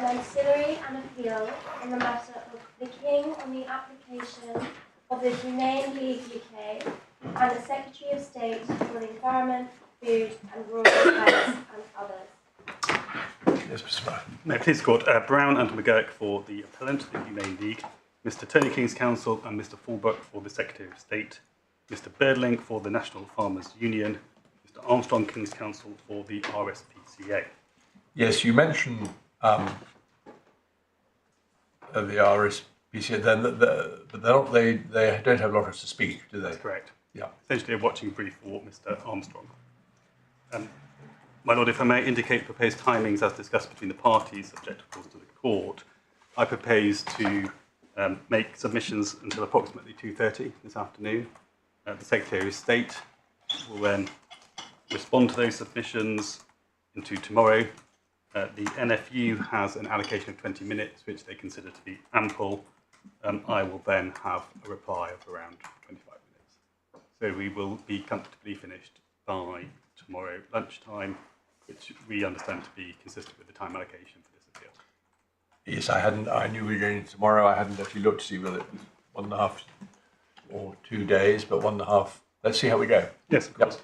ancillary and appeal in the matter of the King on the application of the Humane League UK and the Secretary of State for the Environment, Food and Rural Affairs and others. Yes, Mr. Brown. May it please the Court, Brown and McGurk for the Appellant, the Humane League, Mr. Tony King's Counsel and Mr. Fulbrook for the Secretary of State, Mr. Birdling for the National Farmers Union, Mr. Armstrong King's Counsel for the RSPCA. Yes, you mentioned the RSPCA, then, but they don't have a lot to speak, do they? That's correct. Yeah. Essentially a watching brief for Mr. Armstrong. My Lord, if I may indicate proposed timings as discussed between the parties, subject of course to the Court, I propose to make submissions until approximately 2:30 this afternoon. The Secretary of State will then respond to those submissions into tomorrow. The NFU has an allocation of 20 minutes, which they consider to be ample. I will then have a reply of around 25 minutes. So we will be comfortably finished by tomorrow lunchtime, which we understand to be consistent with the time allocation for this appeal. Yes, I knew we were going tomorrow. I hadn't actually looked to see whether it was 1.5 or 2 days, but 1.5. Let's see how we go. Yes, of course.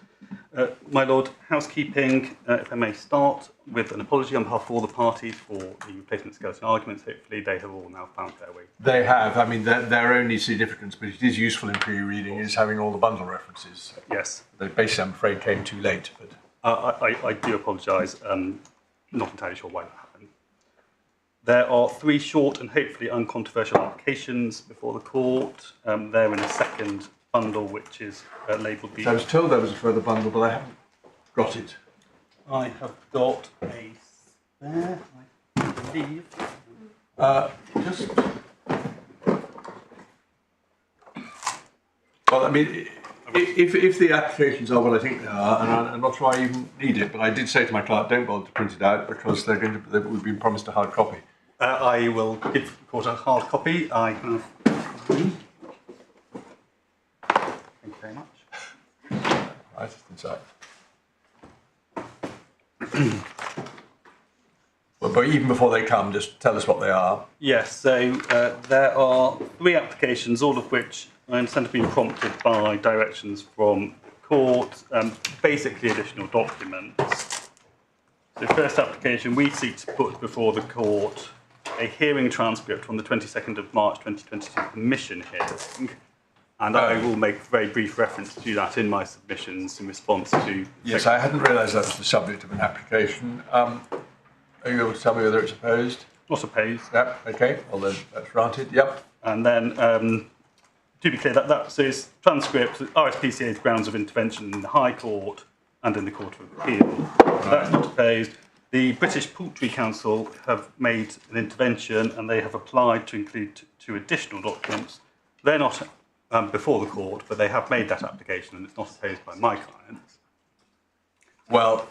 My Lord, housekeeping, if I may start with an apology on behalf of all the parties for the replacement skeleton arguments. Hopefully they have all now found their way. They have. I mean, their only significance, but it is useful in pre-reading, is having all the bundle references. Yes. They basically, I'm afraid, came too late. But I do apologise. Not entirely sure why that happened. There are 3 short and hopefully uncontroversial applications before the Court. They're in a second bundle, which is labelled B. So I was told there was a further bundle, but I haven't got it. I have got a spare, I believe. Well, I mean, if the applications are what I think they are, and I'm not sure I even need it, but I did say to my client, don't bother to print it out because we've been promised a hard copy. I will give the Court a hard copy. I have. Thank you very much. Right, inside. But even before they come, just tell us what they are. Yes, so there are 3 applications, all of which I understand have been prompted by directions from the Court, basically additional documents. So first application, we seek to put before the Court a hearing transcript from the 22nd of March 2022 Commission hearing, and I will make very brief reference to that in my submissions in response to... Yes, I hadn't realised that was the subject of an application. Are you able to tell me whether it's opposed? Not opposed. Yep, okay, well then that's granted, yep. And then, to be clear, that says transcript, RSPCA's grounds of intervention in the High Court and in the Court of Appeal. Right. That's not opposed. The British Poultry Council have made an intervention and they have applied to include 2 additional documents. They're not before the Court, but they have made that application and it's not opposed by my clients. Well,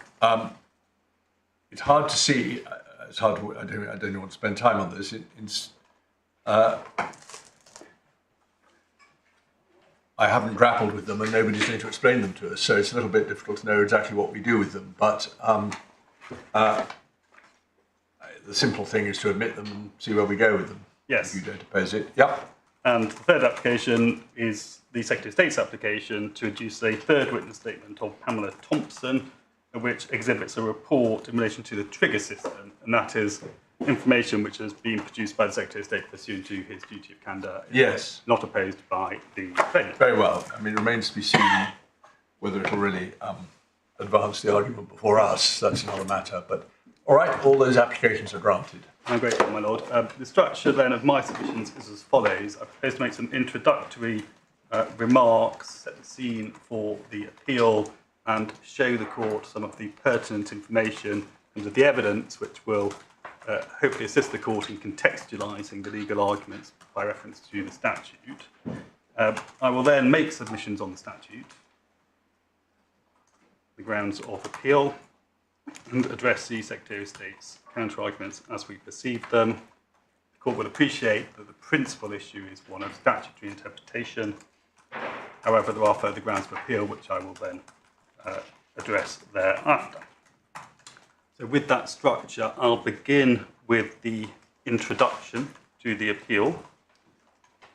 it's hard to see. It's hard to. I don't want to spend time on this. I haven't grappled with them, and nobody's going to explain them to us, so it's a little bit difficult to know exactly what we do with them. But the simple thing is to admit them and see where we go with them. Yes. If you don't oppose it. Yep. And the third application is the Secretary of State's application to adduce a third witness statement of Pamela Thompson, which exhibits a report in relation to the trigger system, and that is information which has been produced by the Secretary of State pursuant to his duty of candour. Yes. Not opposed by the claimant. Very well. I mean, it remains to be seen whether it will really advance the argument before us. That's another matter. But all right, all those applications are granted. I'm grateful, my Lord. The structure then of my submissions is as follows. I propose to make some introductory remarks, set the scene for the appeal, and show the Court some of the pertinent information in terms of the evidence, which will hopefully assist the Court in contextualising the legal arguments by reference to the statute. I will then make submissions on the statute, the grounds of appeal, and address the Secretary of State's counter-arguments as we perceive them. The Court will appreciate that the principal issue is one of statutory interpretation. However, there are further grounds of appeal, which I will then address thereafter. So with that structure, I'll begin with the introduction to the appeal.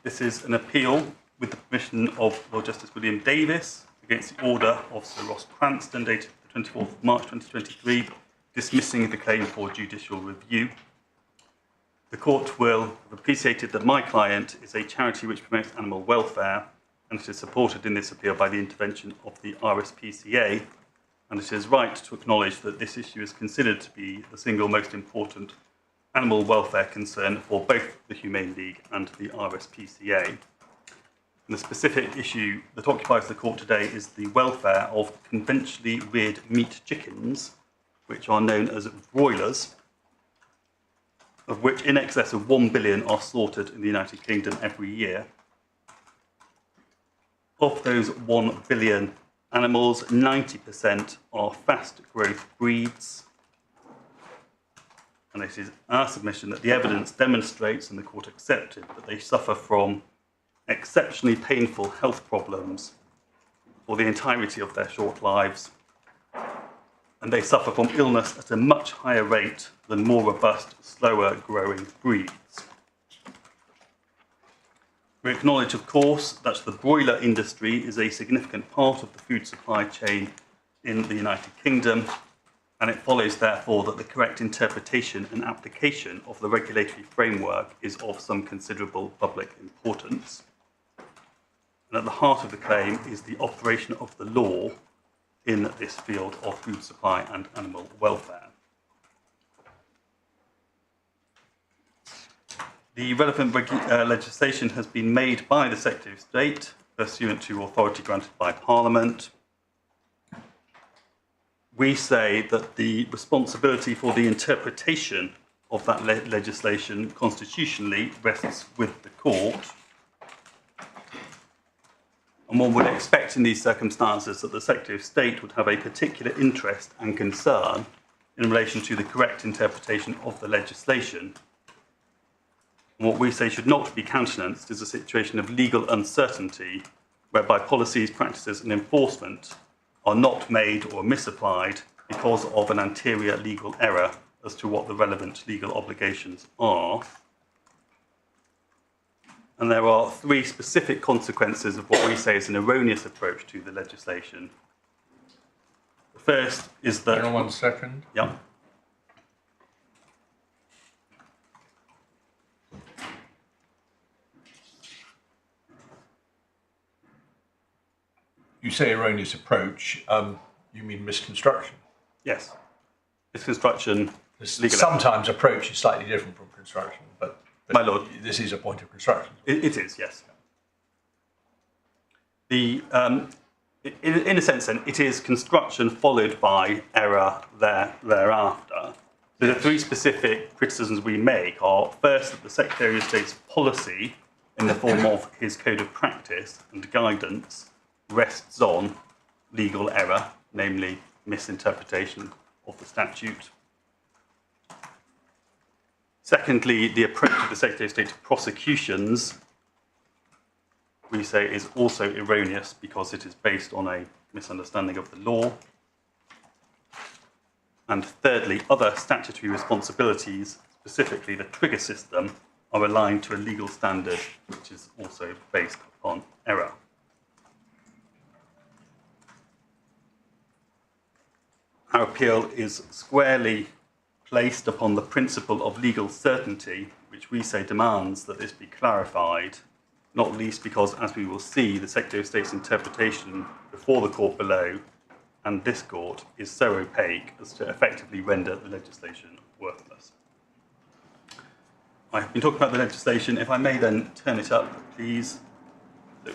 This is an appeal with the permission of Lord Justice William Davis against the order of Sir Ross Cranston dated the 24th of March 2023, dismissing the claim for judicial review. The court will have appreciated that my client is a charity which promotes animal welfare, and it is supported in this appeal by the intervention of the RSPCA, and it is right to acknowledge that this issue is considered to be the single most important animal welfare concern for both the Humane League and the RSPCA. And the specific issue that occupies the court today is the welfare of conventionally reared meat chickens, which are known as broilers, of which in excess of 1 billion are slaughtered in the United Kingdom every year. Of those 1 billion animals, 90% are fast growth breeds. And it is our submission that the evidence demonstrates, and the court accepted, that they suffer from exceptionally painful health problems for the entirety of their short lives. And they suffer from illness at a much higher rate than more robust, slower growing breeds. We acknowledge, of course, that the broiler industry is a significant part of the food supply chain in the United Kingdom, and it follows, therefore, that the correct interpretation and application of the regulatory framework is of some considerable public importance. And at the heart of the claim is the operation of the law in this field of food supply and animal welfare. The relevant legislation has been made by the Secretary of State pursuant to authority granted by Parliament. We say that the responsibility for the interpretation of that legislation constitutionally rests with the court. And one would expect in these circumstances that the Secretary of State would have a particular interest and concern in relation to the correct interpretation of the legislation. And what we say should not be countenanced is a situation of legal uncertainty whereby policies, practices and enforcement are not made or misapplied because of an anterior legal error as to what the relevant legal obligations are. And there are three specific consequences of what we say is an erroneous approach to the legislation. The first is that... Hang on 1 second. Yeah. You say erroneous approach, you mean misconstruction? Yes. Misconstruction. Sometimes approach is slightly different from construction, but My Lord. This is a point of construction. It is, yes. In a sense, then, it is construction followed by error thereafter. So the three specific criticisms we make are, first, that the Secretary of State's policy, in the form of his code of practice and guidance, rests on legal error, namely misinterpretation of the statute. Secondly, the approach of the Secretary of State to prosecutions, we say, is also erroneous because it is based on a misunderstanding of the law. And thirdly, other statutory responsibilities, specifically the trigger system, are aligned to a legal standard which is also based upon error. Our appeal is squarely placed upon the principle of legal certainty, which we say demands that this be clarified, not least because, as we will see, the Secretary of State's interpretation before the court below and this court is so opaque as to effectively render the legislation worthless. I've been talking about the legislation. If I may then turn it up, please.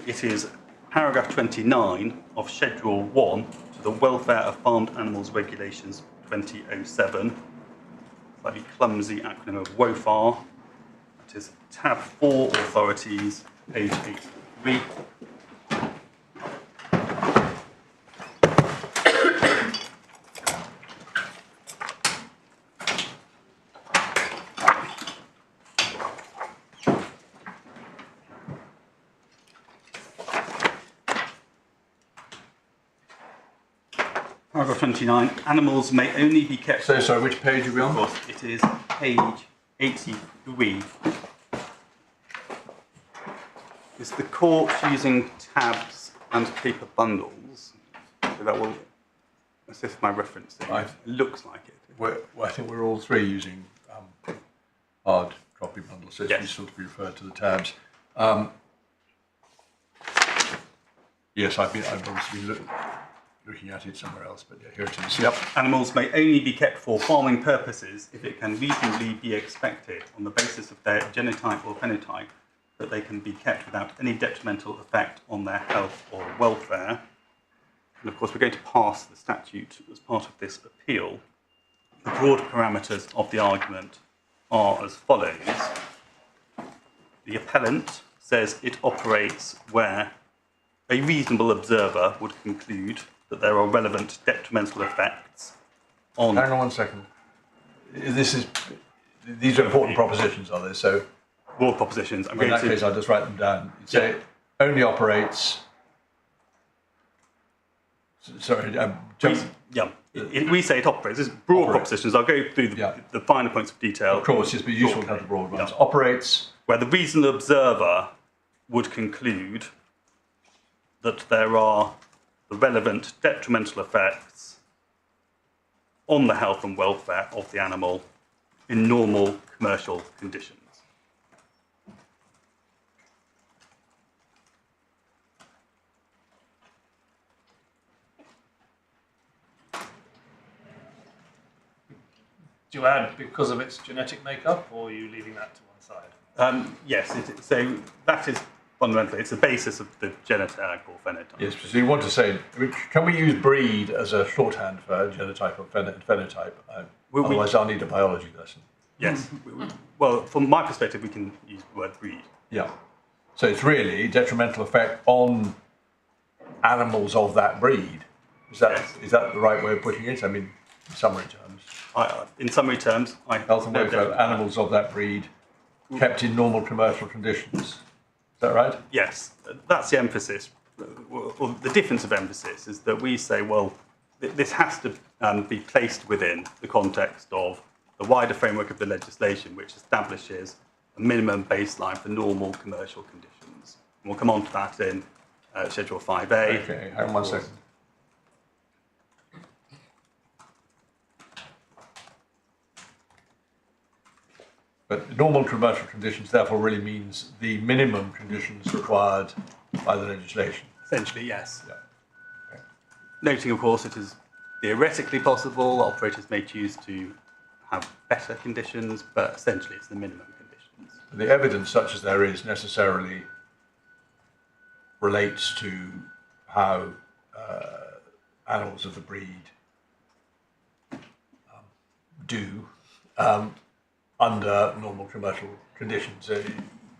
It is paragraph 29 of Schedule 1 to the Welfare of Farmed Animals Regulations 2007. Slightly clumsy acronym of WOFAR. That is tab 4 authorities, page 83. Paragraph 29, animals may only be kept... So, sorry, which page are we on? Of course, it is page 83. Is the court using tabs and paper bundles? So that will assist my referencing. Right. It looks like it. I think we're all three using hard copy bundles, so it's Yes. useful to be referred to the tabs. Yes, I've obviously been looking at it somewhere else, but yeah, here it is. Yep. Animals may only be kept for farming purposes if it can reasonably be expected on the basis of their genotype or phenotype that they can be kept without any detrimental effect on their health or welfare. And of course, we're going to pass the statute as part of this appeal. The broad parameters of the argument are as follows. The appellant says it operates where a reasonable observer would conclude that there are relevant detrimental effects on... Hang on 1 second. These are important propositions, are they? So broad propositions. in that case, I'll just write them down. So it only operates... Sorry, If we say it operates, it's broad propositions. I'll go through the finer points of detail. Of course, it's useful to have the broad ones. Operates... Where the reasonable observer would conclude that there are the relevant detrimental effects on the health and welfare of the animal in normal commercial conditions. Do you add because of its genetic makeup, or are you leaving that to one side? Yes, so that is fundamentally, it's the basis of the genotype or phenotype. Yes, so you want to say, can we use breed as a shorthand for genotype or phenotype? Otherwise, I'll need a biology lesson. Yes. Well, from my perspective, we can use the word breed. Yeah. So it's really detrimental effect on animals of that breed. Is that the right way of putting it? I mean, in summary terms. In summary terms, Health and welfare of animals of that breed kept in normal commercial conditions. Is that right? Yes, that's the emphasis. Well, the difference of emphasis is that we say, well, this has to be placed within the context of the wider framework of the legislation, which establishes a minimum baseline for normal commercial conditions. And we'll come on to that in Schedule 5A. Okay, hang on 1 second. But normal commercial conditions therefore really means the minimum conditions required by the legislation. Essentially, yes. Yeah. Okay. Noting, of course, it is theoretically possible. Operators may choose to have better conditions, but essentially it's the minimum conditions. The evidence, such as there is, necessarily relates to how animals of the breed do under normal commercial conditions.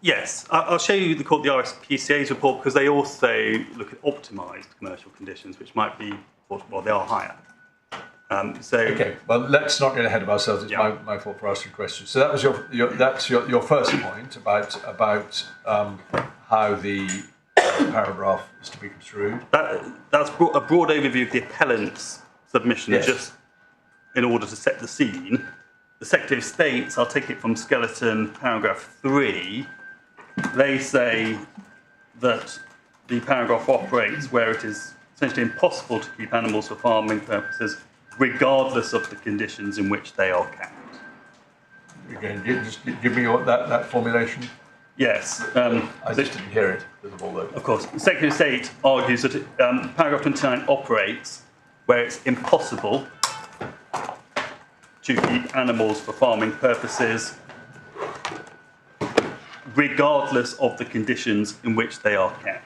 Yes, I'll show you the RSPCA's report because they also look at optimised commercial conditions, which might be, well, they are higher. Okay, well, let's not get ahead of ourselves. It's my fault for asking questions. So that was your first point about how the paragraph is to be construed. That's a broad overview of the appellant's submission, just in order to set the scene. The Secretary of State, I'll take it from skeleton paragraph 3, they say that the paragraph operates where it is essentially impossible to keep animals for farming purposes regardless of the conditions in which they are kept. Again, just give me that formulation. Yes. I just didn't hear it, first of all, though. Of course. The Secretary of State argues that paragraph 29 operates where it's impossible to keep animals for farming purposes regardless of the conditions in which they are kept.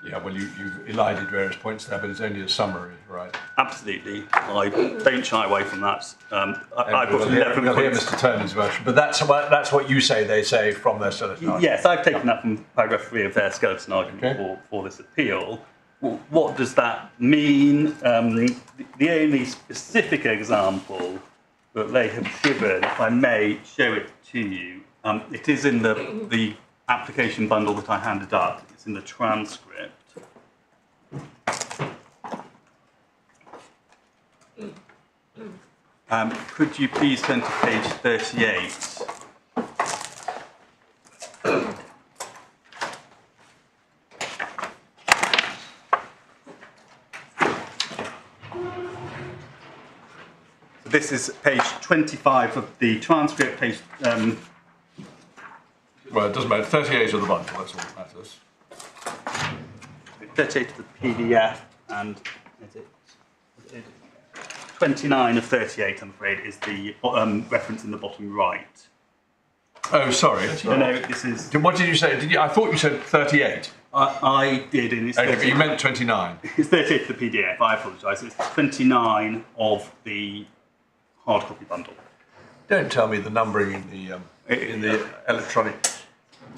Yeah, well, you've elided various points there, but it's only a summary, right? Absolutely. I don't shy away from that. We'll hear Mr. Turney's version, but that's what you say they say from their skeleton argument. Yes, I've taken that from paragraph 3 of their skeleton argument for this appeal. Well, what does that mean? The only specific example that they have given, if I may show it to you, it is in the application bundle that I handed up. It's in the transcript. Could you please turn to page 38? This is page 25 of the transcript, page... Well, it doesn't matter. 38 of the bundle, that's all that matters. 38 of the PDF, and is it 29 of 38, I'm afraid, is the reference in the bottom right. Oh, sorry. No, this is... What did you say? I thought you said 38. I did, and it's Okay, but you meant 29. It's 38 of the PDF, I apologise. It's 29 of the hard copy bundle. Don't tell me the numbering in the electronic...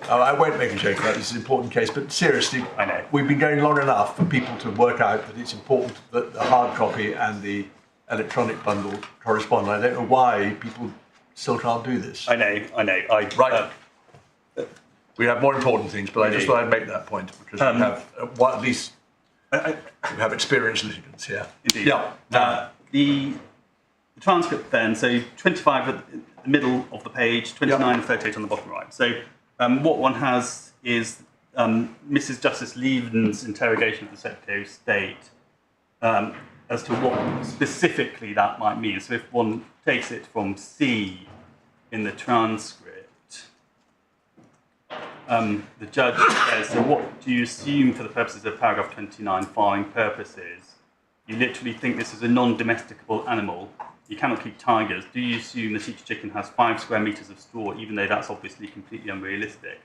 I won't make a joke about this, is an important case, but seriously, I know. We've been going long enough for people to work out that it's important that the hard copy and the electronic bundle correspond. I don't know why people still can't do this. I know. Right. We have more important things, but I just thought I'd make that point because we have, at least, we have experienced litigants here. Indeed. Yeah. The transcript then, so 25 at the middle of the page, 29 and 38 on the bottom right. So what one has is Mrs. Justice Leaven's interrogation of the Secretary of State as to what specifically that might mean. So if one takes it from C in the transcript, the judge says, so what do you assume for the purposes of paragraph 29, farming purposes? You literally think this is a non-domesticable animal. You cannot keep tigers. Do you assume that each chicken has 5 square metres of straw, even though that's obviously completely unrealistic?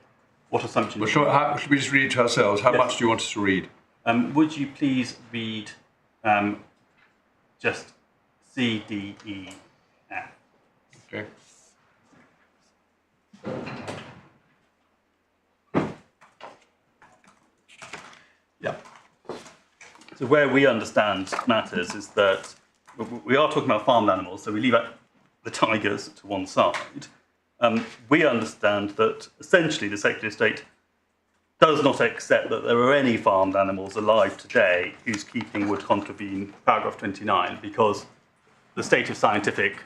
What assumption? Well, should we just read it to ourselves? How much do you want us to read? Would you please read just C, D, E, F? Okay. Yeah. So where we understand matters is that we are talking about farmed animals, so we leave out the tigers to one side. We understand that essentially the Secretary of State does not accept that there are any farmed animals alive today whose keeping would contravene paragraph 29 because the state of scientific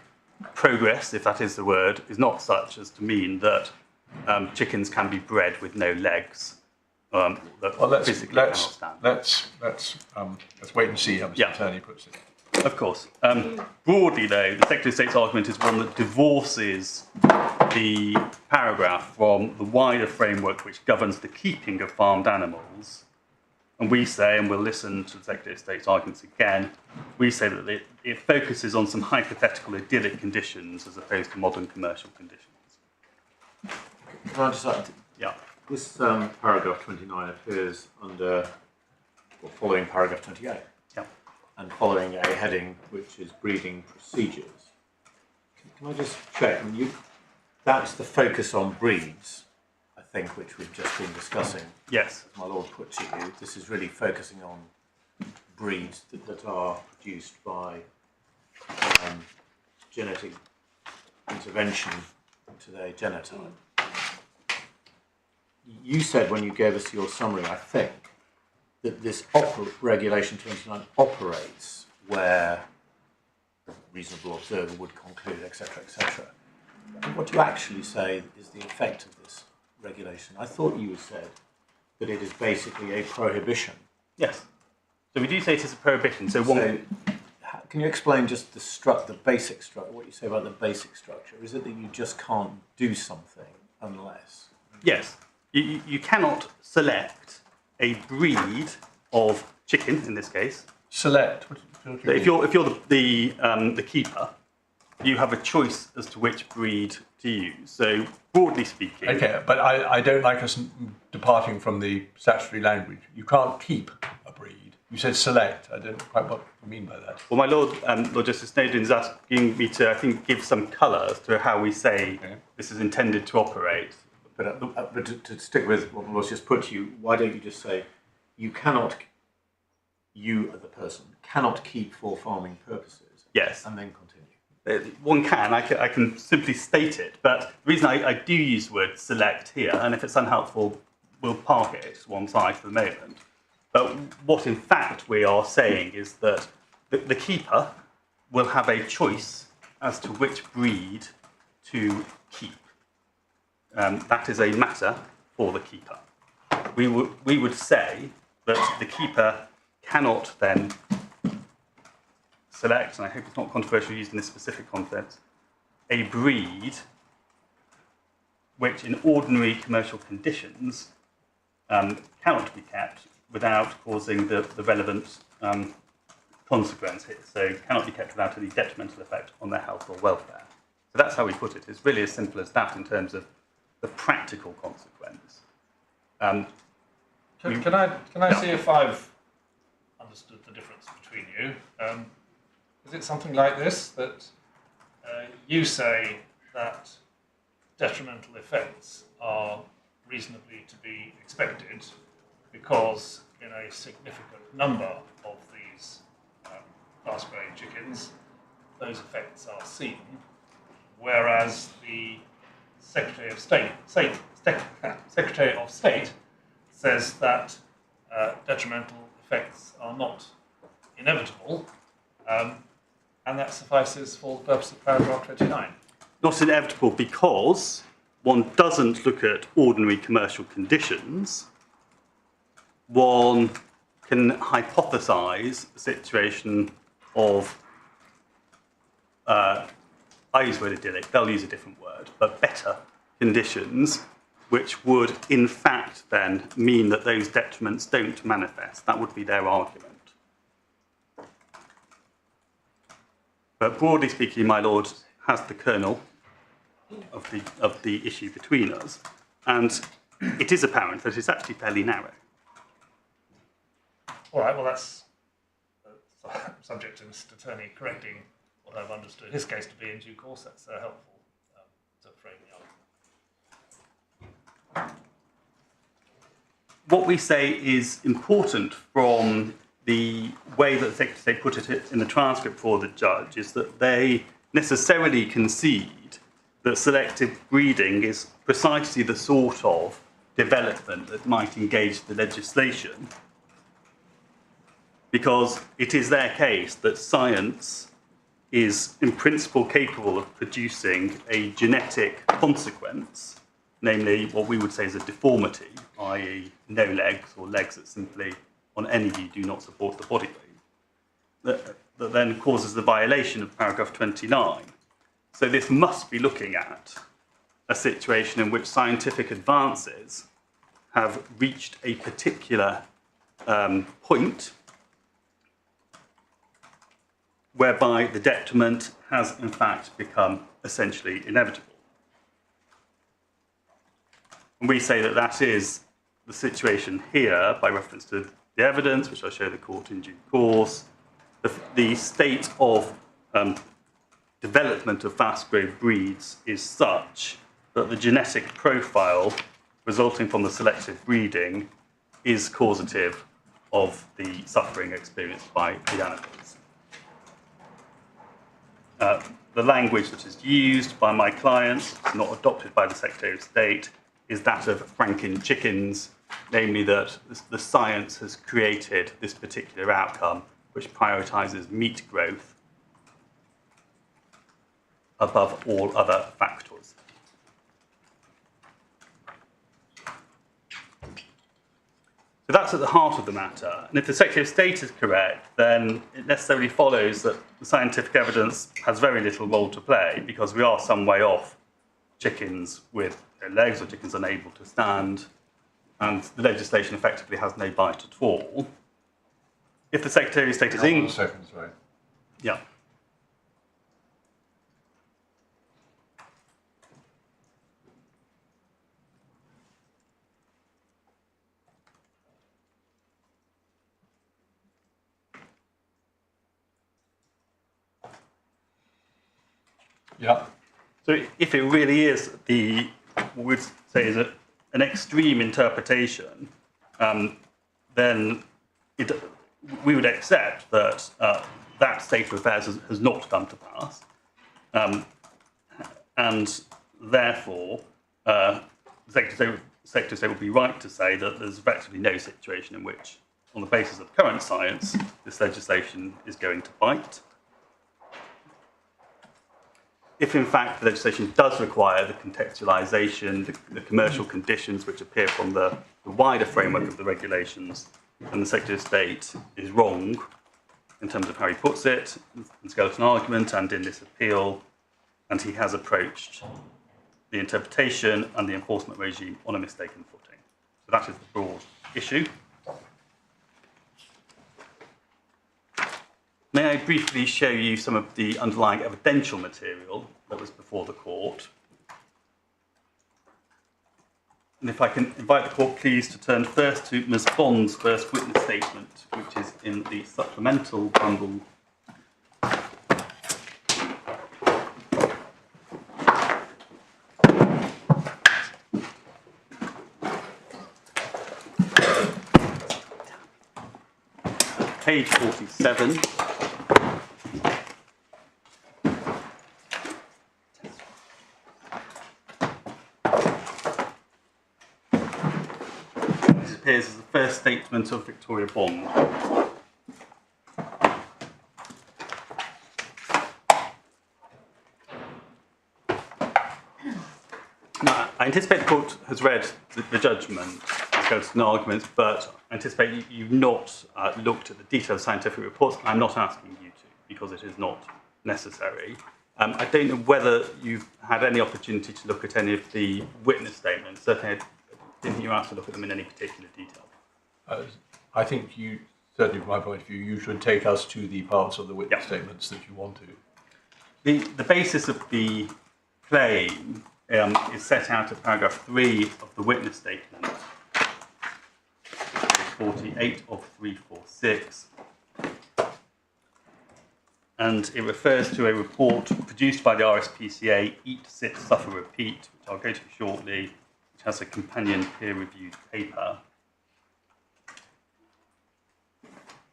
progress, if that is the word, is not such as to mean that chickens can be bred with no legs. Let's wait and see how Mr. Attorney puts it. Of course. Broadly, though, the Secretary of State's argument is one that divorces the paragraph from the wider framework which governs the keeping of farmed animals. And we say, and we'll listen to the Secretary of State's arguments again, we say that it focuses on some hypothetical idyllic conditions as opposed to modern commercial conditions. Can I just add? Yeah. This paragraph 29 appears under, or following paragraph 28. Yeah. And following a heading which is breeding procedures. Can I just check? I mean, that's the focus on breeds, I think, which we've just been discussing. Yes. My Lord put to you, this is really focusing on breeds that are produced by genetic intervention to their genotype. You said when you gave us your summary, I think, that this regulation 29 operates where a reasonable observer would conclude, etc., etc. And what you actually say is the effect of this regulation. I thought you said that it is basically a prohibition. Yes. So we do say it is a prohibition. So can you explain just the basic structure, what you say about the basic structure? Is it that you just can't do something unless? Yes. You cannot select a breed of chicken, in this case. Select? So if you're the keeper, you have a choice as to which breed to use. So broadly speaking... Okay, but I don't like us departing from the statutory language. You can't keep a breed. You said select. I don't quite what you mean by that. Well, my Lord, Lord Justice Snowden is asking me to, I think, give some colour as to how we say this is intended to operate. But to stick with what was just put to you, why don't you just say, you as a person, cannot keep for farming purposes? Yes. And then continue. One can. I can simply state it. But the reason I do use the word select here, and if it's unhelpful, we'll park it to one side for the moment. But what in fact we are saying is that the keeper will have a choice as to which breed to keep. That is a matter for the keeper. We would say that the keeper cannot then select, and I hope it's not controversial used in this specific context, a breed which in ordinary commercial conditions cannot be kept without causing the relevant consequence here. So cannot be kept without any detrimental effect on their health or welfare. So that's how we put it. It's really as simple as that in terms of the practical consequence. Can I see if I've understood the difference between you? Is it something like this, that you say that detrimental effects are reasonably to be expected because in a significant number of these fast-growing chickens, those effects are seen, whereas the Secretary of State says that detrimental effects are not inevitable, and that suffices for the purpose of paragraph 29. Not inevitable because one doesn't look at ordinary commercial conditions. One can hypothesize a situation of, I use the word idyllic, they'll use a different word, but better conditions, which would in fact then mean that those detriments don't manifest. That would be their argument. But broadly speaking, my lord has the kernel of the issue between us, and it is apparent that it's actually fairly narrow. All right, well, that's subject to Mr. Attorney correcting what I've understood his case to be in due course. That's helpful to frame the argument. What we say is important from the way that the Secretary of State put it in the transcript for the judge is that they necessarily concede that selective breeding is precisely the sort of development that might engage the legislation, because it is their case that science is in principle capable of producing a genetic consequence, namely what we would say is a deformity, i.e. no legs or legs that simply on any view do not support the body weight, that then causes the violation of paragraph 29. So this must be looking at a situation in which scientific advances have reached a particular point whereby the detriment has in fact become essentially inevitable. And we say that that is the situation here by reference to the evidence, which I'll show the court in due course. The state of development of fast-growth breeds is such that the genetic profile resulting from the selective breeding is causative of the suffering experienced by the animals. The language that is used by my clients, not adopted by the Secretary of State, is that of Franken chickens, namely that the science has created this particular outcome which prioritises meat growth above all other factors. So that's at the heart of the matter. And if the Secretary of State is correct, then it necessarily follows that the scientific evidence has very little role to play, because we are some way off chickens with no legs or chickens unable to stand, and the legislation effectively has no bite at all. If the Secretary of State is in... Yeah. Yeah. So if it really is what we'd say is an extreme interpretation, then we would accept that that state of affairs has not come to pass, and therefore the Secretary of State would be right to say that there's effectively no situation in which, on the basis of current science, this legislation is going to bite. if in fact the legislation does require the contextualisation, the commercial conditions which appear from the wider framework of the regulations, then the Secretary of State is wrong in terms of how he puts it, in skeleton argument and in this appeal, and he has approached the interpretation and the enforcement regime on a mistaken footing. So that is the broad issue. May I briefly show you some of the underlying evidential material that was before the court? And if I can invite the court, please, to turn first to Ms. Bond's first witness statement, which is in the supplemental bundle. Page 47. This appears as the first statement of Victoria Bond. Now, I anticipate the court has read the judgment, skeleton arguments, but I anticipate you've not looked at the detailed scientific reports. I'm not asking you to, because it is not necessary. I don't know whether you've had any opportunity to look at any of the witness statements. Certainly, I didn't think you were asked to look at them in any particular detail. I think you, certainly from my point of view, you should take us to the parts of the witness statements that you want to. The basis of the claim is set out at paragraph 3 of the witness statement, 48 of 346, and it refers to a report produced by the RSPCA, Eat, Sit, Suffer, Repeat, which I'll go to shortly, which has a companion peer-reviewed paper.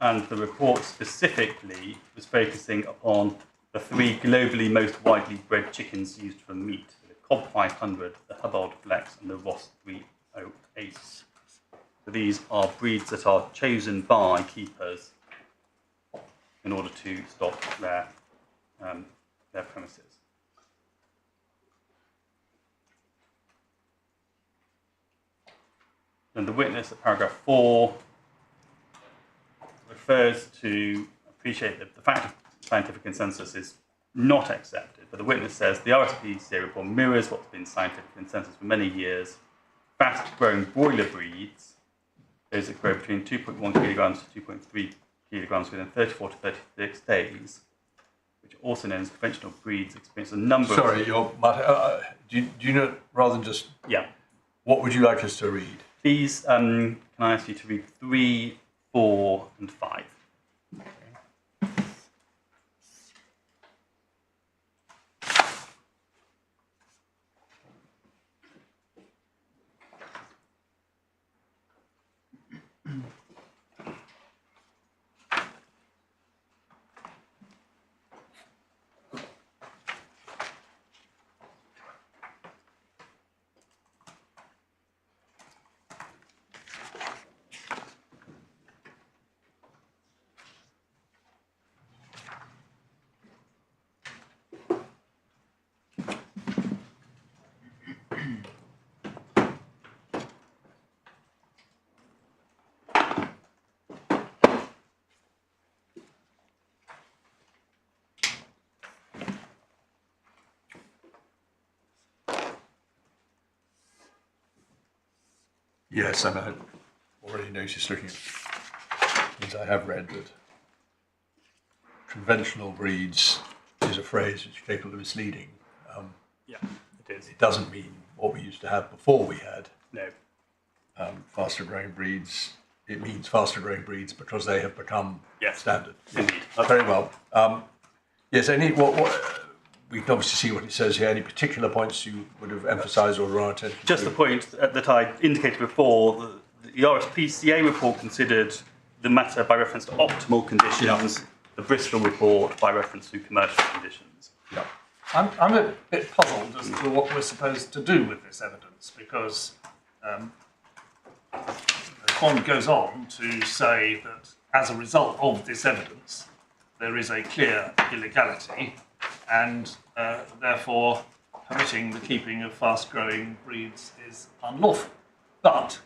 And the report specifically was focusing upon the 3 globally most widely bred chickens used for meat, the Cobb 500, the Hubbard Flex, and the Ross 308. So these are breeds that are chosen by keepers in order to stock their premises. And the witness at paragraph 4 refers to appreciate that the fact of scientific consensus is not accepted, but the witness says the RSPCA report mirrors what's been scientific consensus for many years. Fast-growing broiler breeds, those that grow between 2.1 kilograms to 2.3 kilograms within 34 to 36 days, which are also known as conventional breeds, experience a number of... Sorry, do you know, rather than just... Yeah. What would you like us to read? These, can I ask you to read 3, 4, and 5? Yes, and I already noticed looking at things I have read that conventional breeds is a phrase which is capable of misleading. Yeah, it is. It doesn't mean what we used to have before we had faster growing breeds. It means faster growing breeds because they have become standard. Indeed. Very well. Yes, we can obviously see what it says here. Any particular points you would have emphasised or drawn attention to? Just the point that I indicated before, the RSPCA report considered the matter by reference to optimal conditions, the Bristol report by reference to commercial conditions. Yeah. I'm a bit puzzled as to what we're supposed to do with this evidence, because Bond goes on to say that as a result of this evidence, there is a clear illegality, and therefore permitting the keeping of fast-growing breeds is unlawful. But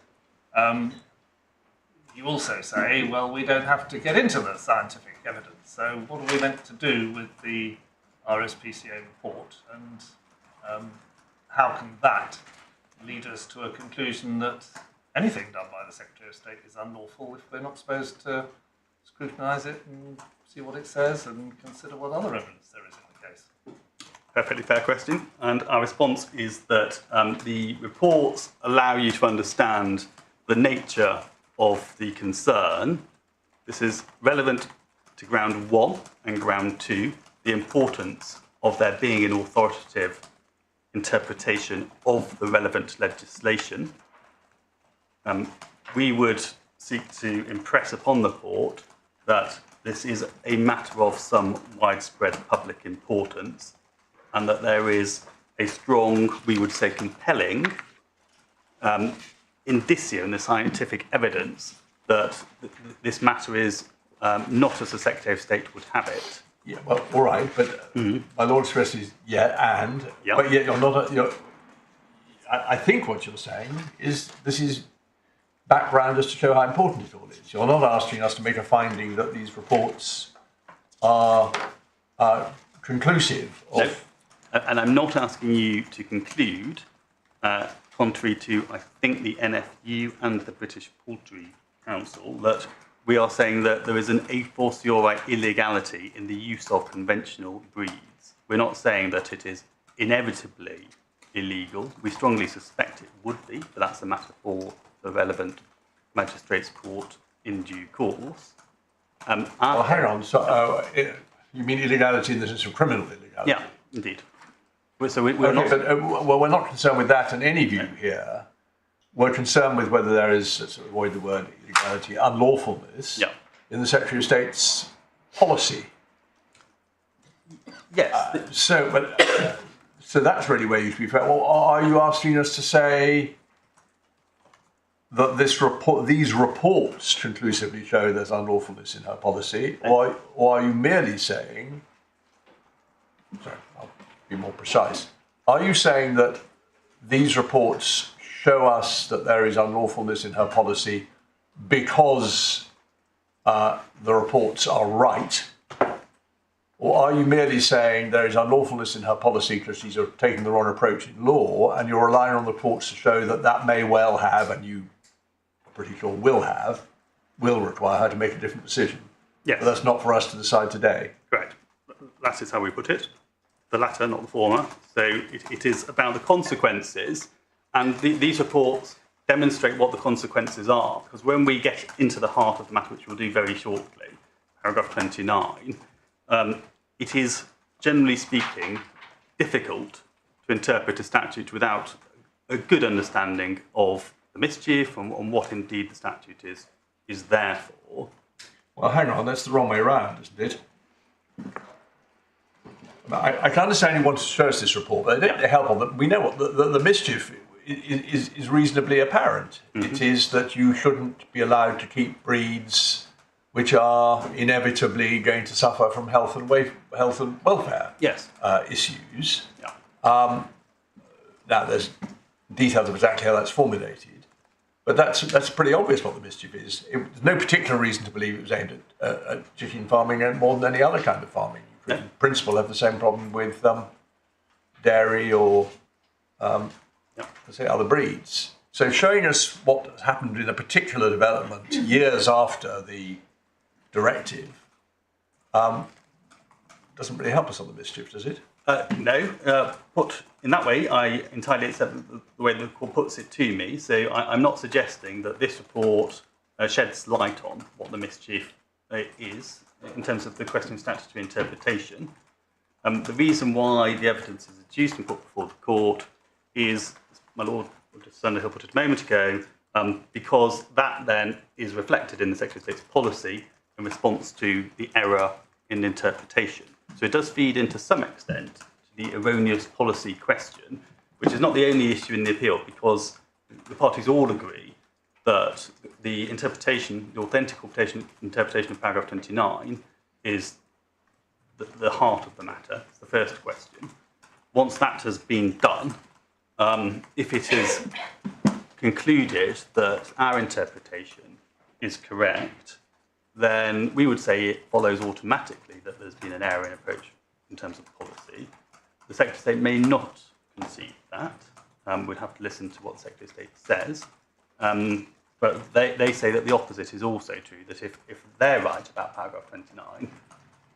you also say, well, we don't have to get into the scientific evidence. So what are we meant to do with the RSPCA report, and how can that lead us to a conclusion that anything done by the Secretary of State is unlawful if we're not supposed to scrutinise it and see what it says and consider what other evidence there is in the case? Perfectly fair question. And our response is that the reports allow you to understand the nature of the concern. This is relevant to ground 1 and ground 2, the importance of there being an authoritative interpretation of the relevant legislation. We would seek to impress upon the court that this is a matter of some widespread public importance, and that there is a strong, we would say compelling, indicia in the scientific evidence that this matter is not as the Secretary of State would have it. Yeah, well, all right, but my Lord's express is but yet you're not. I think what you're saying is this is background just to show how important it all is. You're not asking us to make a finding that these reports are conclusive of. No. And I'm not asking you to conclude, contrary to, I think, the NFU and the British Poultry Council, that we are saying that there is an a fortiori illegality in the use of conventional breeds. We're not saying that it is inevitably illegal. We strongly suspect it would be, but that's a matter for the relevant magistrates' court in due course. Well, hang on. So, you mean illegality in the sense of criminal illegality? Yeah, indeed. So we're not. But, we're not concerned with that in any view here. We're concerned with whether there is, to avoid the word illegality, unlawfulness in the Secretary of State's policy. Yes. So that's really where you should be fair. Well, are you asking us to say that these reports conclusively show there's unlawfulness in her policy, or are you merely saying? Sorry, I'll be more precise. Are you saying that these reports show us that there is unlawfulness in her policy because the reports are right? Or are you merely saying there is unlawfulness in her policy because she's taking the wrong approach in law, and you're relying on the reports to show that that may well have, and you are pretty sure will require her to make a different decision? Yes. But that's not for us to decide today. Correct. That is how we put it. The latter, not the former. So it is about the consequences, and these reports demonstrate what the consequences are, because when we get into the heart of the matter, which we'll do very shortly, paragraph 29, it is, generally speaking, difficult to interpret a statute without a good understanding of the mischief and what indeed the statute is there for. Well, hang on, that's the wrong way around, isn't it? I can understand you want to show us this report, but it didn't help on that. We know what the mischief is reasonably apparent. Mm-hmm. It is that you shouldn't be allowed to keep breeds which are inevitably going to suffer from health and welfare issues. Yeah. Now, there's details of exactly how that's formulated, but that's pretty obvious what the mischief is. There's no particular reason to believe it was aimed at chicken farming more than any other kind of farming. You could, in principle, have the same problem with dairy or, say, other breeds. So showing us what has happened in a particular development years after the directive doesn't really help us on the mischief, does it? No. Put in that way, I entirely accept the way the court puts it to me. So I'm not suggesting that this report sheds light on what the mischief is in terms of the question of statutory interpretation. The reason why the evidence is adduced and put before the court is, my Lord Justice Underhill put it a moment ago, because that then is reflected in the Secretary of State's policy in response to the error in interpretation. So it does feed into some extent to the erroneous policy question, which is not the only issue in the appeal, because the parties all agree that the interpretation, the authentic interpretation of paragraph 29 is the heart of the matter. It's the first question. once that has been done, if it is concluded that our interpretation is correct, then we would say it follows automatically that there's been an error in approach in terms of policy. The Secretary of State may not concede that. We'd have to listen to what the Secretary of State says. But they say that the opposite is also true, that if they're right about paragraph 29,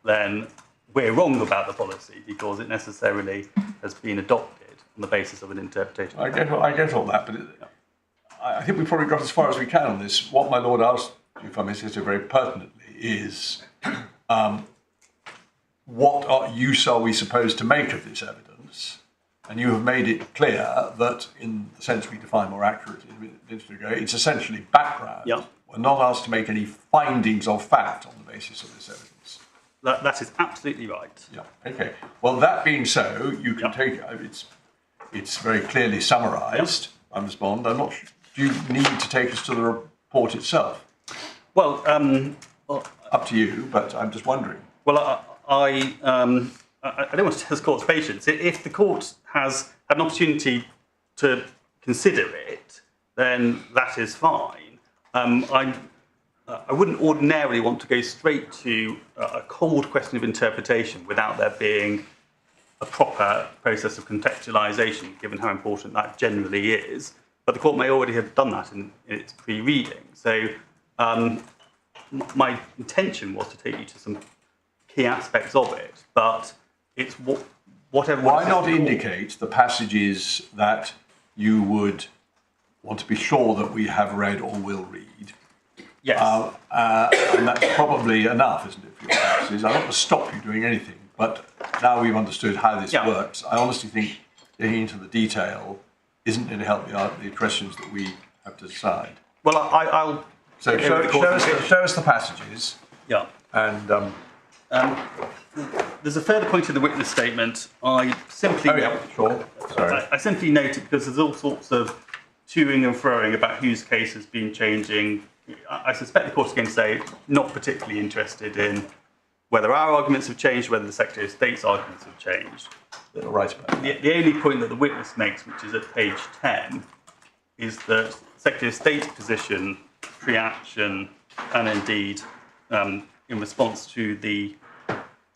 then we're wrong about the policy because it necessarily has been adopted on the basis of an interpretation. I get all that, but I think we've probably got as far as we can on this. What my lord asked you, if I may say so very pertinently, is what use are we supposed to make of this evidence? And you have made it clear that, in the sense we define more accurately a minute ago, it's essentially background. Yeah. We're not asked to make any findings of fact on the basis of this evidence. That is absolutely right. Yeah. Okay. Well, that being so, you can take it's very clearly summarised. I'm respond. I'm not. Do you need to take us to the report itself? Well, up to you. But I'm just wondering. Well, I don't want to test the court's patience. If the court has had an opportunity to consider it, then that is fine. I wouldn't ordinarily want to go straight to a cold question of interpretation without there being a proper process of contextualisation, given how important that generally is. But the court may already have done that in its pre-reading. So my intention was to take you to some key aspects of it, but it's whatever. Why not indicate the passages that you would want to be sure that we have read or will read? Yes. And that's probably enough, isn't it, for your purposes? I don't want to stop you doing anything, but now we've understood how this works, I honestly think getting into the detail isn't going to help the questions that we have to decide. Well, I'll... So show us the passages. Yeah. And... there's a further point in the witness statement. I simply... Sure. Sorry. I simply note it because there's all sorts of toing and froing about whose case has been changing. I suspect the court is going to say not particularly interested in whether our arguments have changed, whether the Secretary of State's arguments have changed. Right. The only point that the witness makes, which is at page 10, is that the Secretary of State's position, pre-action, and indeed in response to the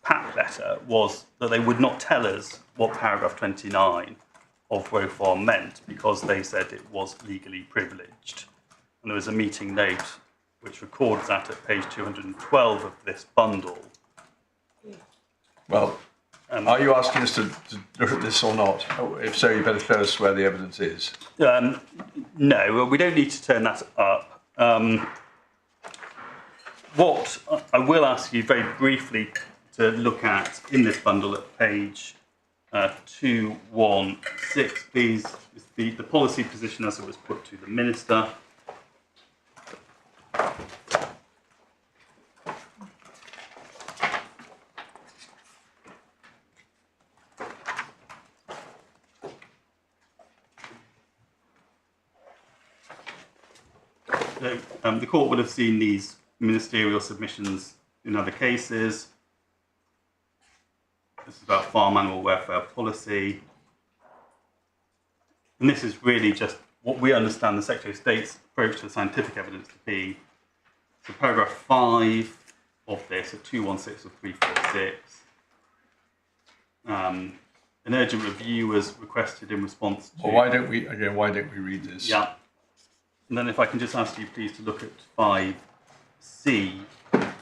PAP letter, was that they would not tell us what paragraph 29 of Woe Farm meant because they said it was legally privileged. And there was a meeting note which records that at page 212 of this bundle. Well, are you asking us to look at this or not? If so, you better show us where the evidence is. No, we don't need to turn that up. What I will ask you very briefly to look at in this bundle at page 216, please, is the policy position as it was put to the Minister. So, the court would have seen these ministerial submissions in other cases. This is about farm animal welfare policy. And this is really just what we understand the Secretary of State's approach to scientific evidence to be. So paragraph 5 of this at 216 of 346. An urgent review was requested in response to... Well, why don't we read this? Yeah. And then if I can just ask you please to look at 5C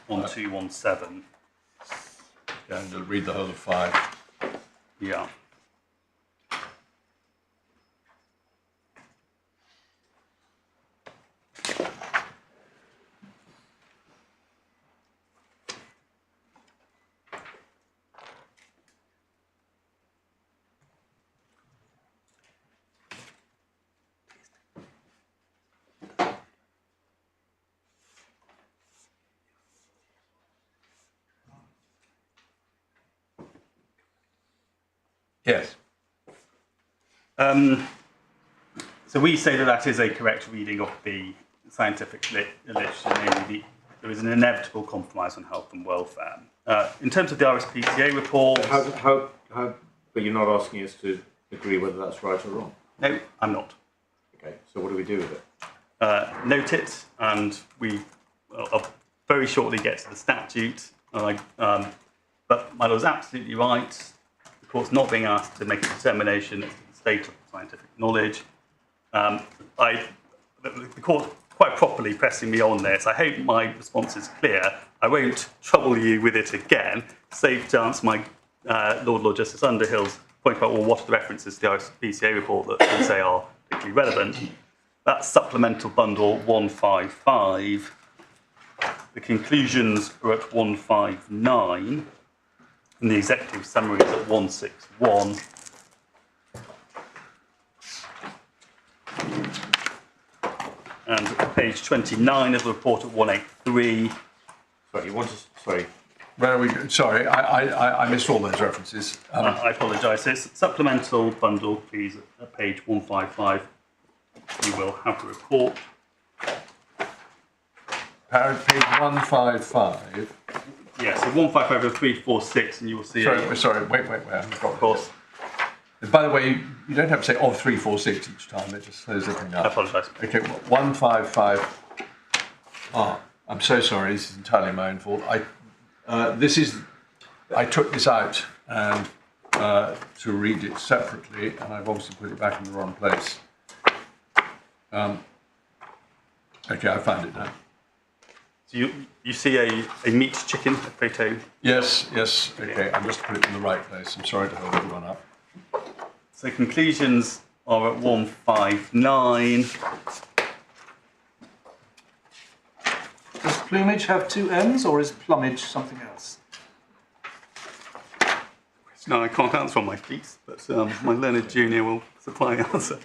on 217. Yeah, and I'll read the whole of 5. Yeah. Yes. So we say that that is a correct reading of the scientific literature, namely there is an inevitable compromise on health and welfare. In terms of the RSPCA report... How But you're not asking us to agree whether that's right or wrong. No, I'm not. Okay, so what do we do with it? Note it, and I'll very shortly get to the statute. But my lord's absolutely right. The court's not being asked to make a determination as to the state of scientific knowledge. The court quite properly pressing me on this. I hope my response is clear. I won't trouble you with it again, save to answer my Lord Justice Underhill's point about, well, what are the references to the RSPCA report that we say are particularly relevant. That's supplemental bundle 155. The conclusions are at 159, and the executive summary is at 161. And page 29 of the report at 183. Sorry, you want to... Sorry. Where are we? Sorry, I missed all those references. I apologise. It's supplemental bundle, please, at page 155. You will have the report. Page 155. Yeah, so 155 over 346, and you will see. Sorry, wait. I haven't got it. Of course. By the way, you don't have to say of 346 each time. It just slows everything up. I apologise. Okay, 155. I'm so sorry. This is entirely my own fault. I took this out and to read it separately, and I've obviously put it back in the wrong place. Okay, I found it now. So you see a meat chicken photo? Yes. Okay, I'm just put it in the right place. I'm sorry to hold everyone up. So conclusions are at 159. Does plumage have two M's, or is plumage something else? No, I can't answer on my feet, but my learned junior will supply an answer.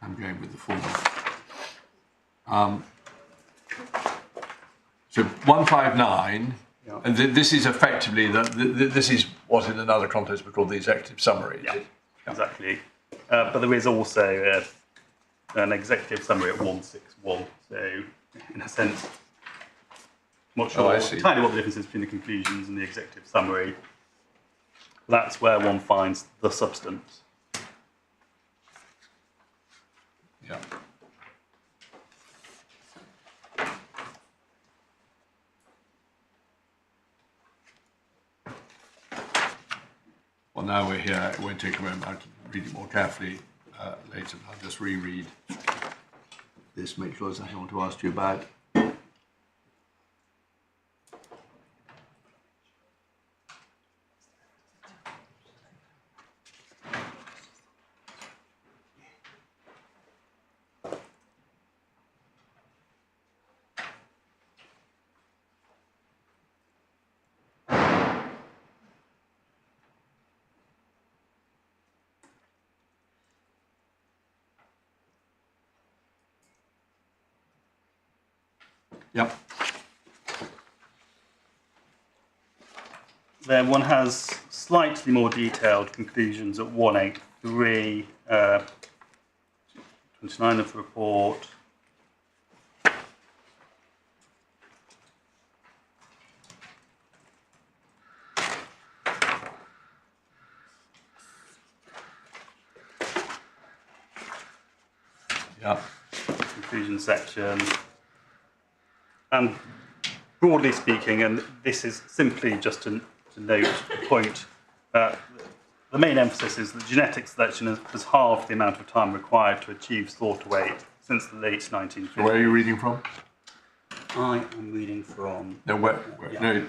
I'm going with the former. So 159, Yeah. and this is effectively this is what in another context we call the executive summary. Yeah, exactly. But there is also an executive summary at 161. So, in a sense, I'm not sure entirely what the difference is between the conclusions and the executive summary. That's where one finds the substance. Yeah. Well, now we're here. It won't take a moment. I can read it more carefully later. But I'll just reread this, make sure there's nothing I want to ask you about. Yep. Then one has slightly more detailed conclusions at 183, 29 of the report. Yep. Conclusion section. And broadly speaking, and this is simply just to note the point, the main emphasis is that genetic selection has halved the amount of time required to achieve slaughter weight since the late 1950s. So where are you reading from? I am reading from... No, where Yeah. no.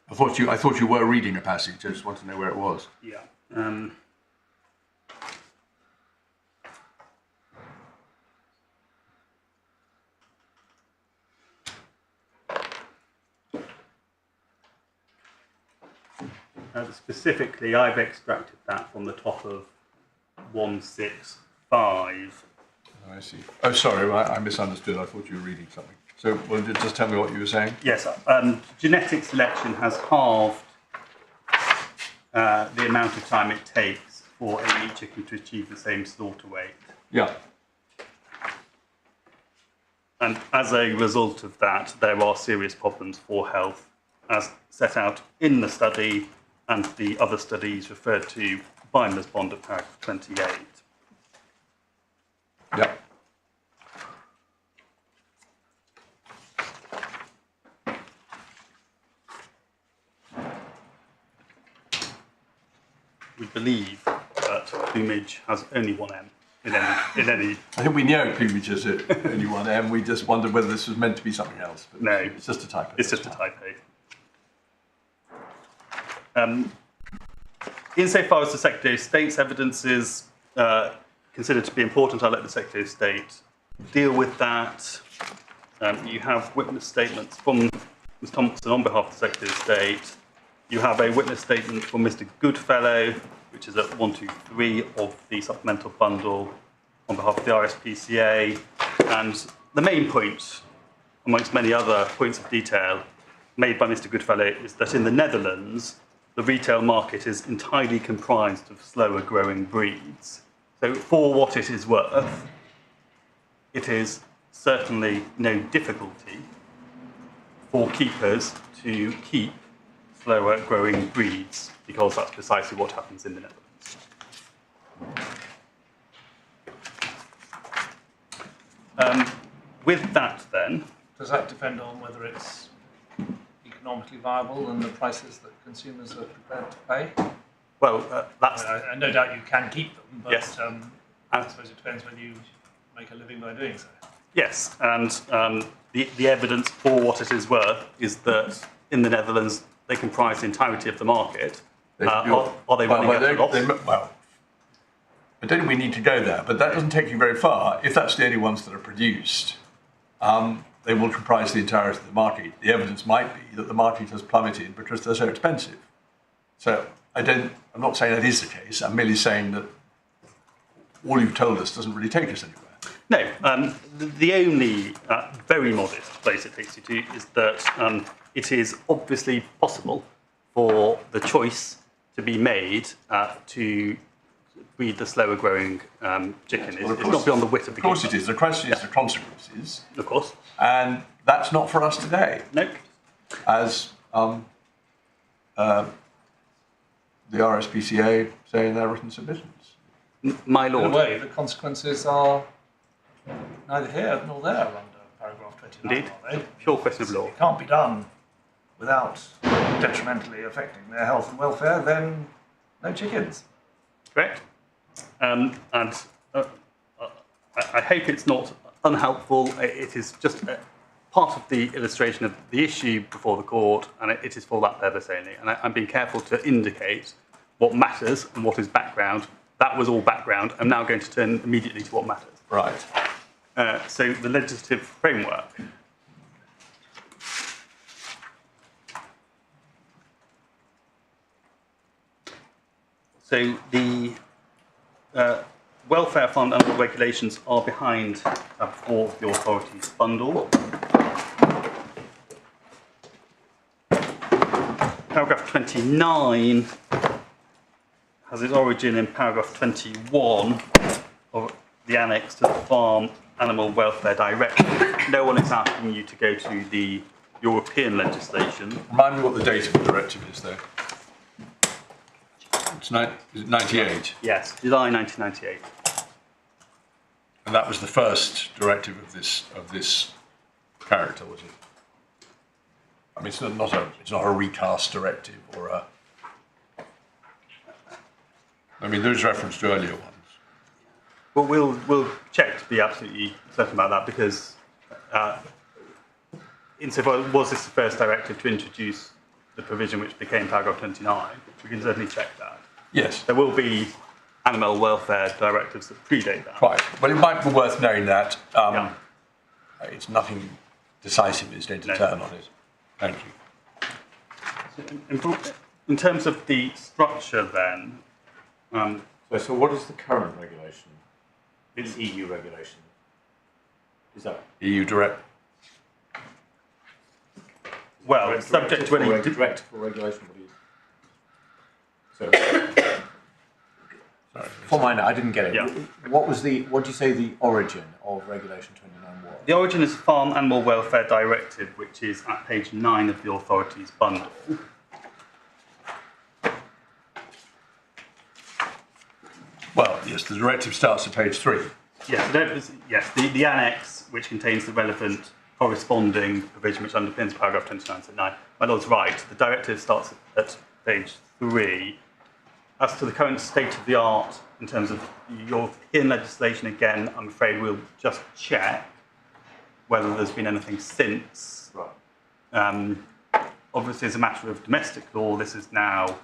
I thought you were reading a passage. I just want to know where it was. Yeah. Specifically, I've extracted that from the top of 165. Oh, I see. Oh, sorry, I misunderstood. I thought you were reading something. So, well, just tell me what you were saying. Yes, genetic selection has halved the amount of time it takes for a meat chicken to achieve the same slaughter weight. Yeah. And as a result of that, there are serious problems for health, as set out in the study and the other studies referred to by Ms. Bond at paragraph 28. Yep. We believe that plumage has only one M in any. I think we know plumage has only one M. We just wondered whether this was meant to be something else. But No. it's just a typo. It's just a typo. Insofar as the Secretary of State's evidence is considered to be important, I'll let the Secretary of State deal with that. You have witness statements from Ms. Thompson on behalf of the Secretary of State. You have a witness statement from Mr. Goodfellow, which is at 123 of the supplemental bundle on behalf of the RSPCA. And the main point, amongst many other points of detail made by Mr. Goodfellow, is that in the Netherlands, the retail market is entirely comprised of slower growing breeds. So for what it is worth, it is certainly no difficulty for keepers to keep slower growing breeds, because that's precisely what happens in the Netherlands. With that then... Does that depend on whether it's economically viable and the prices that consumers are prepared to pay? Well, that's... I no doubt you can keep them, but Yes. I suppose it depends whether you make a living by doing so. Yes, and the evidence for what it is worth is that in the Netherlands they comprise the entirety of the market. Are they running at a loss? Well, I don't think we need to go there, but that doesn't take you very far. If that's the only ones that are produced, they will comprise the entirety of the market. The evidence might be that the market has plummeted because they're so expensive. So I'm not saying that is the case. I'm merely saying that all you've told us doesn't really take us anywhere. No, the only very modest place it takes you to is that it is obviously possible for the choice to be made to breed the slower growing chicken. Well, it's not beyond the wit of the Of course it is. The question is the consequences. Of course. And that's not for us today. Nope. As the RSPCA say in their written submissions. My In a lord. way, the consequences are neither here nor there under paragraph 29, Indeed. are they? Pure question of law. It can't be done without detrimentally affecting their health and welfare, then no chickens. Correct. And I hope it's not unhelpful. It is just part of the illustration of the issue before the court, and it is for that purpose only. And I'm being careful to indicate what matters and what is background. That was all background. I'm now going to turn immediately to what matters. Right. So the legislative framework. So the welfare fund and the regulations are behind for the authorities bundle. Paragraph 29 has its origin in paragraph 21 of the annex to the Farm Animal Welfare Directive. No one is asking you to go to the European legislation. Remind me what the date of the directive is, though. Is it 98? Yes, July 1998. And that was the first directive of this character, was it? I mean, it's not a recast directive or a. I mean, there's reference to earlier ones. Well, we'll check to be absolutely certain about that, because insofar was this the first directive to introduce the provision which became paragraph 29, we can certainly check that. Yes. There will be animal welfare directives that predate that. Quite. But it might be worth knowing that Yeah. it's nothing decisive is going to turn on it. Thank you. In terms of the structure then, So what is the current regulation? It's EU regulation. Is that EU direct. well, it's subject to any... directive or regulation? What do you? So, for mine, I didn't get it. Yeah. What do you say the origin of Regulation 29 was? The origin is the Farm Animal Welfare Directive, which is at page 9 of the authorities bundle. Well, yes, the directive starts at page 3. Yes, the annex, which contains the relevant corresponding provision which underpins paragraph 29.9. My Lord's right, the directive starts at page 3. As to the current state of the art in terms of European legislation, again, I'm afraid we'll just check whether there's been anything since. Right. Obviously, as a matter of domestic law, this is now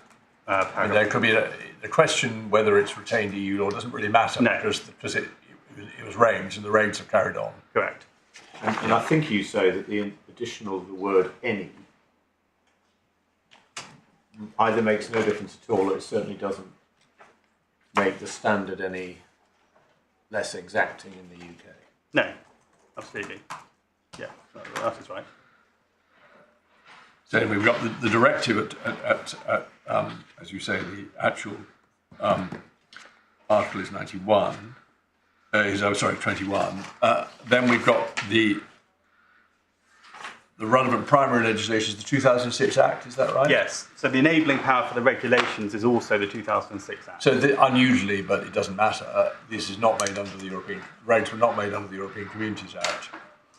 And there could be the question whether it's retained EU law doesn't really matter because it was raids and the raids have carried on. Correct. And I think you say that the addition of the word any either makes no difference at all, or it certainly doesn't make the standard any less exacting in the UK. No, absolutely. Yeah, that is right. So anyway, we've got the directive at as you say, the actual article is 91. 21. Then we've got the relevant primary legislation is the 2006 Act, is that right? Yes. So the enabling power for the regulations is also the 2006 Act. So unusually, but it doesn't matter, this is not made under the European, regs were not made under the European Communities Act,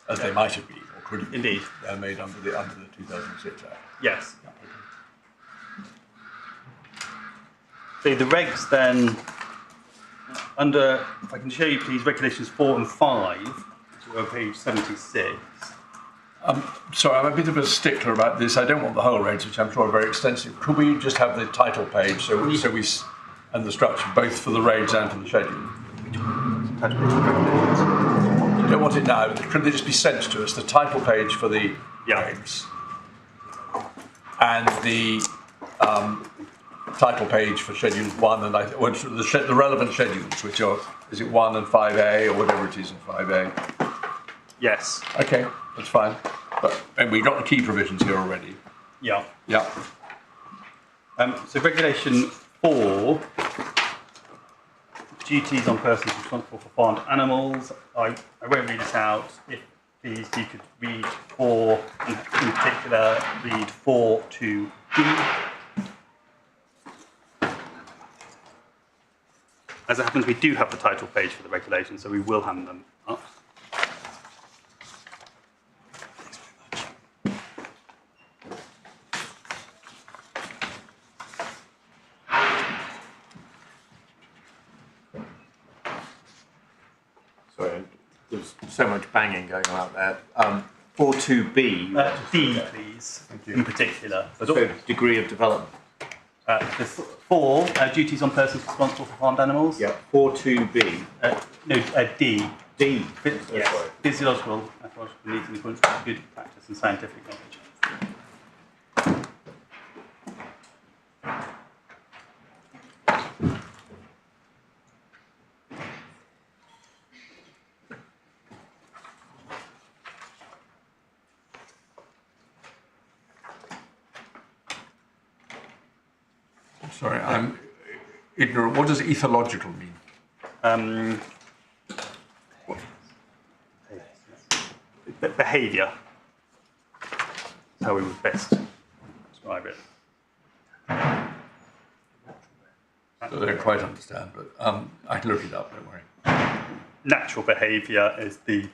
as they might have been, or could have been. Indeed. They're made under the 2006 Act. Yes. So the regs then, under, if I can show you please, regulations 4 and 5, which are on page 76. Sorry, I'm a bit of a stickler about this. I don't want the whole regs, which I'm sure are very extensive. Could we just have the title page and the structure, both for the regs and for the schedule? You don't want it now. Could they just be sent to us? The title page for the regs and the title page for Schedule 1 and the relevant schedules, which are, is it 1 and 5A or whatever it is in 5A? Yes. Okay, that's fine. And we got the key provisions here already. Yeah. Yeah. So regulation 4, duties on persons responsible for farmed animals. I won't read it out. If please you could read 4, in particular read 4 to D. As it happens, we do have the title page for the regulation, so we will hand them up. Sorry, there's so much banging going on out there. 4.2b. D, please, in particular. So degree of development. The 4, duties on persons responsible for farmed animals. Yeah, 4.2b. D. D. Yes. Sorry. Physiological, ecological needs in accordance with good practice and scientific knowledge. Sorry, I'm ignorant. What does ethological mean? Behaviour. That's how we would best describe it. I don't quite understand, but I can look it up, don't worry. Natural behaviour is the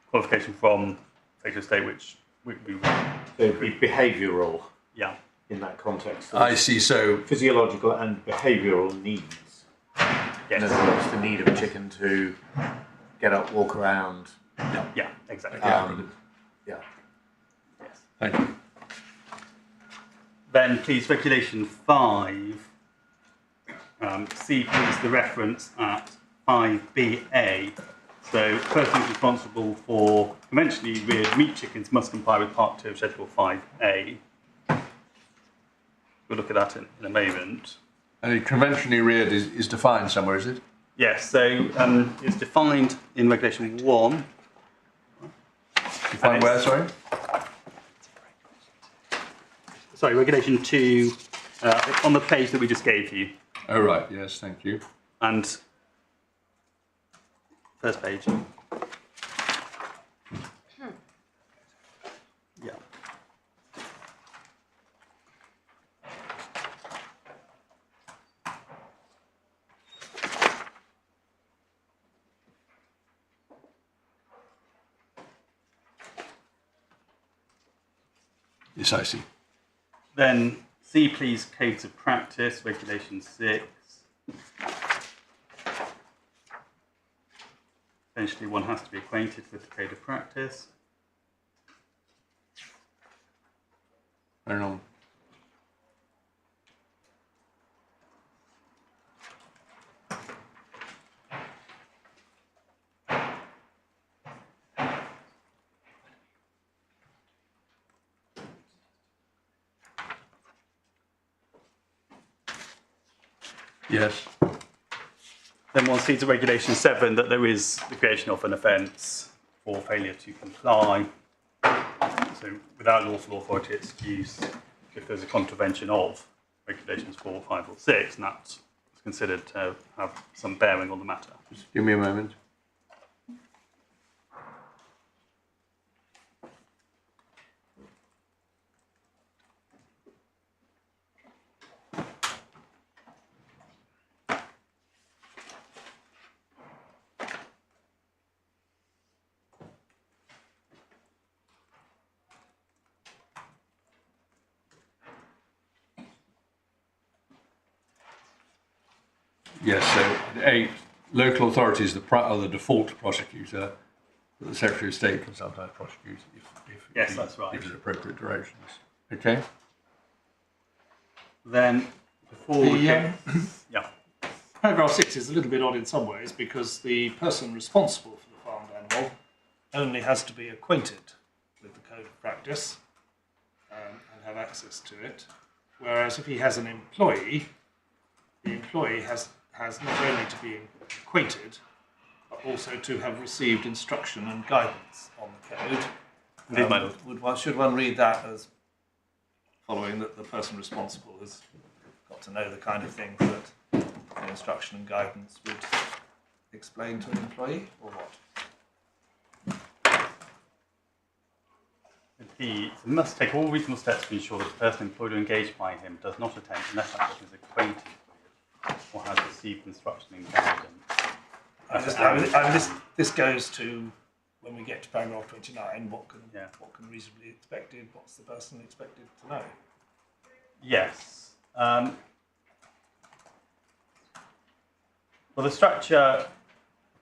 qualification from Secretary of State, which we would... So it'd be behavioural Yeah. in that context. I see, so... Physiological and behavioural needs. In Yes. other words, the need of a chicken to get up, walk around. Yeah, exactly. Yeah. Yeah. Yes. Thank you. Then, please, Regulation 5. See, please, the reference at 5BA. So, persons responsible for conventionally reared meat chickens must comply with Part 2 of Schedule 5A. We'll look at that in a moment. And conventionally reared is defined somewhere, is it? Yes, so it's defined in Regulation 1. Defined where, sorry? Sorry, Regulation 2, on the page that we just gave you. Oh, right, yes, thank you. And first page. Yeah. Yes, I see. Then C, please, codes of practice, regulation 6. Essentially, one has to be acquainted with the code of practice. I don't know. Yes. Then one sees in regulation 7 that there is the creation of an offence for failure to comply. So without lawful authority excuse, if there's a contravention of regulations 4, 5 or 6, and that's considered to have some bearing on the matter. Just give me a moment. Yes, so A, local authority is the default prosecutor, but the Secretary of State can sometimes prosecute if That's right. gives appropriate directions. Okay? Then before we Yeah. Paragraph 6 is a little bit odd in some ways because the person responsible for the farmed animal only has to be acquainted with the code of practice and have access to it. Whereas if he has an employee, the employee has not only to be acquainted, but also to have received instruction and guidance on the code. Indeed, my lord. Should one read that as following that the person responsible has got to know the kind of things that the instruction and guidance would explain to an employee, or what? He must take all reasonable steps to ensure that the person employed or engaged by him does not attend unless that person is acquainted with or has received instruction and guidance. This goes to when we get to paragraph 29. What can reasonably be expected? What's the person expected to know? Yes. Well, the structure, of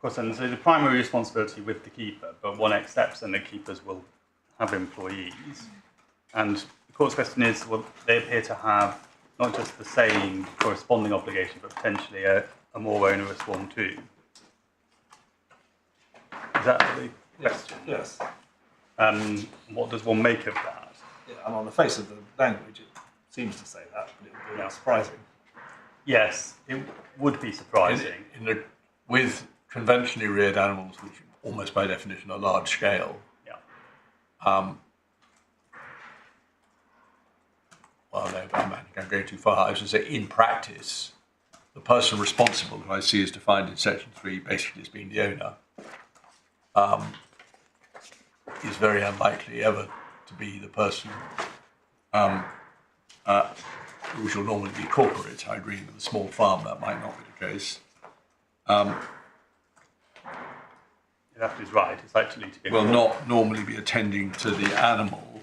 course, and so the primary responsibility with the keeper, but one accepts and the keepers will have employees. And the court's question is, well, they appear to have not just the same corresponding obligation, but potentially a more onerous one too. Is that the question? Yes. What does one make of that? Yeah, and on the face of the language, it seems to say that, but it would be surprising. Yes, it would be surprising. With conventionally reared animals, which almost by definition are large scale, well, no, I'm going too far. I was going to say, in practice, the person responsible, who I see is defined in Section 3, basically as being the owner, is very unlikely ever to be the person which will normally be corporate. I agree with a small farm, that might not be the case. That is right. It's actually to be will not normally be attending to the animal.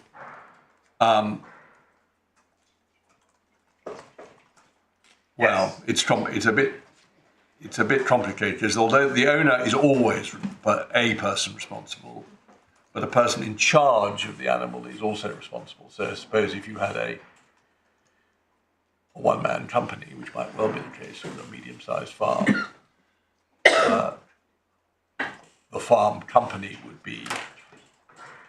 Well, it's a bit complicated because although the owner is always a person responsible, but a person in charge of the animal is also responsible. So suppose if you had a one-man company, which might well be the case with a medium-sized farm, the farm company would be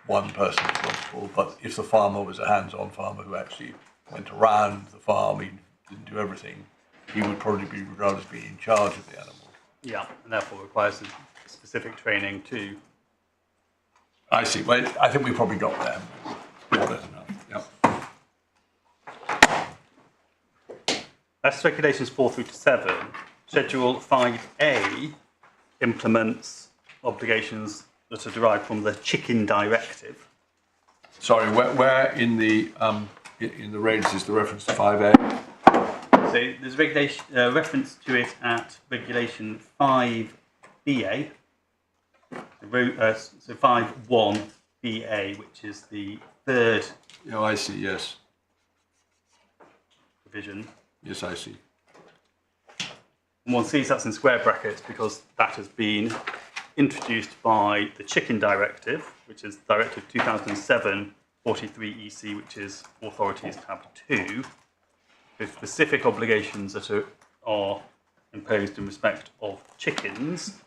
one person responsible, but if the farmer was a hands-on farmer who actually went around the farm, he didn't do everything, he would probably be regarded as being in charge of the animal. Yeah, and therefore requires specific training too. I see. Well, I think we probably got there. More or less enough. Yep. That's regulations 4 through to 7. Schedule 5A implements obligations that are derived from the Chicken Directive. Sorry, where in the regs is the reference to 5A? So there's regulation reference to it at regulation 5BA. So 5.1BA, which is the third Oh, I see, yes. provision. Yes, I see. And one sees that's in square brackets because that has been introduced by the Chicken Directive, which is Directive 2007/43/EC, which is Authorities Tab 2, with specific obligations that are imposed in respect of chickens.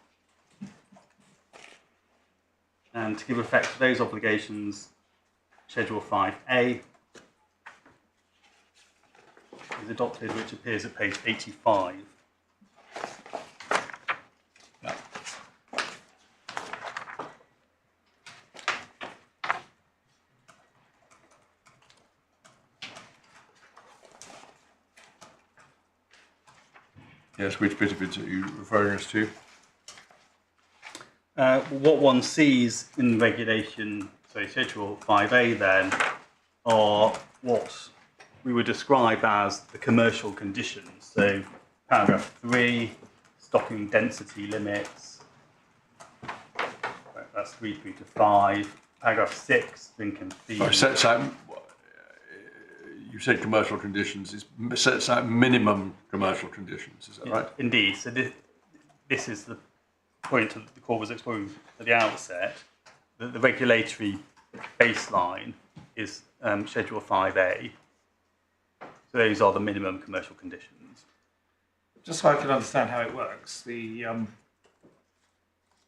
And to give effect to those obligations, Schedule 5A is adopted, which appears at page 85. Yeah. Yes, which bit of it are you referring us to? What one sees in regulation, so Schedule 5A then, are what we would describe as the commercial conditions. So paragraph 3, stocking density limits, that's 3 through to 5. Paragraph 6, drink and feed. Sets out, you said commercial conditions, it sets out minimum commercial conditions, is that right? Indeed. So this is the point that the court was exploring at the outset. The regulatory baseline is Schedule 5A. So those are the minimum commercial conditions. Just so I can understand how it works, the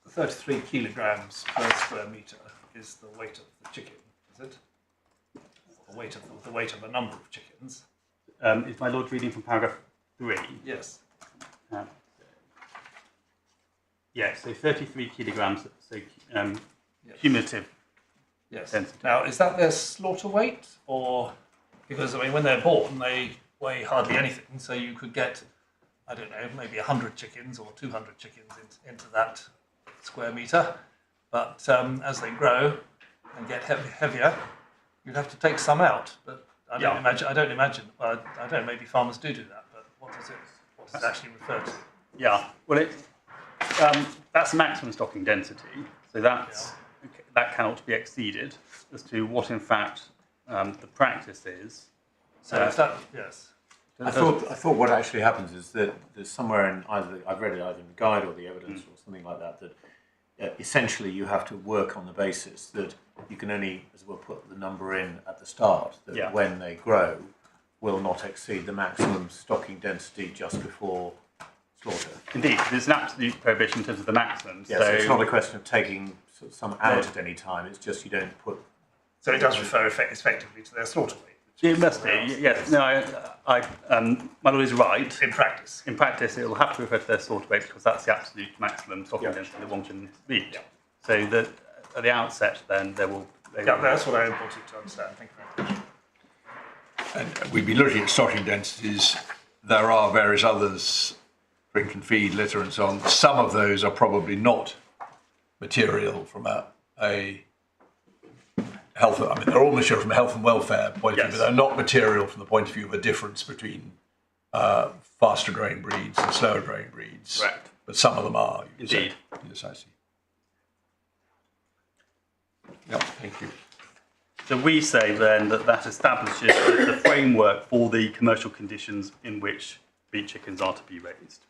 33 kilograms per square metre is the weight of the chicken, is it? The weight of the number of chickens. Is my lord reading from paragraph 3? Yes. Yeah, so 33 kilograms, so Yes. cumulative Yes. density. Now, is that their slaughter weight, or because I mean, when they're born, they weigh hardly anything, so you could get, I don't know, maybe 100 chickens or 200 chickens into that square metre, but as they grow and get heavier, you'd have to take some out. But I don't imagine. Well, I don't know. Maybe farmers do that, but what does it actually refer to? Yeah, well, that's maximum stocking density, so that cannot be exceeded. As to what, in fact, the practice is. So if that, yes. I thought what actually happens is that there's somewhere in I've read it either in the guide or the evidence or something like that, that essentially you have to work on the basis that you can only, as well, put the number in at the start, that when they grow will not exceed the maximum stocking density just before slaughter. Indeed, there's an absolute prohibition in terms of the maximum. Yes, so it's not a question of taking some out at any time, it's just you don't put... So it does refer effectively to their slaughter weight. It must be, yes. No, my lord is right. In practice. In practice, it will have to refer to their slaughter weight because that's the absolute maximum stocking density that one can reach. Yeah. So that at the outset, then there will. That's what I wanted to understand. Thank you very much. And we'd be looking at stocking densities. There are various others, drink and feed, litter and so on. Some of those are probably not material from a health, I mean, they're all material from a health and welfare point of view, but they're not material from the point of view of a difference between faster growing breeds and slower growing breeds. Correct. But some of them are. Indeed. Yes, I see. Yeah, thank you. So we say then that establishes the framework for the commercial conditions in which breed chickens are to be raised.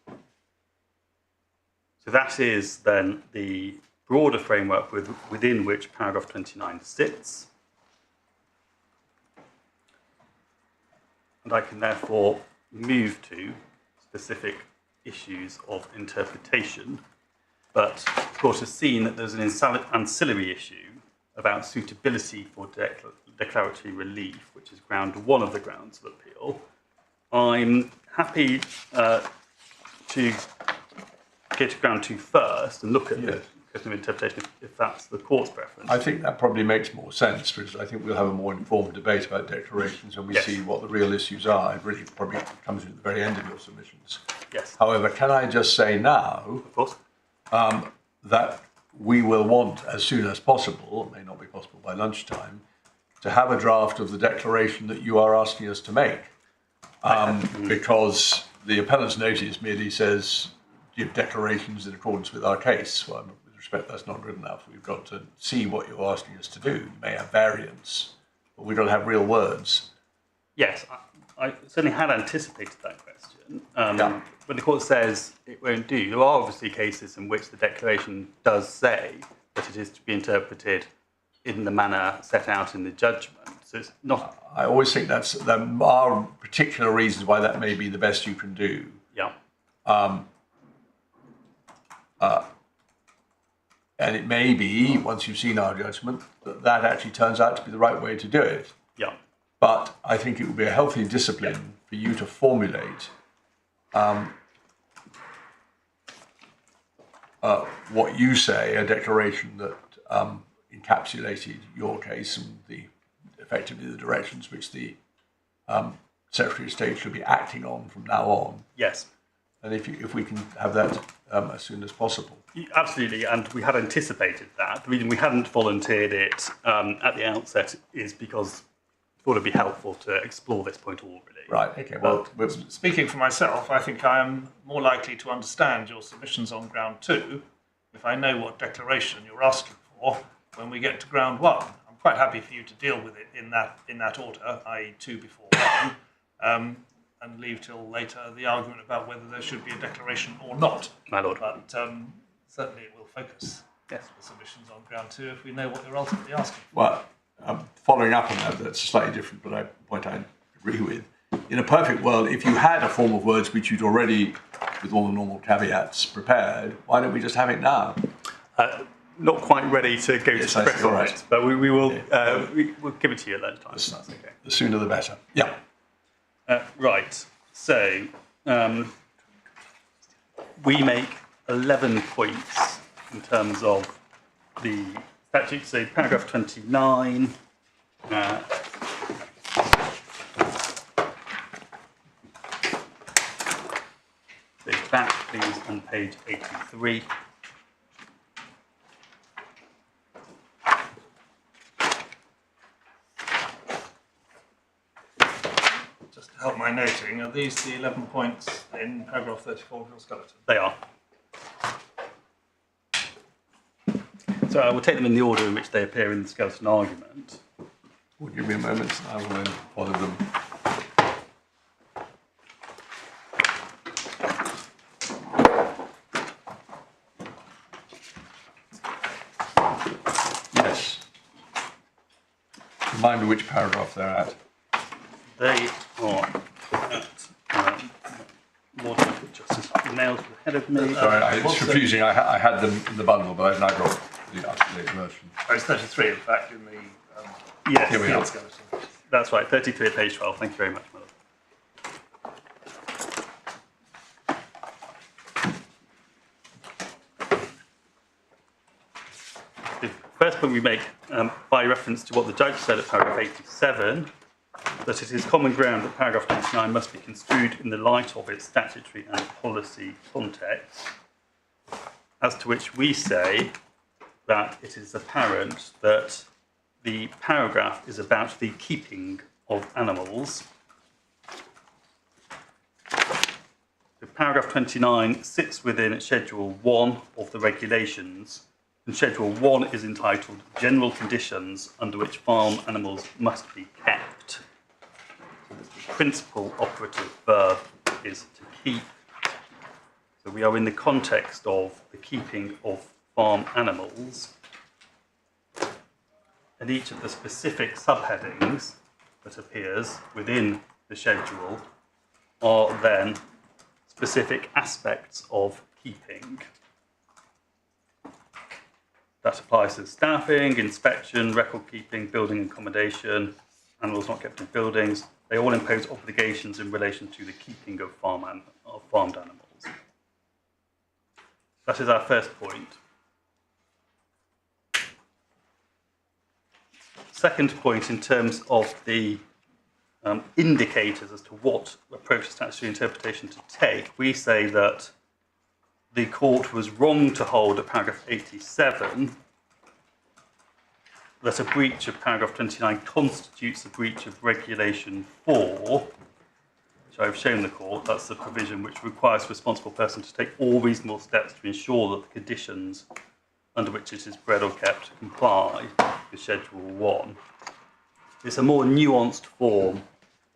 So that is then the broader framework within which paragraph 29 sits. And I can therefore move to specific issues of interpretation. But of course, has seen that there's an ancillary issue about suitability for declaratory relief, which is ground one of the grounds of appeal. I'm happy to get to ground two first and look at the question of interpretation if that's the court's preference. I think that probably makes more sense because I think we'll have a more informed debate about declarations when we see what the real issues are. It really probably comes in at the very end of your submissions. Yes. However, can I just say now Of course. that we will want, as soon as possible, it may not be possible by lunchtime, to have a draft of the declaration that you are asking us to make. Because the appellant's notice merely says, give declarations in accordance with our case. Well, with respect, that's not good enough. We've got to see what you're asking us to do. You may have variants, but we don't have real words. Yes, I certainly had anticipated that question. Yeah. When the court says it won't do, there are obviously cases in which the declaration does say that it is to be interpreted in the manner set out in the judgment. So it's not. I always think there are particular reasons why that may be the best you can do. Yeah. And it may be, once you've seen our judgment, that actually turns out to be the right way to do it. Yeah. But I think it would be a healthy discipline for you to formulate what you say, a declaration that encapsulated your case and effectively the directions which the Secretary of State should be acting on from now on. Yes. And if we can have that as soon as possible. Absolutely, and we had anticipated that. The reason we hadn't volunteered it at the outset is because I thought it'd be helpful to explore this point already. Right, okay, well... Speaking for myself, I think I am more likely to understand your submissions on ground 2 if I know what declaration you're asking for when we get to ground 1. I'm quite happy for you to deal with it in that order, i.e. 2 before 1, and leave till later the argument about whether there should be a declaration or not. My lord. But certainly it will focus the submissions on ground 2 if we know what you're ultimately asking for. Well, following up on that, that's slightly different, but a point I agree with. In a perfect world, if you had a form of words which you'd already, with all the normal caveats, prepared, why don't we just have it now? Not quite ready to go to press on it, but we will we'll give it to you at that time. That's okay. The sooner the better. Yeah. Right. So we make 11 points in terms of the statute. So paragraph 29. So back, please, on page 83. Just to help my noting, are these the 11 points in paragraph 34 of your skeleton? They are. So I will take them in the order in which they appear in the skeleton argument. Well, give me a moment, I will then follow them. Yes. Remind me which paragraph they're at. They are at Lord Justice Nails ahead of me. Sorry, it's confusing. I had them in the bundle, but I've now got the up-to-date version. Oh, it's 33, in fact, in the Yes, Here we are. skeleton. That's right, 33 at page 12. Thank you very much, my lord. The first point we make, by reference to what the judge said at paragraph 87, that it is common ground that paragraph 29 must be construed in the light of its statutory and policy context, as to which we say that it is apparent that the paragraph is about the keeping of animals. The paragraph 29 sits within Schedule 1 of the regulations, and Schedule 1 is entitled General Conditions under which farm animals must be kept. So the principal operative verb is to keep. So we are in the context of the keeping of farm animals, and each of the specific subheadings that appears within the schedule are then specific aspects of keeping. That applies to staffing, inspection, record keeping, building and accommodation, animals not kept in buildings. They all impose obligations in relation to the keeping of farmed animals. That is our first point. Second point, in terms of the indicators as to what approach to statutory interpretation to take, we say that the court was wrong to hold at paragraph 87 that a breach of paragraph 29 constitutes a breach of regulation 4, which I've shown the court. That's the provision which requires the responsible person to take all reasonable steps to ensure that the conditions under which it is bred or kept comply with Schedule 1. It's a more nuanced form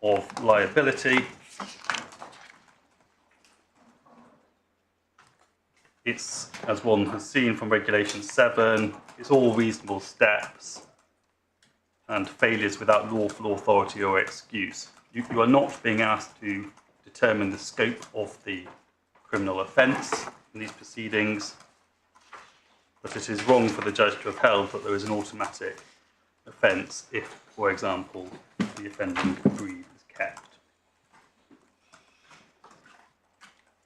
of liability. It's, as one has seen from Regulation 7, it's all reasonable steps and failures without lawful authority or excuse. You are not being asked to determine the scope of the criminal offence in these proceedings, but it is wrong for the judge to have held that there is an automatic offence if, for example, the offending breed is kept.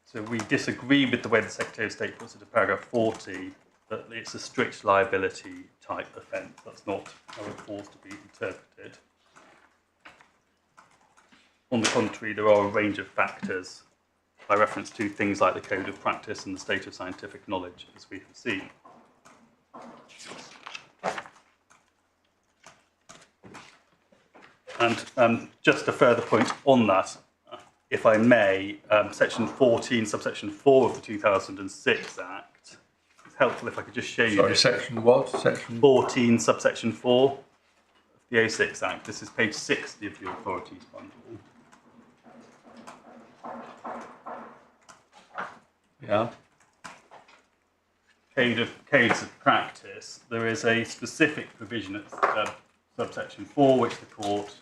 So we disagree with the way the Secretary of State puts it in paragraph 40, that it's a strict liability type offence. That's not how it falls to be interpreted. On the contrary, there are a range of factors by reference to things like the code of practice and the state of scientific knowledge, as we have seen. And just a further point on that, if I may, section 14, subsection 4 of the 2006 Act, it's helpful if I could just show you. Sorry, section what? Section 14, subsection 4 of the 06 Act. This is page 60 of your authorities bundle. Yeah. Codes of practice. There is a specific provision at subsection 4, which the court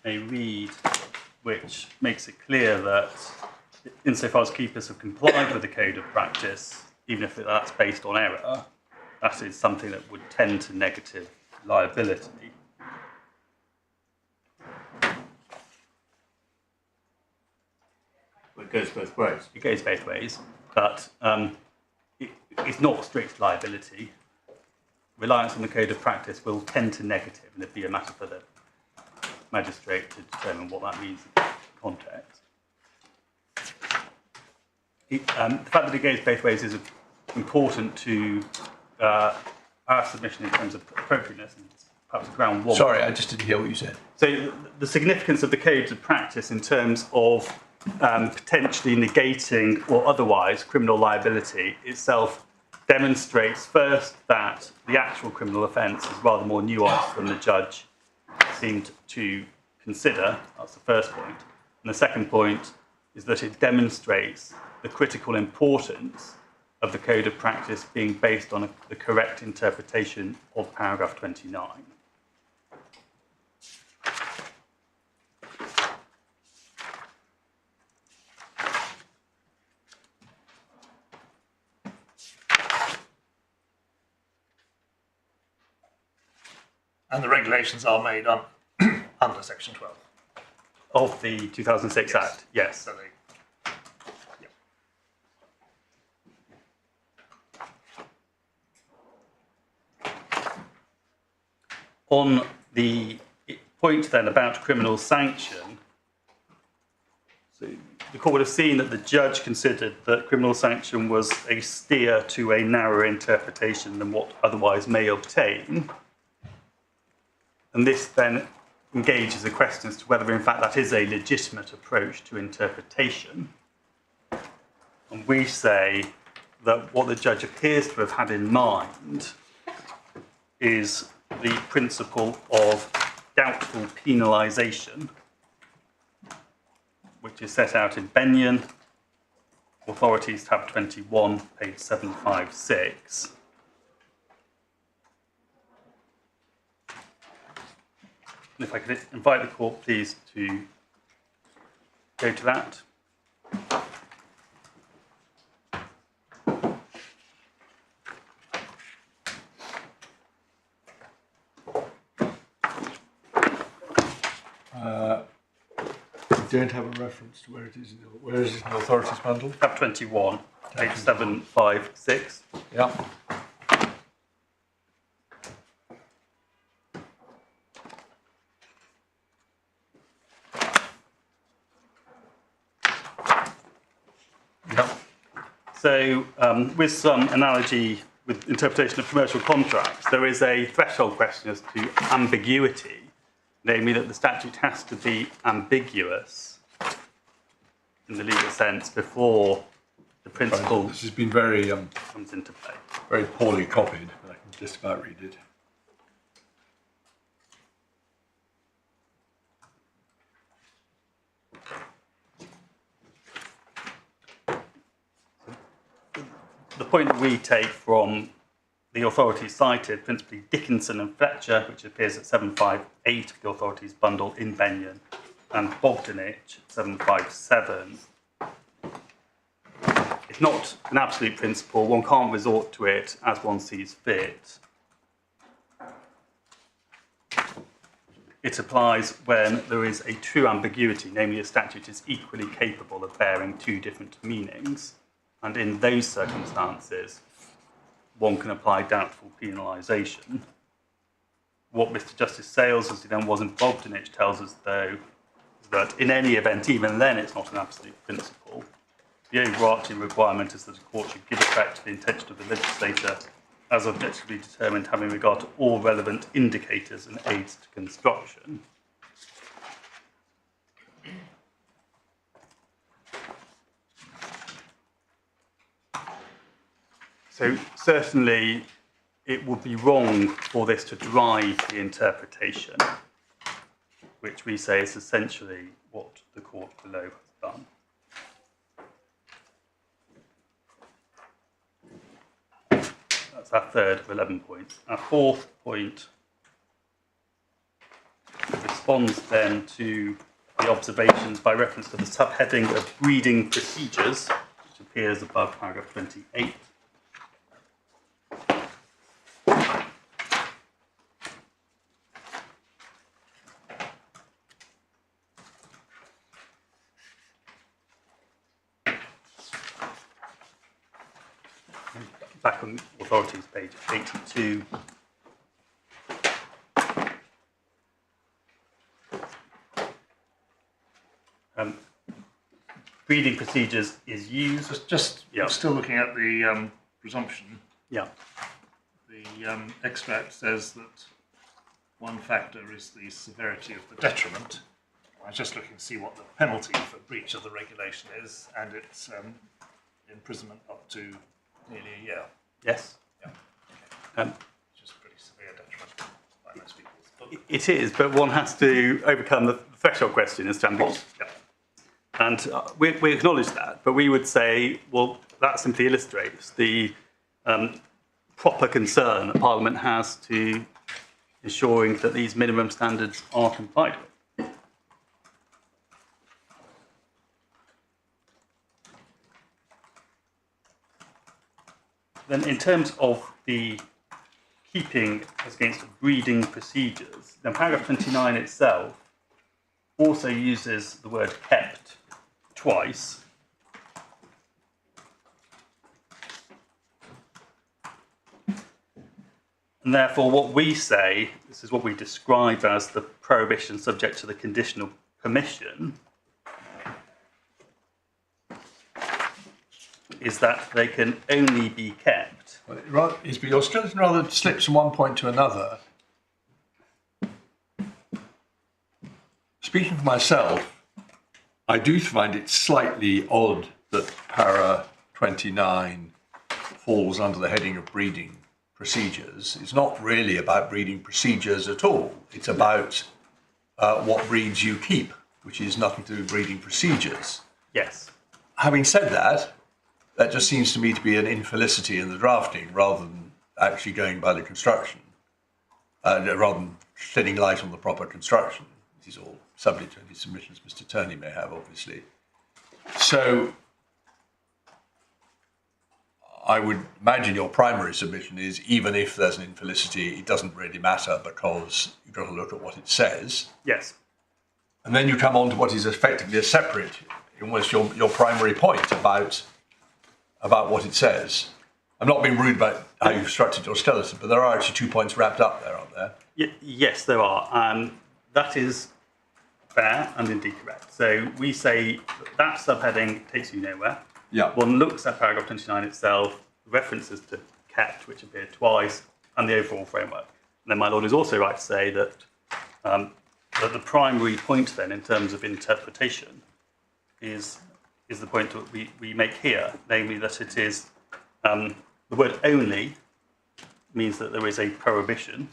may read, which makes it clear that insofar as keepers have complied with the code of practice, even if that's based on error, that is something that would tend to negative liability. Well, it goes both ways. It goes both ways, but it's not strict liability. Reliance on the code of practice will tend to negative, and it'd be a matter for the magistrate to determine what that means in context. The fact that it goes both ways is important to our submission in terms of appropriateness, and perhaps ground one. Sorry, I just didn't hear what you said. So the significance of the codes of practice in terms of potentially negating or otherwise criminal liability itself demonstrates first that the actual criminal offence is rather more nuanced than the judge seemed to consider. That's the first point. And the second point is that it demonstrates the critical importance of the code of practice being based on the correct interpretation of paragraph 29. And the regulations are made on under section 12 of the 2006 Act, yes. So they, On the point then about criminal sanction, so the court would have seen that the judge considered that criminal sanction was a steer to a narrower interpretation than what otherwise may obtain. And this then engages the question as to whether in fact that is a legitimate approach to interpretation. And we say that what the judge appears to have had in mind is the principle of doubtful penalisation, which is set out in Benyon, Authorities tab 21, page 756. And if I could invite the court, please, to go to that. We don't have a reference to where it is. Where is it in the authorities bundle? Tab 21, page 756. Yeah. So, with some analogy with interpretation of commercial contracts, there is a threshold question as to ambiguity, namely that the statute has to be ambiguous in the legal sense before the principle This has been very comes into play. very poorly copied, but I can just about read it. the point that we take from the authorities cited, principally Dickinson and Fletcher, which appears at 758 of the authorities bundle in Benyon, and Bogdanich, 757. It's not an absolute principle. One can't resort to it as one sees fit. It applies when there is a true ambiguity, namely a statute is equally capable of bearing two different meanings. And in those circumstances, one can apply doubtful penalisation. What Mr. Justice Sales, as he then was in Bogdanich, tells us, though, is that in any event, even then, it's not an absolute principle. The overarching requirement is that a court should give effect to the intention of the legislator as objectively determined, having regard to all relevant indicators and aids to construction. So certainly it would be wrong for this to drive the interpretation, which we say is essentially what the court below has done. That's our third of 11 points. Our fourth point responds then to the observations by reference to the subheading of breeding procedures, which appears above paragraph 28. Back on authorities, page 82. Breeding procedures is used. I'm still looking at the presumption. Yeah. The extract says that one factor is the severity of the detriment. I was just looking to see what the penalty for breach of the regulation is, and it's imprisonment up to nearly a year. Yes. Yeah. Okay. Which is pretty severe detriment by most people's book. It is, but one has to overcome the threshold question as to ambiguity. Yeah. And we acknowledge that, but we would say, well, that simply illustrates the proper concern that Parliament has to ensuring that these minimum standards are complied with. Then in terms of the keeping as against breeding procedures, then paragraph 29 itself also uses the word kept twice. And therefore what we say, this is what we describe as the prohibition subject to the conditional permission, is that they can only be kept. Well, your skeleton rather slips from one point to another. Speaking for myself, I do find it slightly odd that para 29 falls under the heading of breeding procedures. It's not really about breeding procedures at all. It's about what breeds you keep, which is nothing to do with breeding procedures. Yes. Having said that, that just seems to me to be an infelicity in the drafting rather than actually going by the construction, rather than shedding light on the proper construction. This is all subject to any submissions Mr. Turney may have, obviously. So I would imagine your primary submission is even if there's an infelicity, it doesn't really matter because you've got to look at what it says. Yes. And then you come on to what is effectively a separate, almost your primary point about what it says. I'm not being rude about how you've structured your skeleton, but there are actually 2 points wrapped up there, aren't there? Yes, there are. That is fair and indeed correct. So we say that subheading takes you nowhere. Yeah. One looks at paragraph 29 itself, references to kept, which appear twice, and the overall framework. And then my lord is also right to say that, that the primary point then in terms of interpretation is the point that we make here, namely that it is the word only means that there is a prohibition.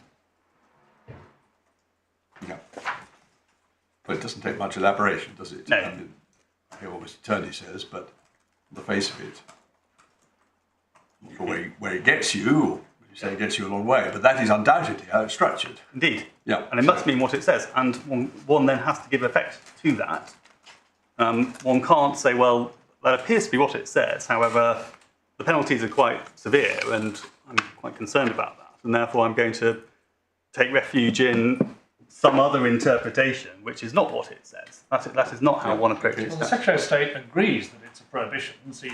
Yeah. But it doesn't take much elaboration, does it? No. I hear what Mr. Turney says, but on the face of it, where it gets you, you say it gets you a long way, but that is undoubtedly how it's structured. Indeed. Yeah. And it must mean what it says. And one then has to give effect to that. One can't say, well, that appears to be what it says. However, the penalties are quite severe, and I'm quite concerned about that. And therefore, I'm going to take refuge in some other interpretation, which is not what it says. That is not how one approaches Well, the that. Secretary of State agrees that it's a prohibition. See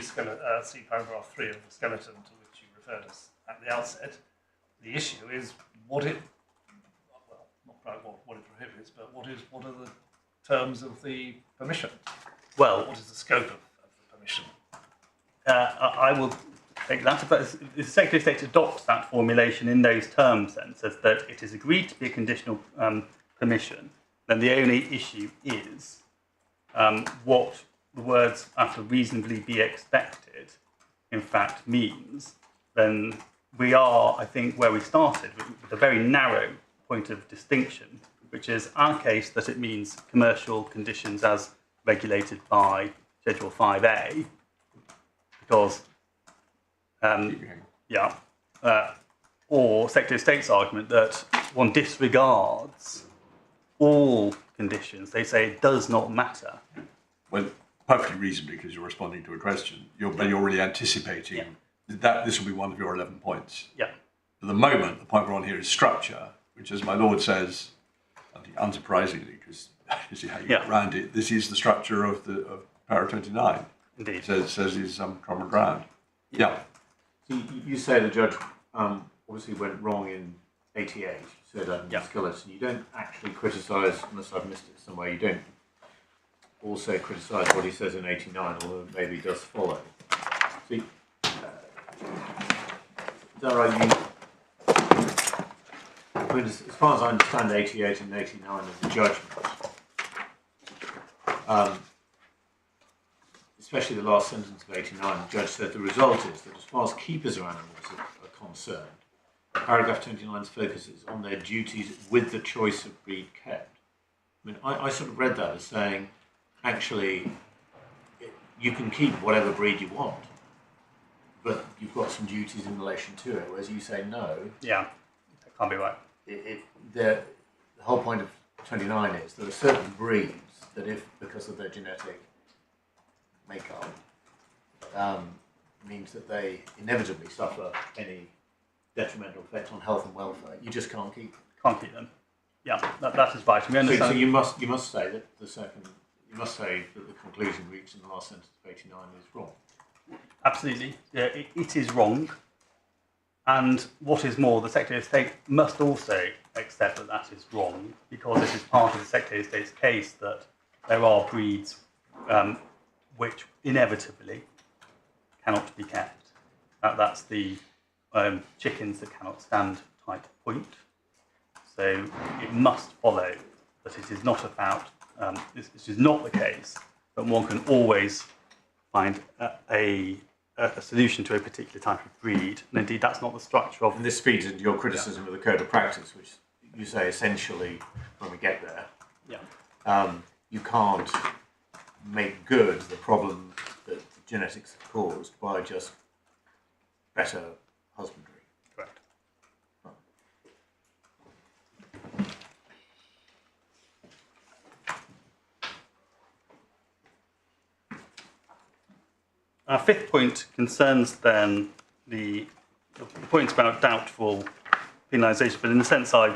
paragraph 3 of the skeleton to which you referred us at the outset. The issue is what it, well, not quite what it prohibits, but what are the terms of the permission? Well, What is the scope of the permission? I will take that, but the Secretary of State adopts that formulation in those terms then, says that it is agreed to be a conditional permission, then the only issue is what the words after reasonably be expected in fact means. Then we are, I think, where we started, with a very narrow point of distinction, which is our case that it means commercial conditions as regulated by Schedule 5A, because or Secretary of State's argument that one disregards all conditions. They say it does not matter. Well, perfectly reasonably, because you're responding to a question. But you're really anticipating that this will be one of your 11 points. Yeah. At the moment, the point we're on here is structure, which, as my lord says, I think unsurprisingly, because you see how you get around it, this is the structure of Para 29. Indeed. It says is common ground. Yeah. So you say the judge obviously went wrong in 88, you said skeleton. You don't actually criticise, unless I've missed it somewhere, you don't also criticise what he says in 89, although maybe it does follow. So, is that right? As far as I understand 88 and 89 of the judgment, especially the last sentence of 89, the judge said the result is that as far as keepers of animals are concerned, paragraph 29's focus is on their duties with the choice of breed kept. I mean, I sort of read that as saying, actually, you can keep whatever breed you want, but you've got some duties in relation to it, whereas you say no. Yeah, that can't be right. The whole point of 29 is there are certain breeds that, if because of their genetic makeup, means that they inevitably suffer any detrimental effect on health and welfare, you just can't keep them. Can't keep them. Yeah, that is right. We understand. So you must say that you must say that the conclusion reached in the last sentence of 89 is wrong. Absolutely. Yeah, it is wrong. And what is more, the Secretary of State must also accept that that is wrong, because it is part of the Secretary of State's case that there are breeds which inevitably cannot be kept. That's the chickens that cannot stand type point. So it must follow that it is not about, this is not the case, but one can always find a solution to a particular type of breed. And indeed, that's not the structure of... And this feeds into your criticism of the Code of Practice, which you say essentially, when we get there, you can't make good the problem that genetics have caused by just better husbandry. Correct. Our fifth point concerns then the point about doubtful penalisation, but in the sense I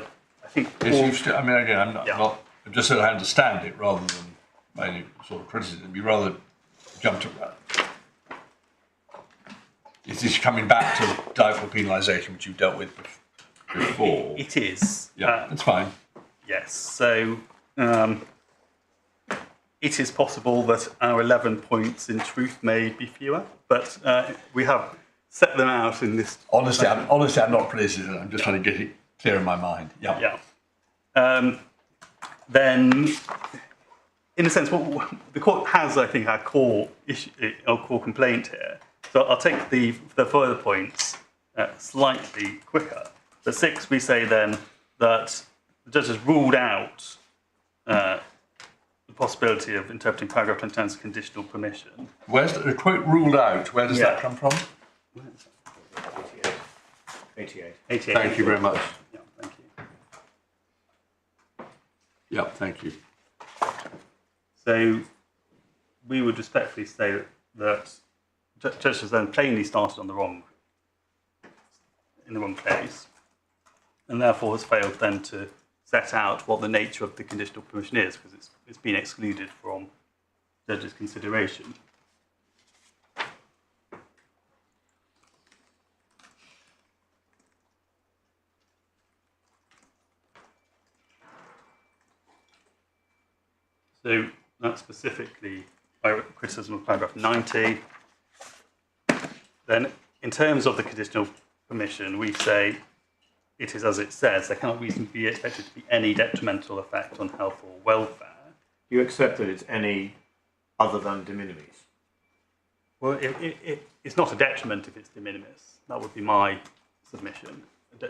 think... Yes, I mean, again, I'm just so I understand it rather than any sort of criticism. You rather jump to that. Is this coming back to doubtful penalisation, which you've dealt with before? It is. Yeah, it's fine. Yes, so it is possible that our 11 points in truth may be fewer, but we have set them out in this... Honestly, I'm not criticism. I'm just trying to get it clear in my mind. Yeah. Then, in a sense, what the court has, I think, our core issue, our core complaint here. So I'll take the further points slightly quicker. The 6, we say then that the judge has ruled out the possibility of interpreting paragraph 29 as conditional permission. Where's the quote ruled out? Where does that come from? 88. 88. Thank you very much. Yeah, thank you. Yeah, thank you. So we would respectfully say that Judge has then plainly started on in the wrong case, and therefore has failed then to set out what the nature of the conditional permission is, because it's been excluded from Judge's consideration. So that's specifically by criticism of paragraph 90. Then, in terms of the conditional permission, we say it is as it says. There cannot reasonably be expected to be any detrimental effect on health or welfare. Do you accept that it's any other than de minimis? Well, it's not a detriment if it's de minimis. That would be my submission.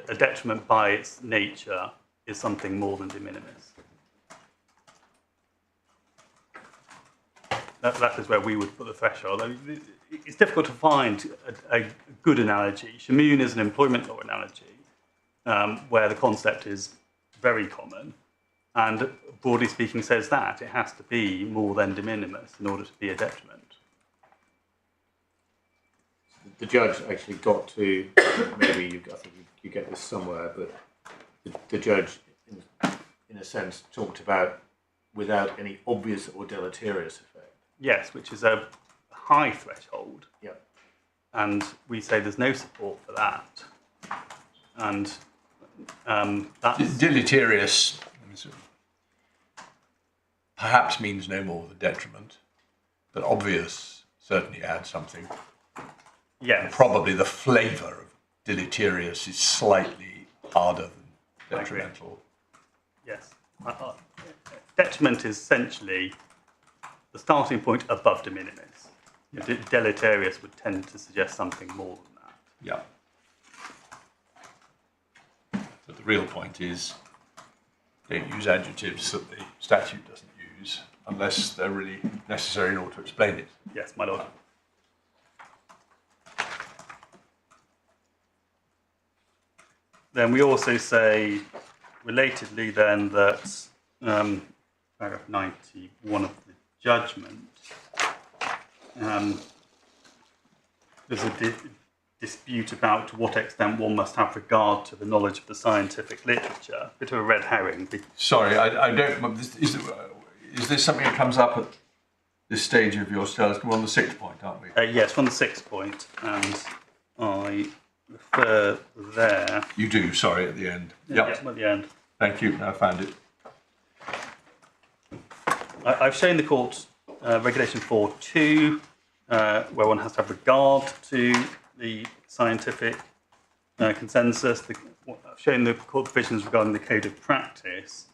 A detriment by its nature is something more than de minimis. That is where we would put the threshold. I mean, it's difficult to find a good analogy. Humane is an employment law analogy where the concept is very common, and broadly speaking says that it has to be more than de minimis in order to be a detriment. The judge actually got to, maybe I think you get this somewhere, but the judge, in a sense, talked about without any obvious or deleterious effect. Yes, which is a high threshold. Yeah. And we say there's no support for that. And that's... Deleterious perhaps means no more than detriment, but obvious certainly adds something. Yes. Probably the flavour of deleterious is slightly harder than detrimental. Yes. Detriment is essentially the starting point above de minimis. Deleterious would tend to suggest something more than that. Yeah. But the real point is don't use adjectives that the statute doesn't use unless they're really necessary in order to explain it. Yes, my lord. Then we also say, relatedly then, that paragraph 91 of the judgment, there's a dispute about to what extent one must have regard to the knowledge of the scientific literature. Bit of a red herring. Sorry, I don't. Is this something that comes up at this stage of your studies? We're on the 6th point, aren't we? Yes, on the 6th point, and I refer there. You do. Sorry, at the end. Yep. Yes, at the end. Thank you. I found it. I've shown the court Regulation 4.2, where one has to have regard to the scientific consensus. I've shown the court provisions regarding the code of practice.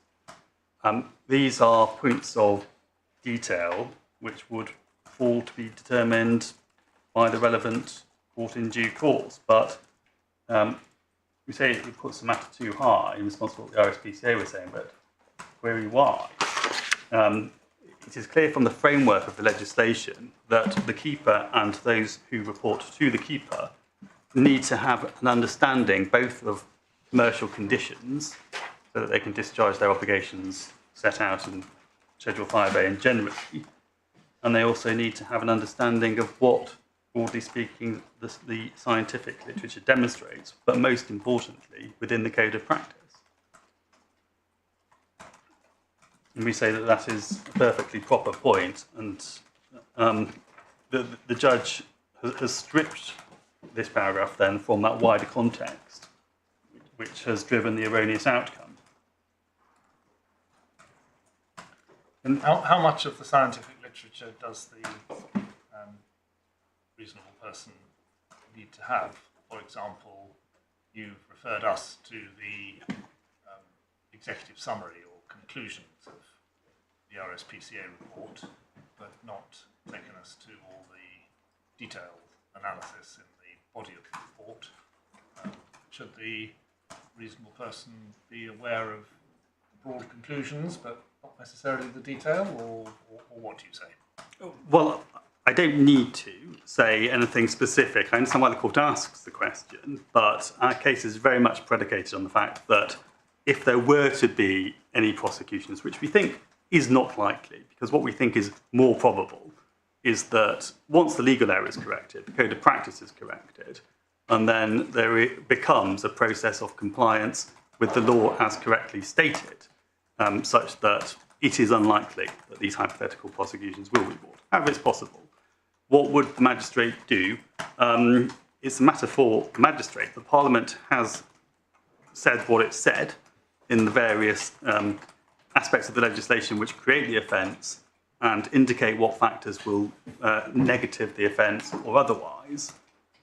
These are points of detail which would fall to be determined by the relevant court in due course. But we say it puts the matter too high in response to what the RSPCA was saying, but query why. It is clear from the framework of the legislation that the keeper and those who report to the keeper need to have an understanding both of commercial conditions so that they can discharge their obligations set out in Schedule 5A and generally, and they also need to have an understanding of what, broadly speaking, the scientific literature demonstrates, but most importantly, within the code of practice. And we say that that is a perfectly proper point, and the judge has stripped this paragraph then from that wider context, which has driven the erroneous outcome. And how much of the scientific literature does the reasonable person need to have? For example, you've referred us to the executive summary or conclusions of the RSPCA report, but not taken us to all the detailed analysis in the body of the report. Should the reasonable person be aware of broad conclusions, but not necessarily the detail, or what do you say? Well, I don't need to say anything specific. I understand why the court asks the question, but our case is very much predicated on the fact that if there were to be any prosecutions, which we think is not likely, because what we think is more probable is that once the legal error is corrected, the code of practice is corrected, and then there becomes a process of compliance with the law as correctly stated, such that it is unlikely that these hypothetical prosecutions will be brought. However, it's possible. What would the magistrate do? It's a matter for the magistrate. The Parliament has said what it said in the various aspects of the legislation which create the offence and indicate what factors will negative the offence or otherwise.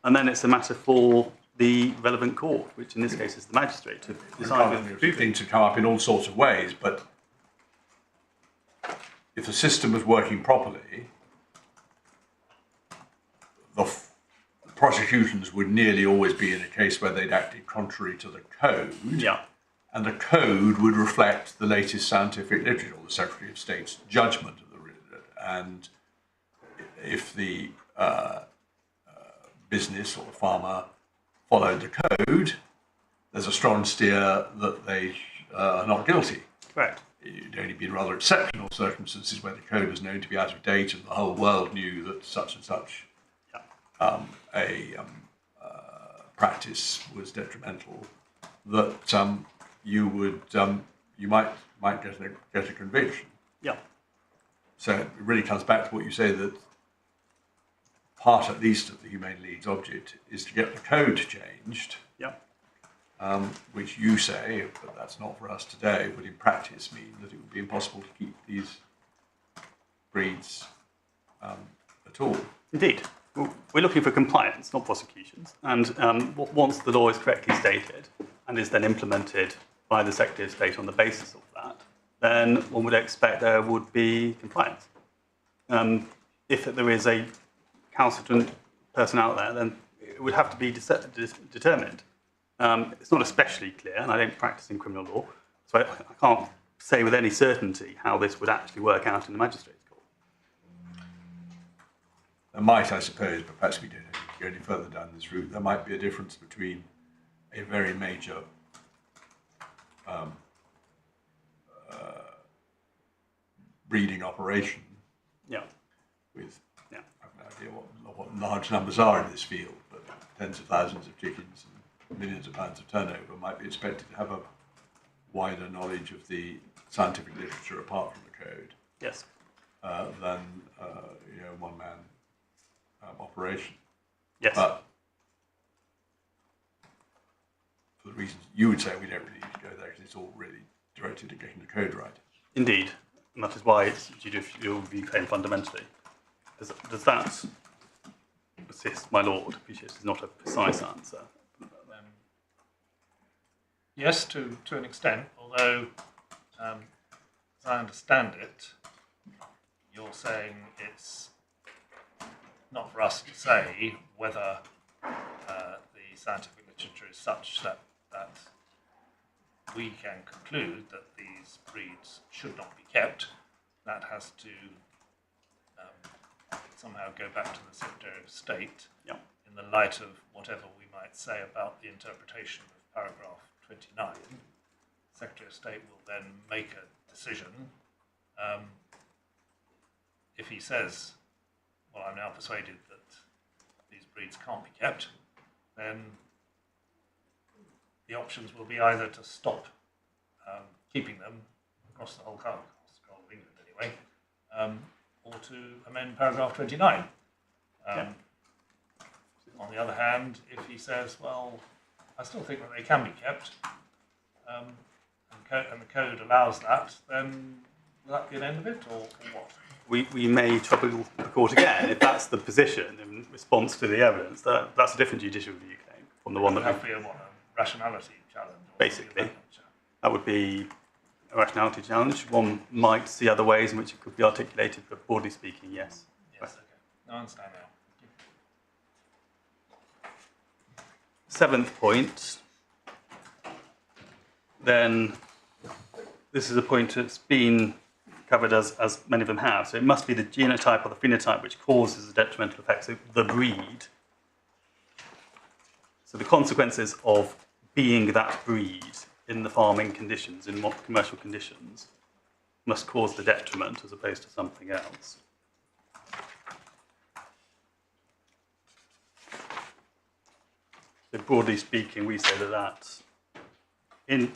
And then it's a matter for the relevant court, which in this case is the magistrate, to decide. Things have come up in all sorts of ways, but if the system was working properly, the prosecutions would nearly always be in a case where they'd acted contrary to the code. Yeah. And the code would reflect the latest scientific literature, or the Secretary of State's judgment of the and if the business or the farmer followed the code, there's a strong steer that they are not guilty. Correct. It'd only be in rather exceptional circumstances where the code was known to be out of date and the whole world knew that such and such practice was detrimental, that you would you might get a conviction. Yeah. So it really comes back to what you say, that part at least of the Humane League's object is to get the code changed. Yeah. Which you say, but that's not for us today, would in practice mean that it would be impossible to keep these breeds at all. Indeed. We're looking for compliance, not prosecutions. And once the law is correctly stated and is then implemented by the Secretary of State on the basis of that, then one would expect there would be compliance. If there is a recalcitrant person out there, then it would have to be determined. It's not especially clear, and I don't practice in criminal law, so I can't say with any certainty how this would actually work out in the magistrate's court. There might, I suppose, but perhaps we don't have to go any further down this route, there might be a difference between a very major breeding operation with, I have no idea what large numbers are in this field, but tens of thousands of chickens and millions of pounds of turnover might be expected to have a wider knowledge of the scientific literature apart from the code. Yes. Than one-man operation. Yes. But for the reasons you would say, we don't really need to go there because it's all really directed at getting the code right. Indeed. And that is why it's judicial review claim fundamentally. Does that assist my lord? I appreciate it's not a precise answer. Yes, to an extent, although, as I understand it, you're saying it's not for us to say whether the scientific literature is such that we can conclude that these breeds should not be kept. That has to somehow go back to the Secretary of State in the light of whatever we might say about the interpretation of paragraph 29. The Secretary of State will then make a decision. If he says, well, I'm now persuaded that these breeds can't be kept, then the options will be either to stop keeping them across the whole of England anyway, or to amend paragraph 29. On the other hand, if he says, well, I still think that they can be kept, and the code allows that, then will that be an end of it, or what? We may trouble the court again if that's the position in response to the evidence. That's a different judicial review claim from the one that would be a rationality challenge. Basically, that would be a rationality challenge. One might see other ways in which it could be articulated, but broadly speaking, yes. Yes, okay. No, I understand now. Seventh point, then this is a point that's been covered as many of them have. So it must be the genotype or the phenotype which causes the detrimental effect, so the breed. So the consequences of being that breed in the farming conditions, in commercial conditions, must cause the detriment as opposed to something else. So broadly speaking, we say that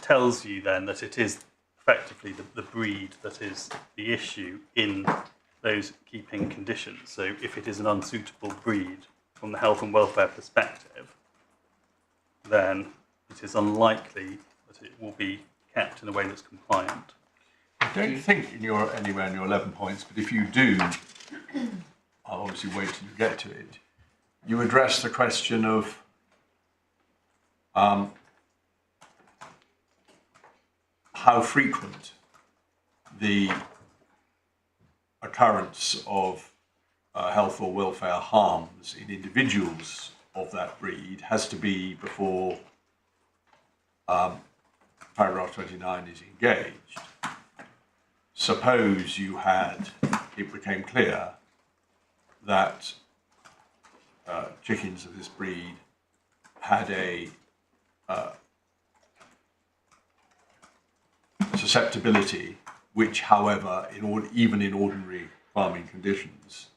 tells you then that it is effectively the breed that is the issue in those keeping conditions. So if it is an unsuitable breed from the health and welfare perspective, then it is unlikely that it will be kept in a way that's compliant. I don't think anywhere in your 11 points, but if you do, I'll obviously wait till you get to it, you address the question of how frequent the occurrence of health or welfare harms in individuals of that breed has to be before paragraph 29 is engaged. Suppose it became clear that chickens of this breed had a susceptibility, which, however, even in ordinary farming conditions,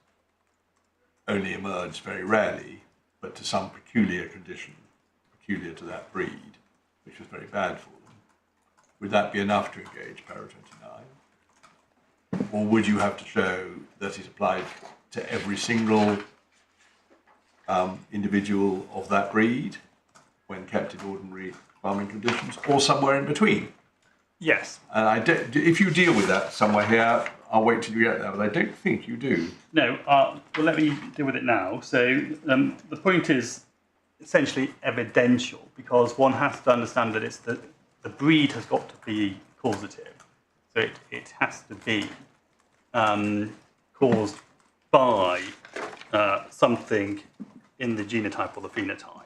only emerged very rarely, but to some peculiar condition, peculiar to that breed, which was very bad for them. Would that be enough to engage para 29? Or would you have to show that it applied to every single individual of that breed when kept in ordinary farming conditions, or somewhere in between? Yes. And if you deal with that somewhere here, I'll wait till you get there, but I don't think you do. No, well, let me deal with it now. So the point is essentially evidential, because one has to understand that it's the breed has got to be causative. So it has to be caused by something in the genotype or the phenotype.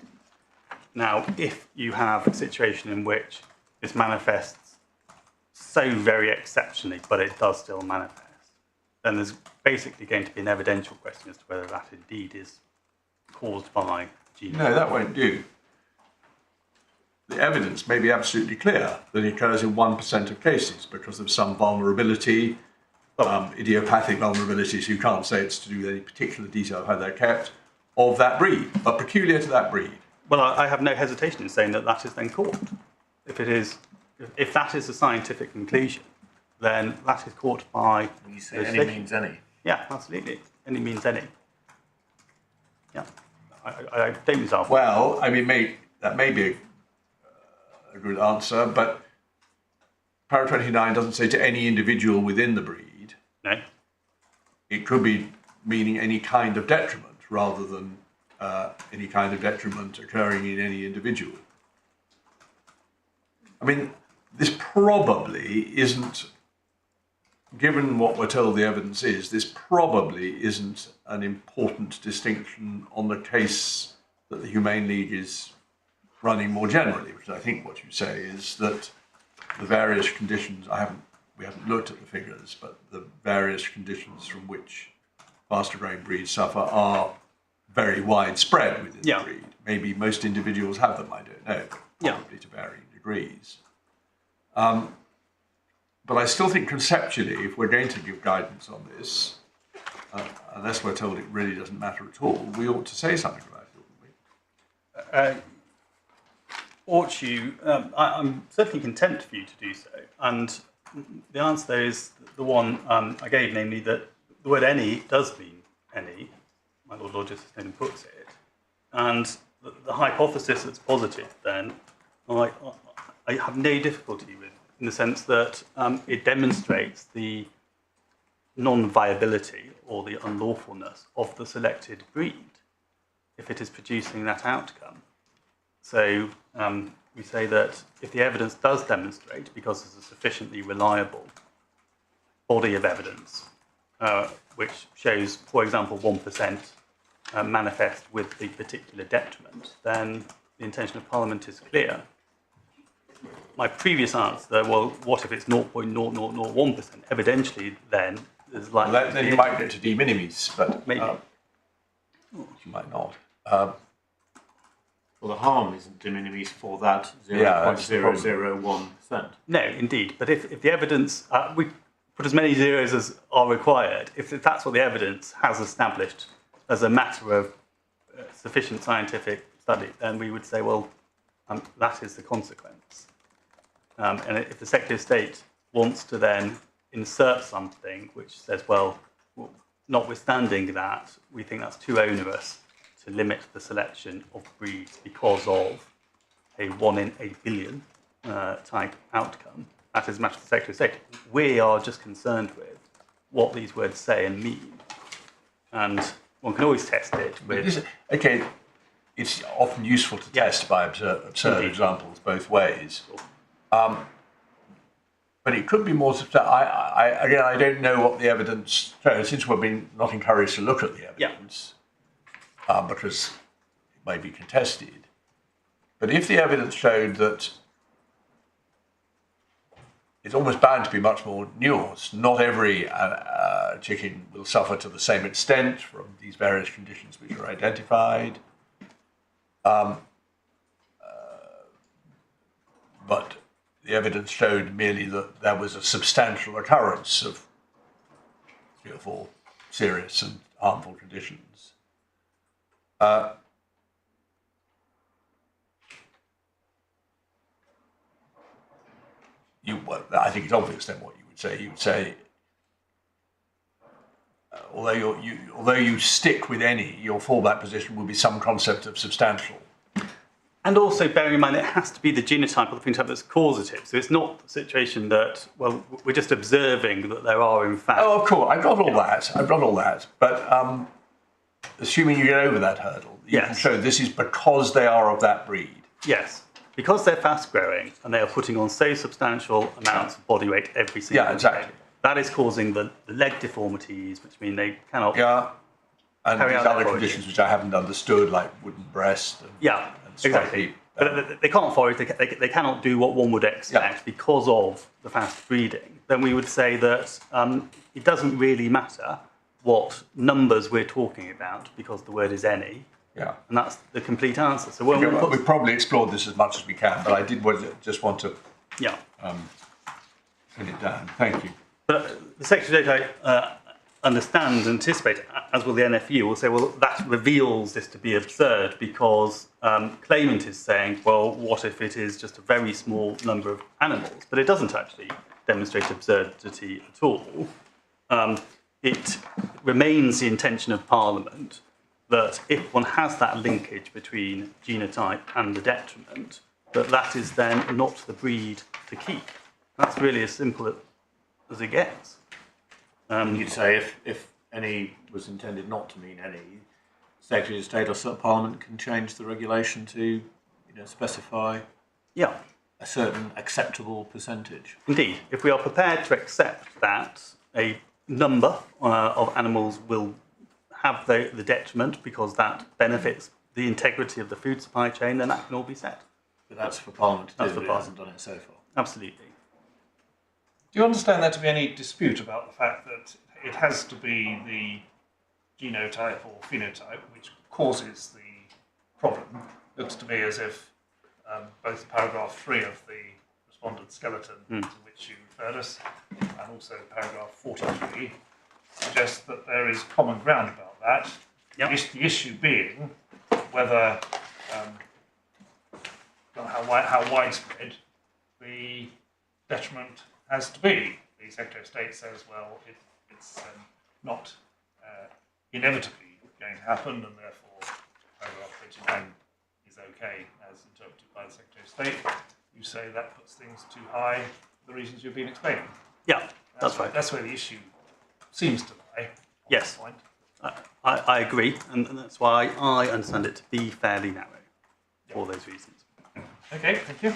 Now, if you have a situation in which this manifests so very exceptionally, but it does still manifest, then there's basically going to be an evidential question as to whether that indeed is caused by genotype. No, that won't do. The evidence may be absolutely clear that it occurs in 1% of cases because of some vulnerability, idiopathic vulnerability, so you can't say it's to do with any particular detail of how they're kept, of that breed, but peculiar to that breed. Well, I have no hesitation in saying that that is then caught. If that is a scientific conclusion, then that is caught by... When you say any means any. Yeah, absolutely. Any means any. Yeah. I don't resolve. Well, I mean, that may be a good answer, but para 29 doesn't say to any individual within the breed. No. It could be meaning any kind of detriment rather than any kind of detriment occurring in any individual. I mean, this probably isn't, given what we're told the evidence is, this probably isn't an important distinction on the case that the Humane League is running more generally, because I think what you say is that the various conditions, we haven't looked at the figures, but the various conditions from which faster growing breeds suffer are very widespread within the breed. Maybe most individuals have them, I don't know, probably to varying degrees. But I still think conceptually, if we're going to give guidance on this, unless we're told it really doesn't matter at all, we ought to say something about it, oughtn't we? Ought you? I'm certainly content for you to do so. And the answer there is the one I gave, namely that the word any does mean any. My Lord Justice Snowden puts it. And the hypothesis that's positive then, I have no difficulty with, in the sense that it demonstrates the non-viability or the unlawfulness of the selected breed if it is producing that outcome. So we say that if the evidence does demonstrate, because there's a sufficiently reliable body of evidence, which shows, for example, 1% manifest with the particular detriment, then the intention of Parliament is clear. my previous answer, well, what if it's 0.0001%? Evidentially, then there's likely Well, then you might go to de minimis, but maybe. you might not. Well, the harm isn't de minimis for that Yeah, that's the problem. 0.001%. No, indeed. But if the evidence, we put as many zeros as are required, if that's what the evidence has established as a matter of sufficient scientific study, then we would say, well, that is the consequence. And if the Secretary of State wants to then insert something which says, well, notwithstanding that, we think that's too onerous to limit the selection of breeds because of a 1 in 8 billion type outcome, that is a matter of the Secretary of State. We are just concerned with what these words say and mean. And one can always test it with... Okay, it's often useful to test by absurd examples both ways. But it could be more substantial. Again, I don't know what the evidence shows, since we've been not encouraged to look at the evidence, because it may be contested. But if the evidence showed that it's almost bound to be much more nuanced, not every chicken will suffer to the same extent from these various conditions which are identified. But the evidence showed merely that there was a substantial occurrence of 3 or 4 serious and harmful conditions. I think it's obvious then what you would say. You would say, although you stick with any, your fallback position will be some concept of substantial. And also bearing in mind it has to be the genotype or the phenotype that's causative. So it's not the situation that, well, we're just observing that there are in fact... Oh, of course, I've got all that. But assuming you get over that hurdle, you can show this is because they are of that breed. Yes, because they're fast growing and they are putting on so substantial amounts of body weight every single day. Exactly. That is causing the leg deformities, which mean they cannot... And these other conditions which I haven't understood, like wooden breast and exactly. But they can't forage, they cannot do what one would expect because of the fast breeding. Then we would say that it doesn't really matter what numbers we're talking about because the word is any. Yeah. And that's the complete answer. So we've probably explored this as much as we can, but I did just want to pin it down. Thank you. But the Secretary of State understands and anticipates, as will the NFU, will say, well, that reveals this to be absurd because claimant is saying, well, what if it is just a very small number of animals? But it doesn't actually demonstrate absurdity at all. It remains the intention of Parliament that if one has that linkage between genotype and the detriment, that is then not the breed to keep. That's really as simple as it gets. You'd say if any was intended not to mean any, Secretary of State or Parliament can change the regulation to specify a certain acceptable percentage. Indeed, if we are prepared to accept that a number of animals will have the detriment because that benefits the integrity of the food supply chain, then that can all be set. But that's for Parliament to do, but it hasn't done it so far. Absolutely. Do you understand there to be any dispute about the fact that it has to be the genotype or phenotype which causes the problem? Looks to me as if both paragraph 3 of the respondent skeleton to which you referred us and also paragraph 43 suggests that there is common ground about that. Yep. The issue being whether how widespread the detriment has to be. The Secretary of State says, well, it's not inevitably going to happen, and therefore paragraph 29 is okay as interpreted by the Secretary of State. You say that puts things too high for the reasons you've been explaining. Yeah, that's right. That's where the issue seems to lie. Yes, I agree, and that's why I understand it to be fairly narrow for those reasons. Okay, thank you.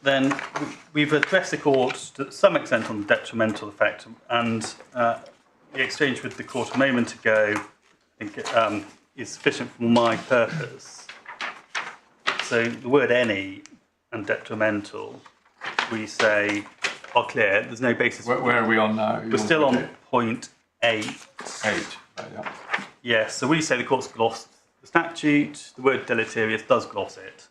Then we've addressed the court to some extent on the detrimental effect, and the exchange with the court a moment ago, I think, is sufficient for my purpose. So the word any and detrimental, we say, are clear. There's no basis. Where are we on now? We're still on point 8. 8. Yeah. Yes, so we say the court's glossed the statute. The word deleterious does gloss it.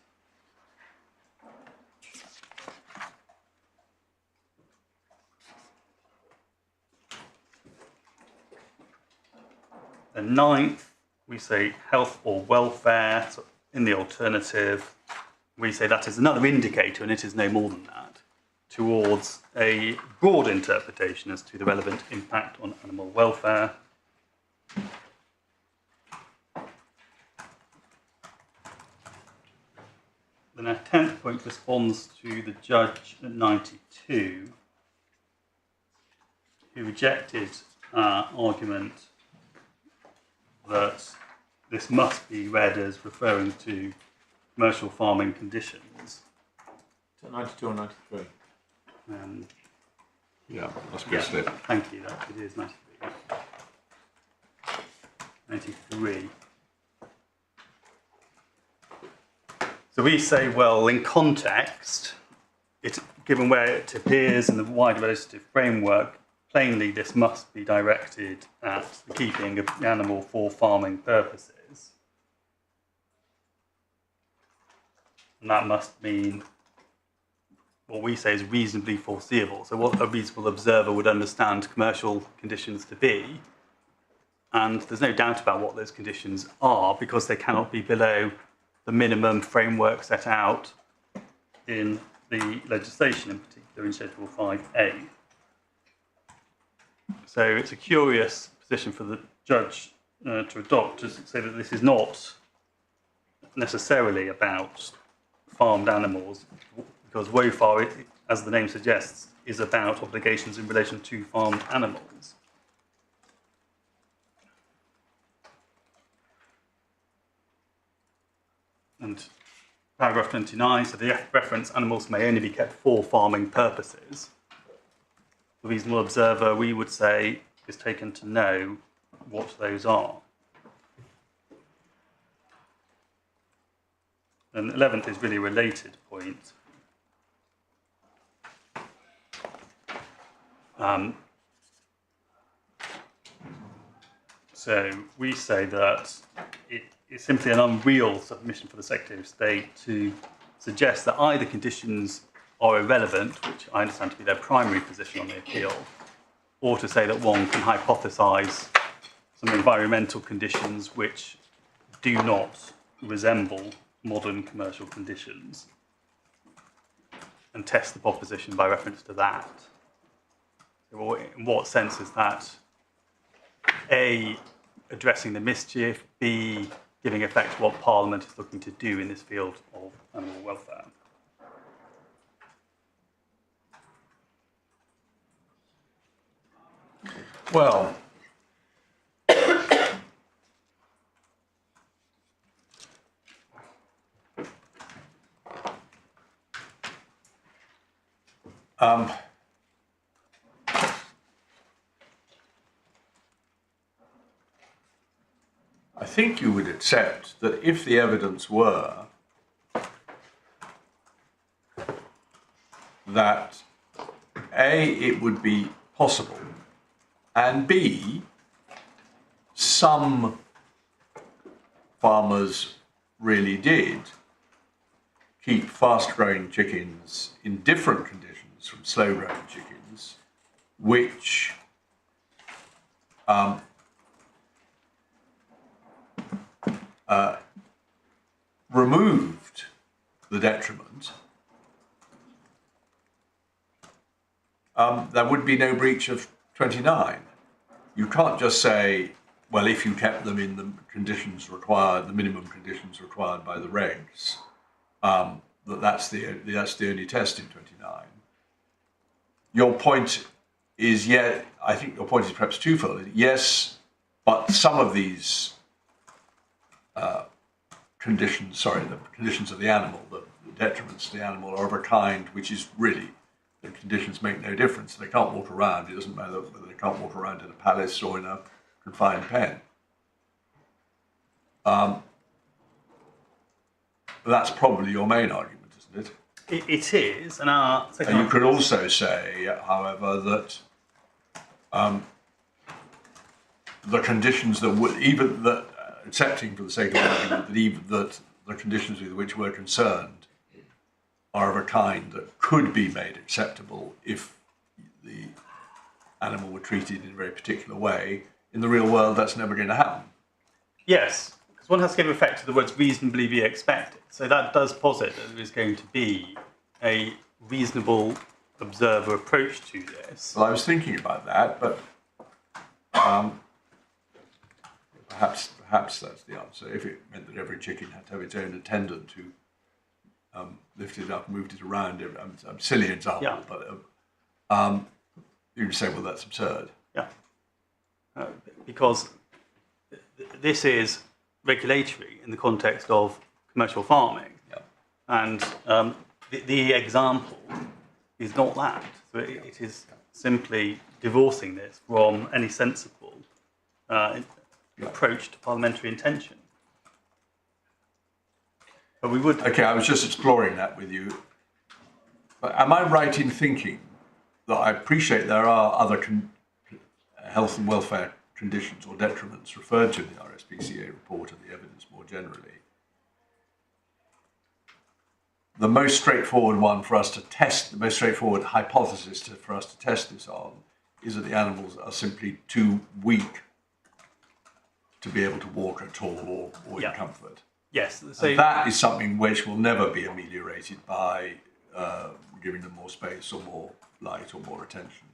The 9th, we say health or welfare. So in the alternative, we say that is another indicator, and it is no more than that, towards a broad interpretation as to the relevant impact on animal welfare. Then our 10th point responds to the judge at 92, who rejected our argument that this must be read as referring to commercial farming conditions. 92 or 93? Yeah, must be a slip. Thank you, that it is 93. 93. So we say, well, in context, given where it appears in the wider legislative framework, plainly this must be directed at the keeping of the animal for farming purposes. And that must mean what we say is reasonably foreseeable. So what a reasonable observer would understand commercial conditions to be. And there's no doubt about what those conditions are, because they cannot be below the minimum framework set out in the legislation, in particular in Schedule 5A. So it's a curious position for the judge to adopt, to say that this is not necessarily about farmed animals, because WOFAR, as the name suggests, is about obligations in relation to farmed animals. And paragraph 29, so the reference animals may only be kept for farming purposes. The reasonable observer, we would say, is taken to know what those are. And the 11th is really a related point. So we say that it is simply an unreal submission for the Secretary of State to suggest that either conditions are irrelevant, which I understand to be their primary position on the appeal, or to say that one can hypothesise some environmental conditions which do not resemble modern commercial conditions and test the proposition by reference to that. So in what sense is that A, addressing the mischief, B, giving effect to what Parliament is looking to do in this field of animal welfare? Well, I think you would accept that if the evidence were that A, it would be possible, and B, some farmers really did keep fast-growing chickens in different conditions from slow-growing chickens, which removed the detriment, there would be no breach of 29. You can't just say, well, if you kept them in the conditions required, the minimum conditions required by the regs, that's the only test in 29. Your point is, yeah, I think your point is perhaps twofold. Yes, but some of these conditions, the conditions of the animal, the detriments to the animal are of a kind which is really, the conditions make no difference. They can't walk around. It doesn't matter whether they can't walk around in a palace or in a confined pen. that's probably your main argument, isn't it? It is, and you could also say, however, that the conditions that would, even that, accepting for the sake of argument that even that the conditions with which we're concerned are of a kind that could be made acceptable if the animal were treated in a very particular way, in the real world that's never going to happen. Yes, because one has to give effect to the words reasonably be expected. So that does posit that there is going to be a reasonable observer approach to this. Well, I was thinking about that, but perhaps that's the answer. If it meant that every chicken had to have its own attendant who lifted it up, moved it around, I'm silly example, yeah. But you would say, well, that's absurd. Yeah, because this is regulatory in the context of commercial farming, yeah. And the example is not that. So it is simply divorcing this from any sensible approach to parliamentary intention. But we would... Okay, I was just exploring that with you. But am I right in thinking that I appreciate there are other health and welfare conditions or detriments referred to in the RSPCA report and the evidence more generally? The most straightforward one for us to test, the most straightforward hypothesis for us to test this on is that the animals are simply too weak to be able to walk at all or in comfort. Yes. So and that is something which will never be ameliorated by giving them more space or more light or more attention.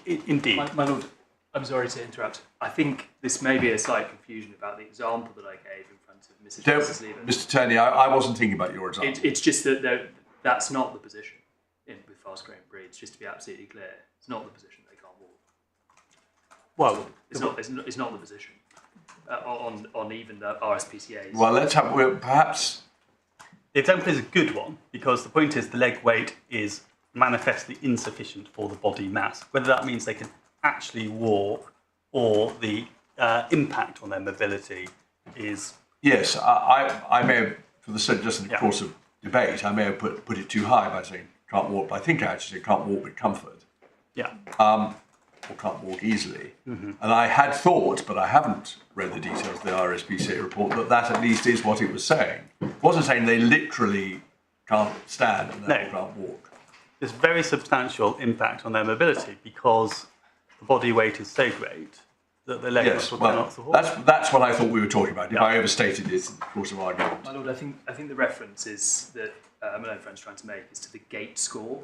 Indeed. My Lord, I'm sorry to interrupt. I think this may be a slight confusion about the example that I gave in front of Mrs. Justice Lever. Mr. Turney, I wasn't thinking about your example. It's just that that's not the position with fast-growing breeds, just to be absolutely clear. It's not the position they can't walk. Well, It's not the position on even the RSPCA's. Well, perhaps... The example is a good one because the point is the leg weight is manifestly insufficient for the body mass. Whether that means they can actually walk or the impact on their mobility is... Yes, I may have, just in the course of debate, I may have put it too high by saying can't walk, but I think I actually said can't walk with comfort. Yeah. Or can't walk easily. Mm-hmm. And I had thought, but I haven't read the details of the RSPCA report, that at least is what it was saying. It wasn't saying they literally can't stand and therefore can't walk. There's very substantial impact on their mobility because the body weight is so great that the legs will not support. That's what I thought we were talking about, if I overstated it in the course of argument. My Lord, I think the reference is that my own friend's trying to make is to the gait score,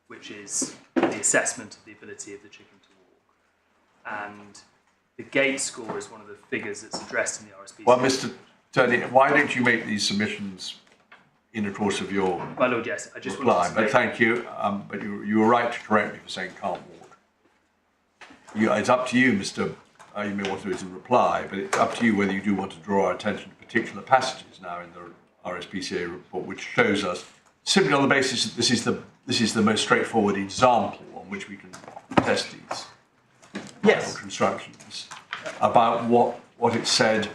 which is the assessment of the ability of the chicken to walk. And the gait score is one of the figures that's addressed in the RSPCA. Well, Mr. Turney, why don't you make these submissions in the course of your My Lord, yes, I just reply? wanted to But make... thank you. But you were right to correct me for saying can't walk. It's up to you, Mr. You may want to do it in reply, but it's up to you whether you do want to draw our attention to particular passages now in the RSPCA report, which shows us, simply on the basis that this is the most straightforward example on which we can test these constructions, about what it said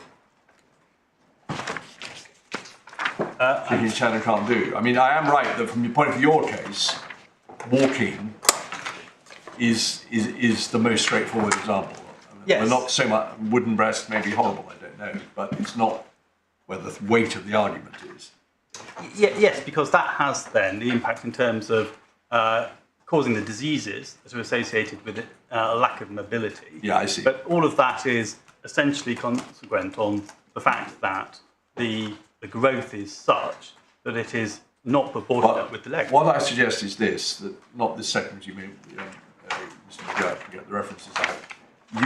chickens can and can't do. I mean, I am right that from the point of your case, walking is the most straightforward example. Yes. Well, not so much wooden breast may be horrible, I don't know, but it's not where the weight of the argument is. Yes, because that has then the impact in terms of causing the diseases that are associated with a lack of mobility. Yeah, I see. But all of that is essentially consequent on the fact that the growth is such that it is not proportionate with the leg. What I suggest is this, that not this second, you may, Mr. McGurk can get the references out.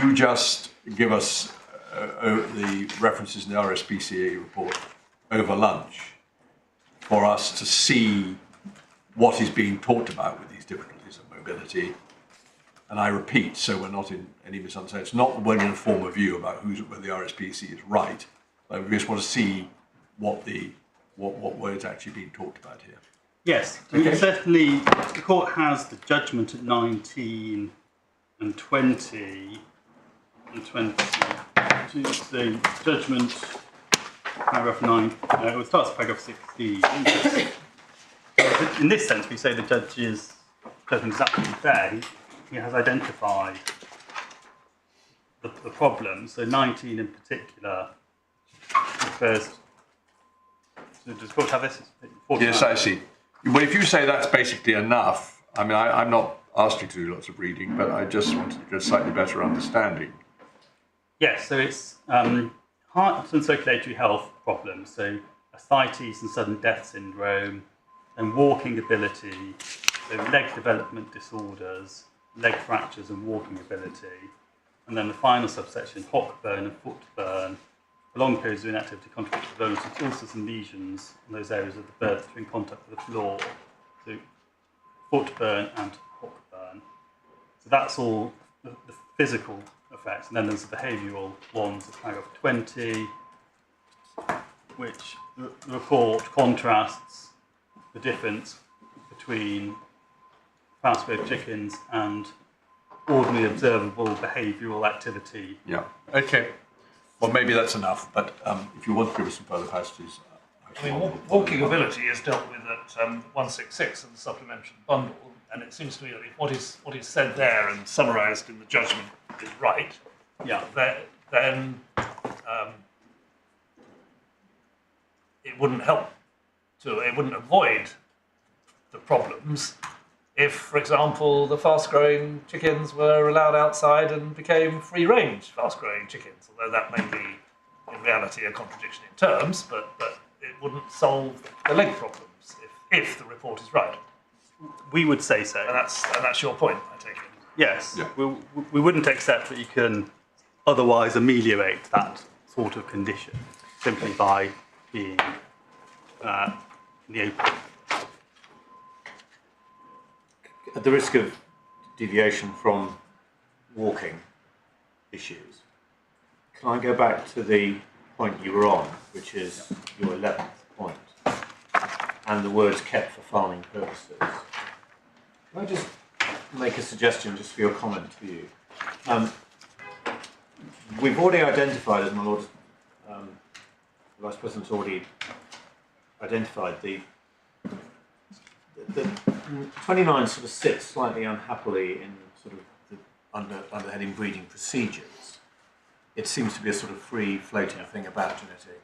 You just give us the references in the RSPCA report over lunch for us to see what is being talked about with these difficulties of mobility. And I repeat, so we're not in any misunderstanding, it's not that we're going to form a view about whether the RSPCA is right, but we just want to see what words actually being talked about here. Yes, okay. Certainly the court has the judgment at 19 and 20 and 20. The judgment paragraph 9. It starts at paragraph 16. In this sense, we say the judge's judgment is absolutely fair. He has identified the problem. So 19 in particular refers to, does the court have this? Yes, I see. Well, if you say that's basically enough, I mean, I'm not asking to do lots of reading, but I just wanted to get a slightly better understanding. Yes, so it's heart and circulatory health problems, so ascites and sudden death syndrome, and walking ability, so leg development disorders, leg fractures and walking ability, and then the final subsection, hock burn and foot burn, long periods of inactivity contribute to vulnerability to ulcers and lesions in those areas of the bird that are in contact with the floor, so foot burn and hock burn. So that's all the physical effects, and then there's the behavioural ones of paragraph 20, which the report contrasts the difference between fast-growth chickens and ordinarily observable behavioural activity. Yeah. Okay. Well, maybe that's enough, but if you want to give us some further passages. I mean, walking ability is dealt with at 166 of the supplementary bundle, and it seems to me that if what is said there and summarised in the judgment is right, Yeah. then it wouldn't help it wouldn't avoid the problems if, for example, the fast-growing chickens were allowed outside and became free-range fast-growing chickens, although that may be, in reality, a contradiction in terms, but it wouldn't solve the leg problems if the report is right. We would say so. And that's your point, I take it. Yes. Yeah. We wouldn't accept that you can otherwise ameliorate that sort of condition simply by being in the open. At the risk of deviation from walking issues, can I go back to the point you were on, which is your 11th point, and the words kept for farming purposes? Can I just make a suggestion just for your comment to you? We've already identified, as my Lord, the Vice President's already identified, the 29 sort of sits slightly unhappily in sort of the under heading breeding procedures. It seems to be a sort of free floating thing about genetic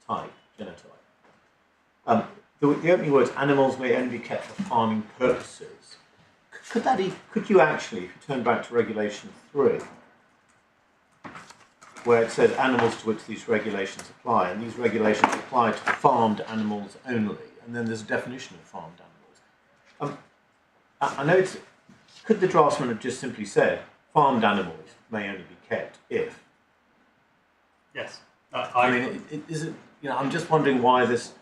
type, genotype. The opening words, animals may only be kept for farming purposes. Could you actually, if you turn back to Regulation 3, where it says animals to which these regulations apply, and these regulations apply to farmed animals only, and then there's a definition of farmed animals. I know could the draftsman have just simply said, farmed animals may only be kept if? Yes. I mean, I'm just wondering why this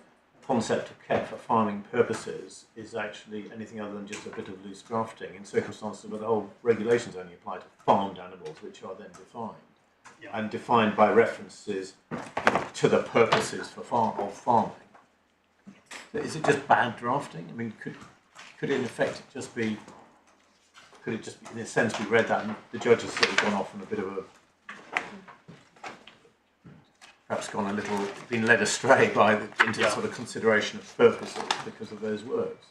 concept of kept for farming purposes is actually anything other than just a bit of loose drafting in circumstances where the whole regulations only apply to farmed animals, which are then defined. Yeah. And defined by references to the purposes of farming. Is it just bad drafting? I mean, could it in effect just be? Could it just, in a sense, be read that and the judge has sort of gone off on a bit of perhaps been led astray into sort of consideration of purposes because of those words?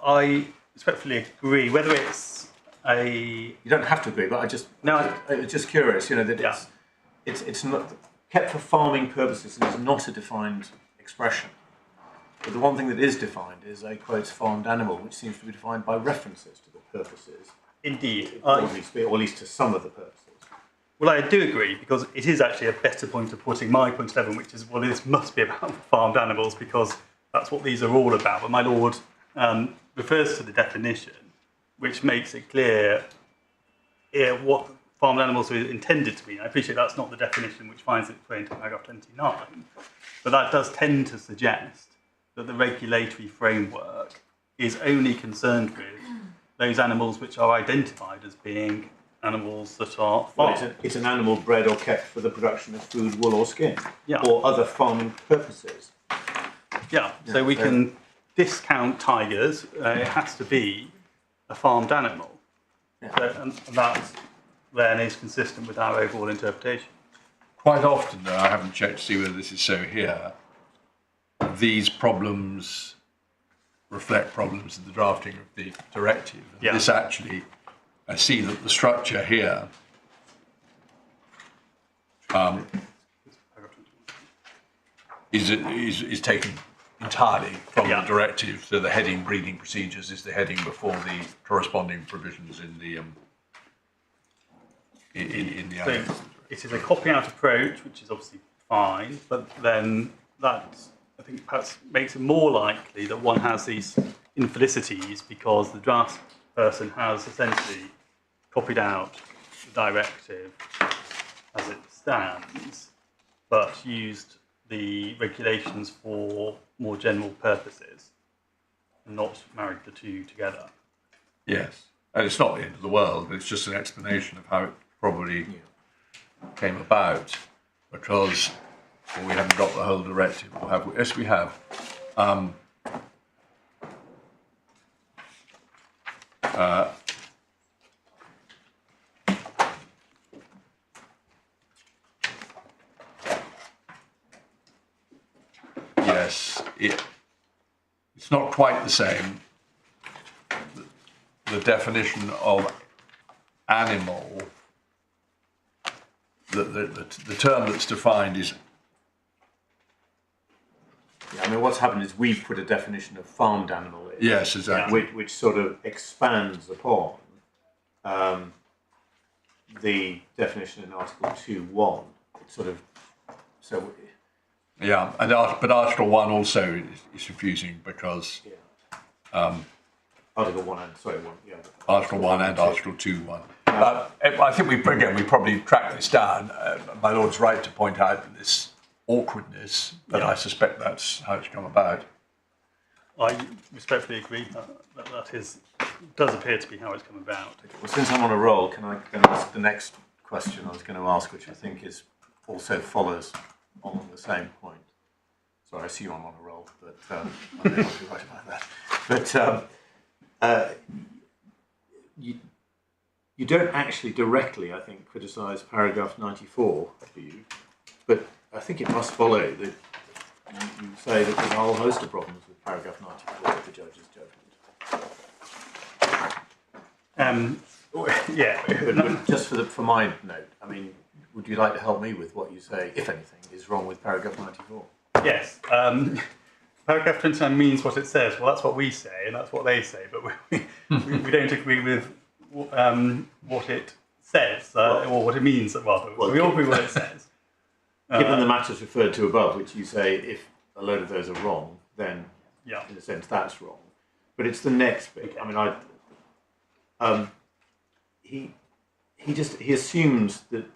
I respectfully agree. Whether it's you don't have to agree, but I'm just curious. That it's not kept for farming purposes and is not a defined expression. But the one thing that is defined is a quotes farmed animal, which seems to be defined by references to the purposes. Indeed, or at least to some of the purposes. Well, I do agree, because it is actually a better point of putting my point 11, which is, well, this must be about farmed animals, because that's what these are all about. But my Lord refers to the definition, which makes it clear what farmed animals are intended to mean. I appreciate that's not the definition which finds its way into paragraph 29, but that does tend to suggest that the regulatory framework is only concerned with those animals which are identified as being animals that are farmed. Well, it's an animal bred or kept for the production of food, wool or skin, or other farming purposes. So we can discount tigers. It has to be a farmed animal. So, and that then is consistent with our overall interpretation. quite often, though, I haven't checked to see whether this is so here, these problems reflect problems in the drafting of the directive. And this actually, I see that the structure here is taken entirely from the directive. So the heading breeding procedures is the heading before the corresponding provisions in the So it is a copy-out approach, which is obviously fine, but then that, I think, perhaps makes it more likely that one has these infelicities because the draft person has essentially copied out the directive as it stands, but used the regulations for more general purposes and not married the two together. Yes, and it's not the end of the world, but it's just an explanation of how it probably came about, because we haven't got the whole directive, or have we? Yes, we have. Yes, it's not quite the same. The definition of animal, the term that's defined is... I mean, what's happened is we've put a definition of farmed animal in. Yes, exactly. Which sort of expands upon the definition in Article 2.1. It's sort of... So... Yeah, but Article 1 also is confusing because... Article 1 and, sorry, 1, yeah. Article 1 and Article 2.1. I think we probably tracked this down. My Lord's right to point out this awkwardness, but I suspect that's how it's come about. I respectfully agree that does appear to be how it's come about. Well, since I'm on a roll, can I ask the next question I was going to ask, which I think is also follows on the same point. So I assume I'm on a roll, but I may not be right about that. But you don't actually directly, I think, criticise paragraph 94, do you? But I think it must follow that you say that there's a whole host of problems with paragraph 94 of the judge's judgment. But just for my note, I mean, would you like to help me with what you say, if anything, is wrong with paragraph 94? Yes. Paragraph 29 means what it says. Well, that's what we say, and that's what they say, but we don't agree with what it says, or what it means, rather. Well, we all agree what it says. Given the matters referred to above, which you say, if a load of those are wrong, then, in a sense, that's wrong. But it's the next bit. Okay. I mean, he assumes that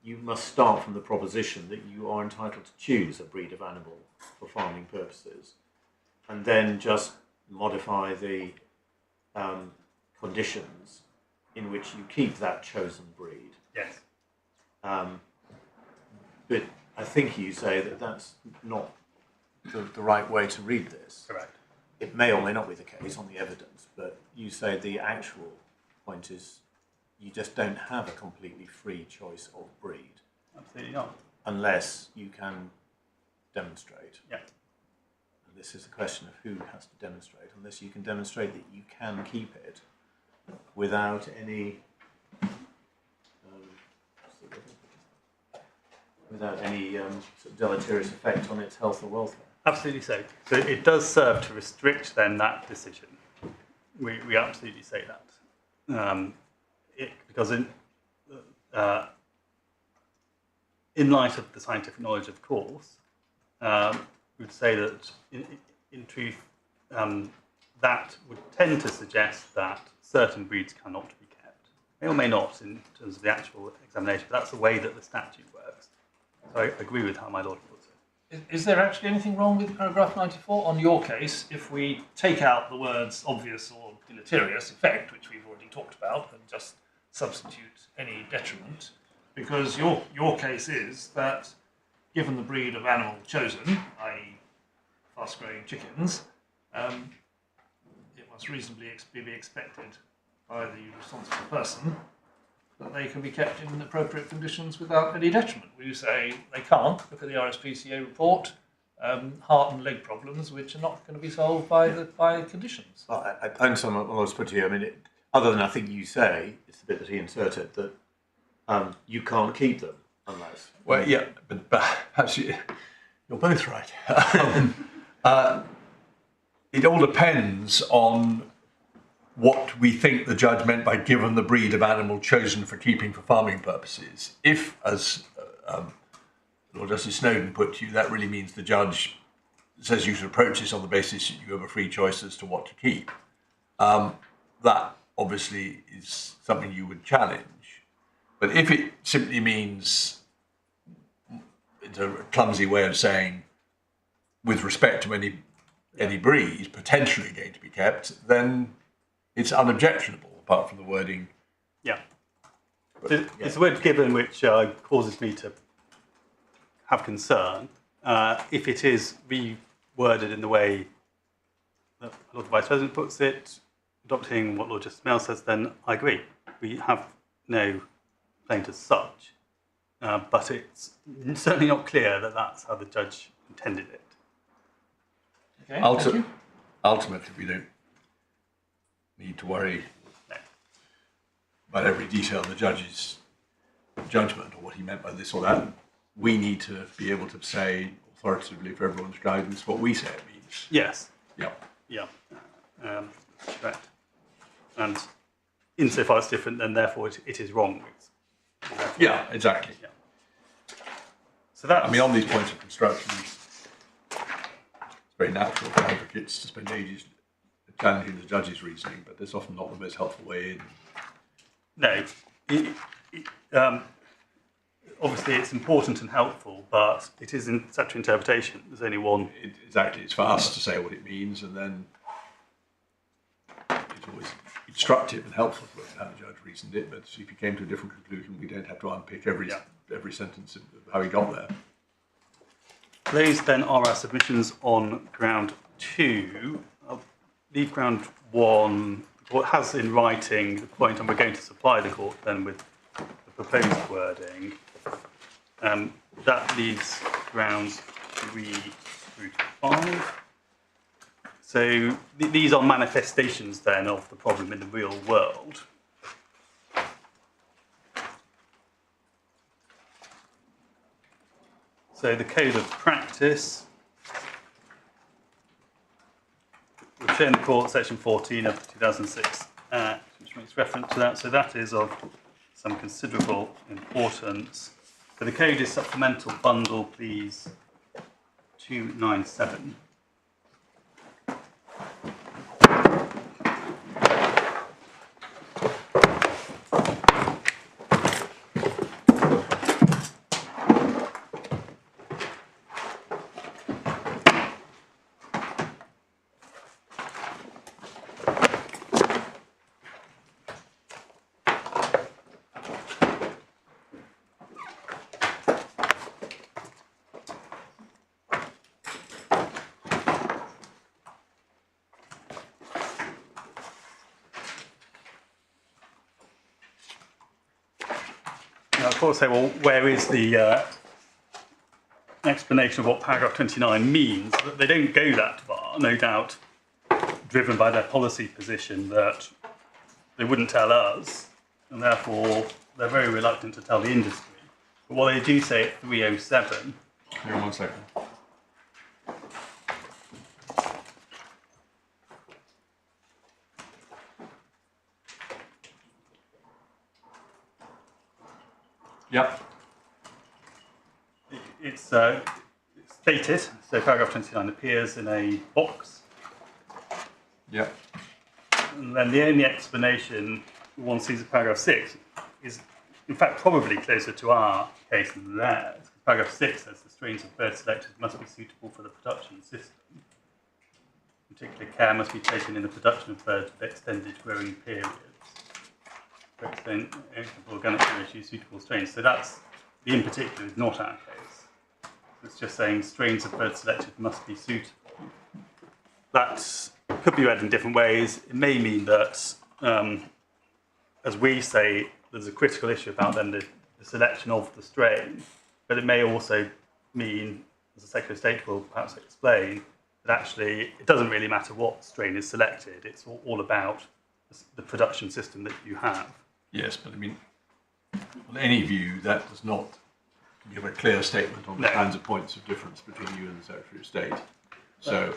you must start from the proposition that you are entitled to choose a breed of animal for farming purposes, and then just modify the conditions in which you keep that chosen breed. Yes. But I think you say that that's not the right way to read this. Correct. It may or may not be the case on the evidence, but you say the actual point is you just don't have a completely free choice of breed. Absolutely not. Unless you can demonstrate. Yeah. And this is a question of who has to demonstrate. Unless you can demonstrate that you can keep it without any sort of deleterious effect on its health or welfare. Absolutely so. So it does serve to restrict then that decision. We absolutely say that. Because in light of the scientific knowledge, of course, we would say that in truth, that would tend to suggest that certain breeds cannot be kept. May or may not in terms of the actual examination, but that's the way that the statute works. So I agree with how my Lord puts it. Is there actually anything wrong with paragraph 94 on your case if we take out the words obvious or deleterious effect, which we've already talked about, and just substitute any detriment? Because your case is that given the breed of animal chosen, i.e. fast-growing chickens, it must reasonably be expected by the responsible person that they can be kept in appropriate conditions without any detriment. We say they can't. Look at the RSPCA report. Heart and leg problems, which are not going to be solved by conditions. Well, I understand what I was put to you. I mean, other than I think you say, it's the bit that he inserted, that you can't keep them unless. Well, yeah, but perhaps you're both right. It all depends on what we think the judge meant by given the breed of animal chosen for keeping for farming purposes. If, as Lord Justice Snowden put to you, that really means the judge says you should approach this on the basis that you have a free choice as to what to keep. That obviously is something you would challenge. But if it simply means, it's a clumsy way of saying, with respect to any breed potentially going to be kept, then it's unobjectionable, apart from the wording. Yeah. It's a word given which causes me to have concern. If it is reworded in the way that Lord Vice President puts it, adopting what Lord Justice Mail says, then I agree. We have no complaint as such. But it's certainly not clear that that's how the judge intended it. Okay, thank you. Ultimately, we don't need to worry about every detail of the judge's judgment or what he meant by this or that. We need to be able to say authoritatively for everyone's guidance what we say it means. Yes. Yep. Yeah. Correct. And insofar it's different, then therefore it is wrong. Yeah, exactly. Yeah. So that. I mean, on these points of construction, it's very natural for advocates to spend ages challenging the judge's reasoning, but that's often not the most helpful way in. No. Obviously, it's important and helpful, but it is in such interpretation. There's only one. Exactly. It's for us to say what it means, and then it's always instructive and helpful to look at how the judge reasoned it. But if he came to a different conclusion, we don't have to unpick every sentence of how he got there. Those then are our submissions on ground 2. I'll leave ground 1. The court has in writing the point, and we're going to supply the court then with the proposed wording. That leaves grounds 3 through to 5. So these are manifestations then of the problem in the real world. So the code of practice, we've shown the court section 14 of the 2006 Act, which makes reference to that. So that is of some considerable importance. So the code is supplemental bundle, please, 297. Now, of course, say, well, where is the explanation of what paragraph 29 means? They don't go that far, no doubt, driven by their policy position that they wouldn't tell us, and therefore they're very reluctant to tell the industry. But what they do say at 307... Hang on 1 second. Yep. It's stated, so paragraph 29 appears in a box. Yep. And then the only explanation one sees in paragraph 6 is, in fact, probably closer to our case than theirs. Paragraph 6 says the strains of birds selected must be suitable for the production system. Particular care must be taken in the production of birds with extended growing periods. For organically reduced suitable strains. So that's, the in particular is not our case. It's just saying strains of birds selected must be suitable. That could be read in different ways. It may mean that, as we say, there's a critical issue about then the selection of the strain, but it may also mean, as the Secretary of State will perhaps explain, that actually it doesn't really matter what strain is selected. It's all about the production system that you have. Yes, but I mean, on any view, that does not give a clear statement on the kinds of points of difference between you and the Secretary of State. So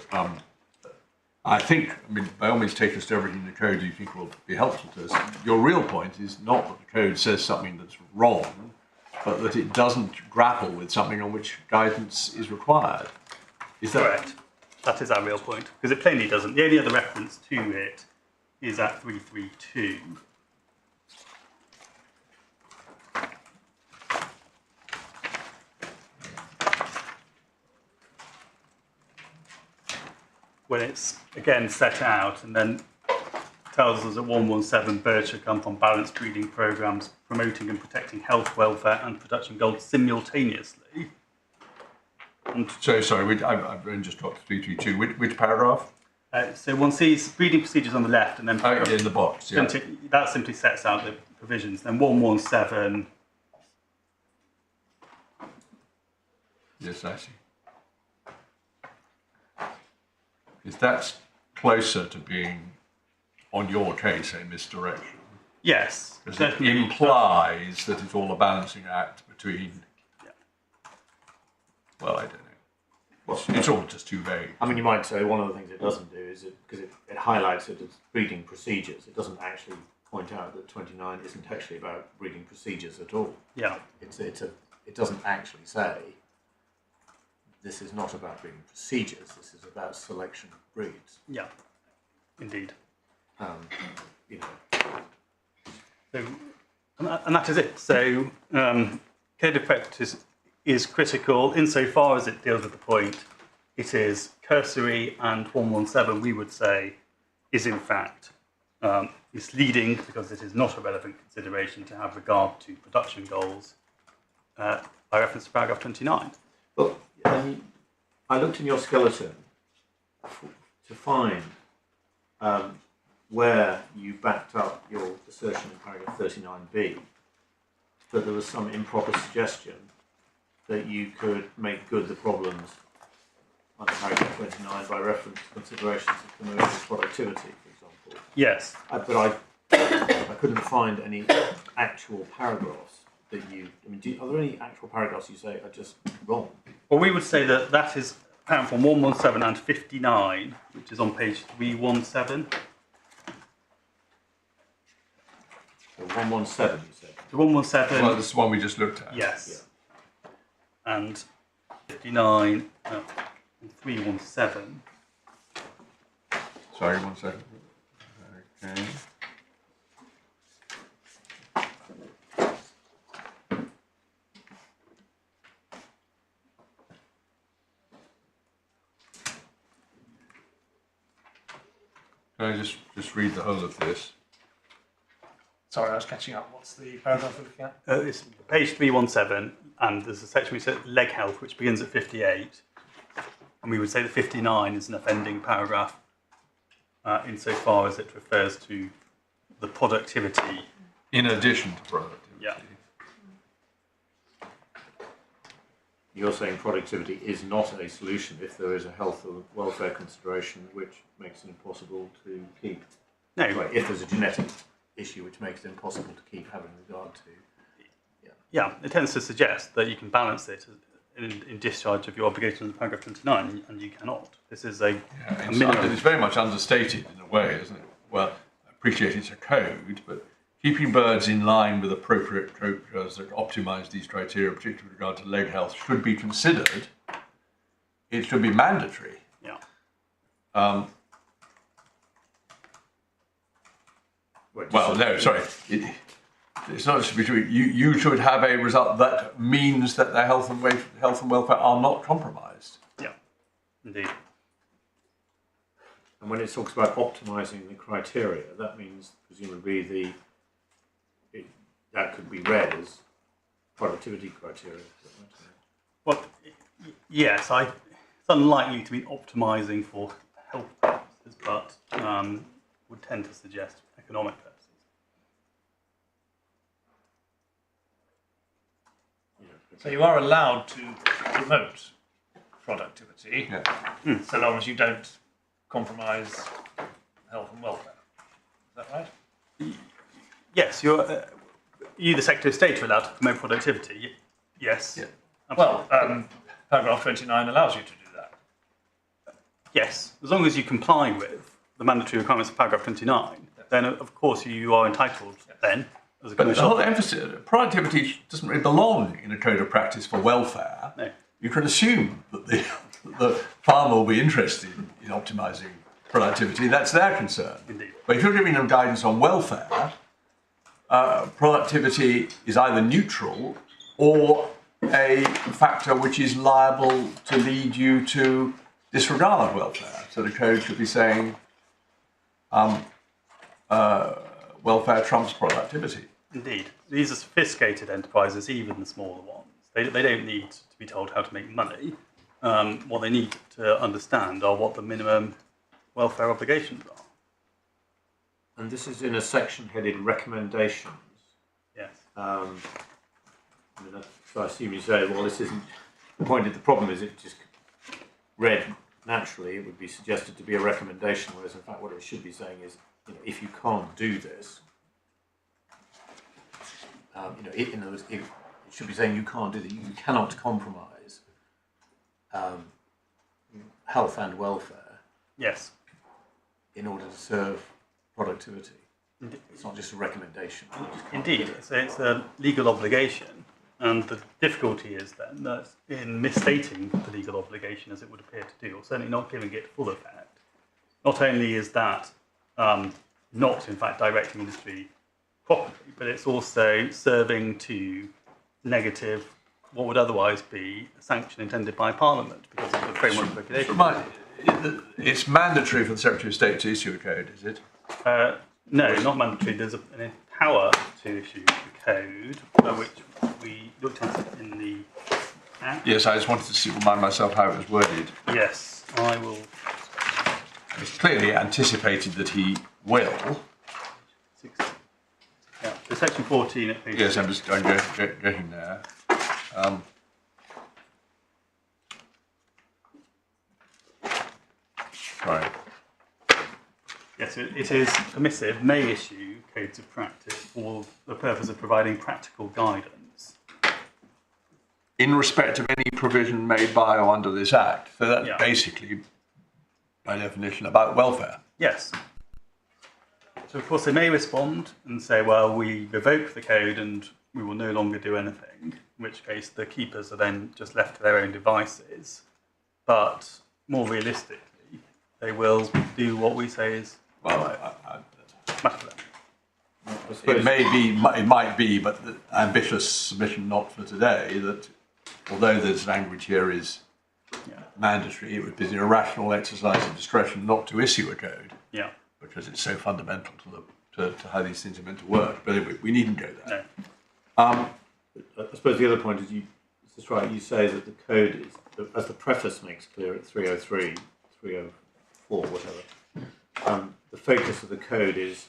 I think, I mean, by all means take us to everything in the code you think will be helpful to us. Your real point is not that the code says something that's wrong, but that it doesn't grapple with something on which guidance is required. Is that correct? That is our real point, because it plainly doesn't. The only other reference to it is at 332. When it's again set out and then tells us that 117 birds should come from balanced breeding programs promoting and protecting health, welfare and production goals simultaneously. And so? Sorry, I've only just got to 332. Which paragraph? So one sees breeding procedures on the left, and then in the box. Yeah. That simply sets out the provisions. Then 117. Yes, I see. Because that's closer to being, on your case, a misdirection. Yes, Because it implies that it's all a balancing act between. Yeah. Well, I don't know. It's all just too vague. I mean, you might say one of the things it doesn't do is because it highlights it as breeding procedures. It doesn't actually point out that 29 isn't actually about breeding procedures at all. Yeah. It doesn't actually say this is not about breeding procedures. This is about selection of breeds. Yeah, indeed. You know. So, and that is it. So, code of practice is critical insofar as it deals with the point. It is cursory, and 117, we would say, is in fact misleading because it is not a relevant consideration to have regard to production goals by reference to paragraph 29. Well, I looked in your skeleton to find where you backed up your assertion in paragraph 39b that there was some improper suggestion that you could make good the problems under paragraph 29 by reference to considerations of commercial productivity, for example. Yes. But I couldn't find any actual paragraphs that you. I mean, are there any actual paragraphs you say are just wrong? Well, we would say that that is apparent from 117 and 59, which is on page 317. So 117, you said. The 117. Well, this is the one we just looked at. Yes. Yeah. And 59 and 317. Sorry, 1 second. Okay. Can I just read the whole of this? Sorry, I was catching up. What's the paragraph we're looking at? It's page 317, and there's a section which says leg health, which begins at 58. And we would say that 59 is an offending paragraph insofar as it refers to the productivity. In addition to productivity. Yeah. You're saying productivity is not a solution if there is a health or welfare consideration which makes it impossible to keep. No. Right, if there's a genetic issue which makes it impossible to keep having regard to. Yeah, it tends to suggest that you can balance it in discharge of your obligation under paragraph 29, and you cannot. This is a minimum. It's very much understated in a way, isn't it? Well, I appreciate it's a code, but keeping birds in line with appropriate quotas that optimise these criteria, particularly with regard to leg health, should be considered. It should be mandatory. Yeah. Well, no, sorry. It's not just between you should have a result that means that their health and welfare are not compromised. Yeah, indeed. And when it talks about optimising the criteria, that means presumably that could be read as productivity criteria. Well, yes, it's unlikely to be optimising for health purposes, but would tend to suggest economic purposes. So you are allowed to promote productivity, so long as you don't compromise health and welfare. Is that right? Yes, you, the Secretary of State, are allowed to promote productivity. Yes. Yeah. Well, paragraph 29 allows you to do that. Yes, as long as you comply with the mandatory requirements of paragraph 29, then of course you are entitled then, as a But the commercial. whole emphasis, productivity doesn't really belong in a code of practice for welfare. No. You can assume that the farmer will be interested in optimising productivity. That's their concern. Indeed. But if you're giving them guidance on welfare, productivity is either neutral or a factor which is liable to lead you to disregard welfare. So the code should be saying welfare trumps productivity. Indeed. These are sophisticated enterprises, even the smaller ones. They don't need to be told how to make money. What they need to understand are what the minimum welfare obligations are. And this is in a section headed recommendations. Yes. So I assume you say, well, this isn't the point. The problem is it just read naturally. It would be suggested to be a recommendation, whereas in fact what it should be saying is, if you can't do this, in other words, it should be saying you can't do that. You cannot compromise health and welfare. Yes. In order to serve productivity. It's not just a recommendation. Indeed, it's a legal obligation, and the difficulty is then that in misstating the legal obligation as it would appear to do, or certainly not giving it full effect, not only is that not in fact directing industry properly, but it's also serving to negative what would otherwise be a sanction intended by Parliament because of the framework regulation. It's mandatory for the Secretary of State to issue a code, is it? No, not mandatory. There's an power to issue the code, which we looked at in the Act. Yes, I just wanted to remind myself how it was worded. Yes, I will. It's clearly anticipated that he will. Yeah, so section 14 at page. Yes, I'm getting there. Sorry. Yes, it is permissive, may issue codes of practice for the purpose of providing practical guidance. In respect of any provision made by or under this Act. So that's basically, by definition, about welfare. Yes. So of course they may respond and say, well, we revoke the code and we will no longer do anything, in which case the keepers are then just left to their own devices. But more realistically, they will do what we say is matter for them. It might be, but the ambitious submission not for today, that although there's language here is mandatory, it would be an irrational exercise of discretion not to issue a code. Yeah. Because it's so fundamental to how these things are meant to work. But anyway, we needn't go there. No. I suppose the other point is, it's right, you say that the code is, as the preface makes clear at 303, 304, whatever, the focus of the code is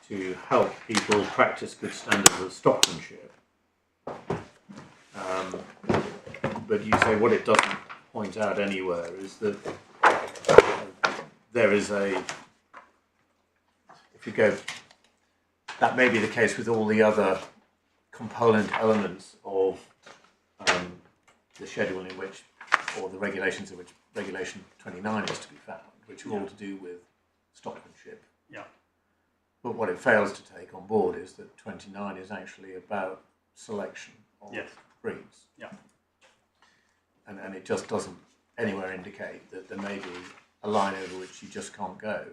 to help people practice good standards of stockmanship. But you say what it doesn't point out anywhere is that there is if you go, that may be the case with all the other component elements of the schedule in which, or the regulations in which regulation 29 is to be found, which are all to do with stockmanship. Yeah. But what it fails to take on board is that 29 is actually about selection of breeds. Yeah. And it just doesn't anywhere indicate that there may be a line over which you just can't go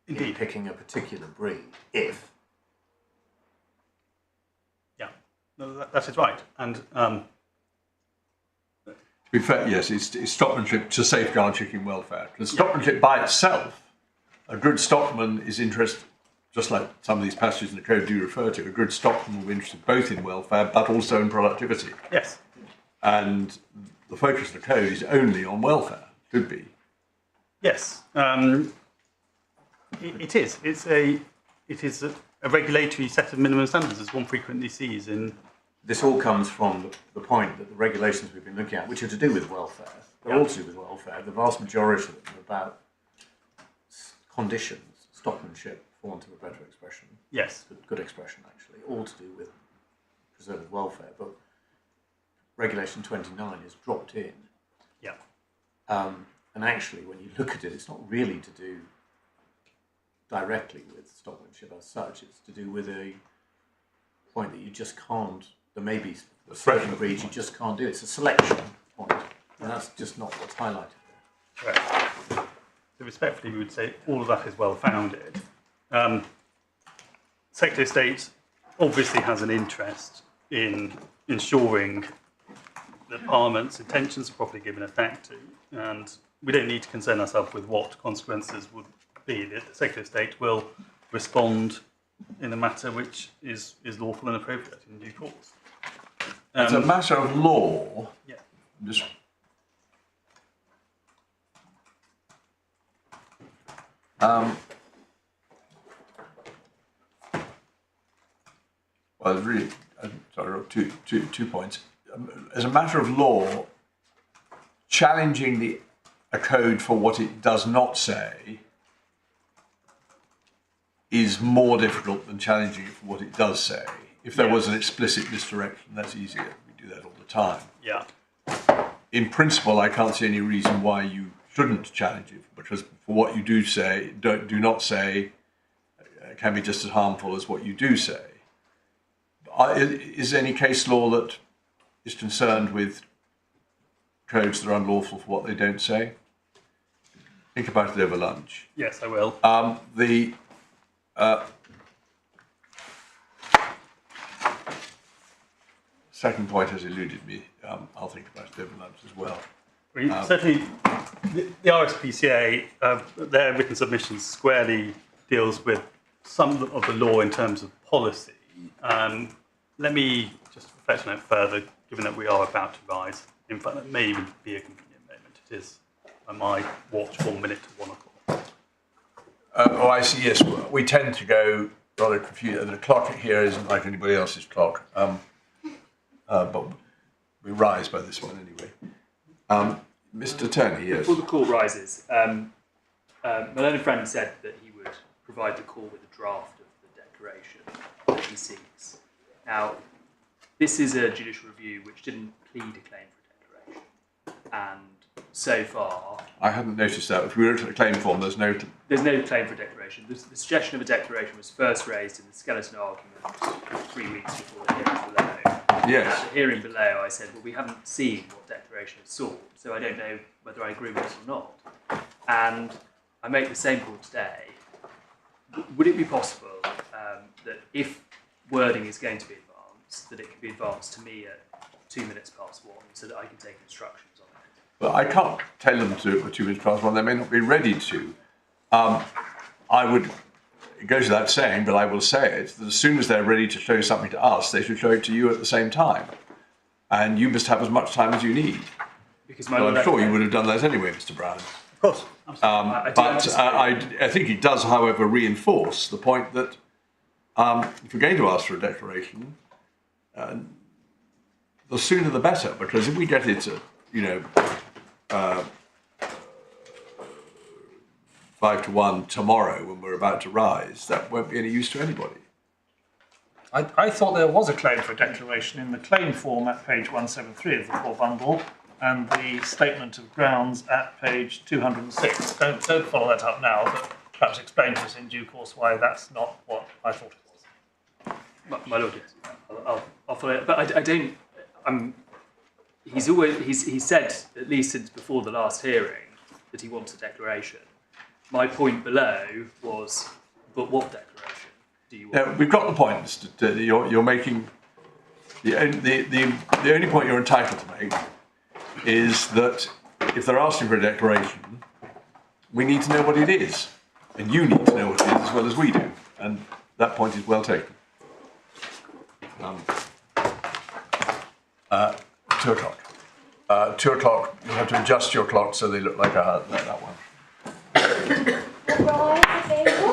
in picking a particular breed, if. Yeah, no, that is right. And to be fair, yes, it's stockmanship to safeguard chicken welfare. Because stockmanship by itself, a good stockman is interested, just like some of these passages in the code do refer to, a good stockman will be interested both in welfare but also in productivity. Yes. And the focus of the code is only on welfare, should be. Yes, it is. It is a regulatory set of minimum standards, as one frequently sees in this all comes from the point that the regulations we've been looking at, which are to do with welfare, they're all to do with welfare. The vast majority of them are about conditions, stockmanship, for want of a better expression. Yes. Good expression, actually, all to do with preserving welfare. But Regulation 29 is dropped in. Yeah. And actually, when you look at it, it's not really to do directly with stockmanship as such. It's to do with a point that you just can't, there may be certain breeds you just can't do. It's a selection point. And that's just not what's highlighted there. Correct. So respectfully, we would say all of that is well founded. Secretary of State obviously has an interest in ensuring that Parliament's intentions are properly given effect to, and we don't need to concern ourselves with what consequences would be. The Secretary of State will respond in a matter which is lawful and appropriate in due course. It's a matter of law. Yeah. Just well, really, sorry, two points. As a matter of law, challenging a code for what it does not say is more difficult than challenging it for what it does say. If there was an explicit misdirection, that's easier. We do that all the time. Yeah. In principle, I can't see any reason why you shouldn't challenge it, because for what you do say, do not say, can be just as harmful as what you do say. Is there any case law that is concerned with codes that are unlawful for what they don't say? Think about it over lunch. Yes, I will. The second point has eluded me. I'll think about it over lunch as well. Certainly, the RSPCA, their written submissions squarely deals with some of the law in terms of policy. Let me just reflect on it further, given that we are about to rise. In fact, that may even be a convenient moment. It is on my watch 1 minute to 1 o'clock. Oh, I see, yes. We tend to go rather confused. The clock here isn't like anybody else's clock. But we rise by this one anyway. Mr. Turney, yes. Before the call rises, my learned friend said that he would provide the call with a draft of the declaration that he seeks. Now, this is a judicial review which didn't plead a claim for a declaration, and so far... I hadn't noticed that. If we looked at the claim form, there's no claim for a declaration. The suggestion of a declaration was first raised in the skeleton argument 3 weeks before the hearing below. Yes. At the hearing below, I said, well, we haven't seen what declaration is sought, so I don't know whether I agree with this or not. And I make the same point today. Would it be possible that if wording is going to be advanced, that it can be advanced to me at 2 minutes past 1 so that I can take instructions on it? Well, I can't tell them to do it for 2 minutes past 1. They may not be ready to. It goes without saying, but I will say it, that as soon as they're ready to show something to us, they should show it to you at the same time. And you must have as much time as you need. Because I'm sure you would have done that anyway, Mr. Brown. Of course. I think it does, however, reinforce the point that if you're going to ask for a declaration, the sooner the better, because if we get it at, 5 to 1 tomorrow when we're about to rise, that won't be any use to anybody. I thought there was a claim for a declaration in the claim form at page 173 of the core bundle and the statement of grounds at page 206. Don't follow that up now, but perhaps explain to us in due course why that's not what I thought it was. My lord, yes. I'll follow it. But I don't... He's said, at least since before the last hearing, that he wants a declaration. My point below was, but what declaration do you want? Now, we've got the point, Mr. Turney. You're making... The only point you're entitled to make is that if they're asking for a declaration, we need to know what it is. And you need to know what it is as well as we do. And that point is well taken. 2 o'clock. 2 o'clock, you have to adjust your clock so they look like that one. Rise,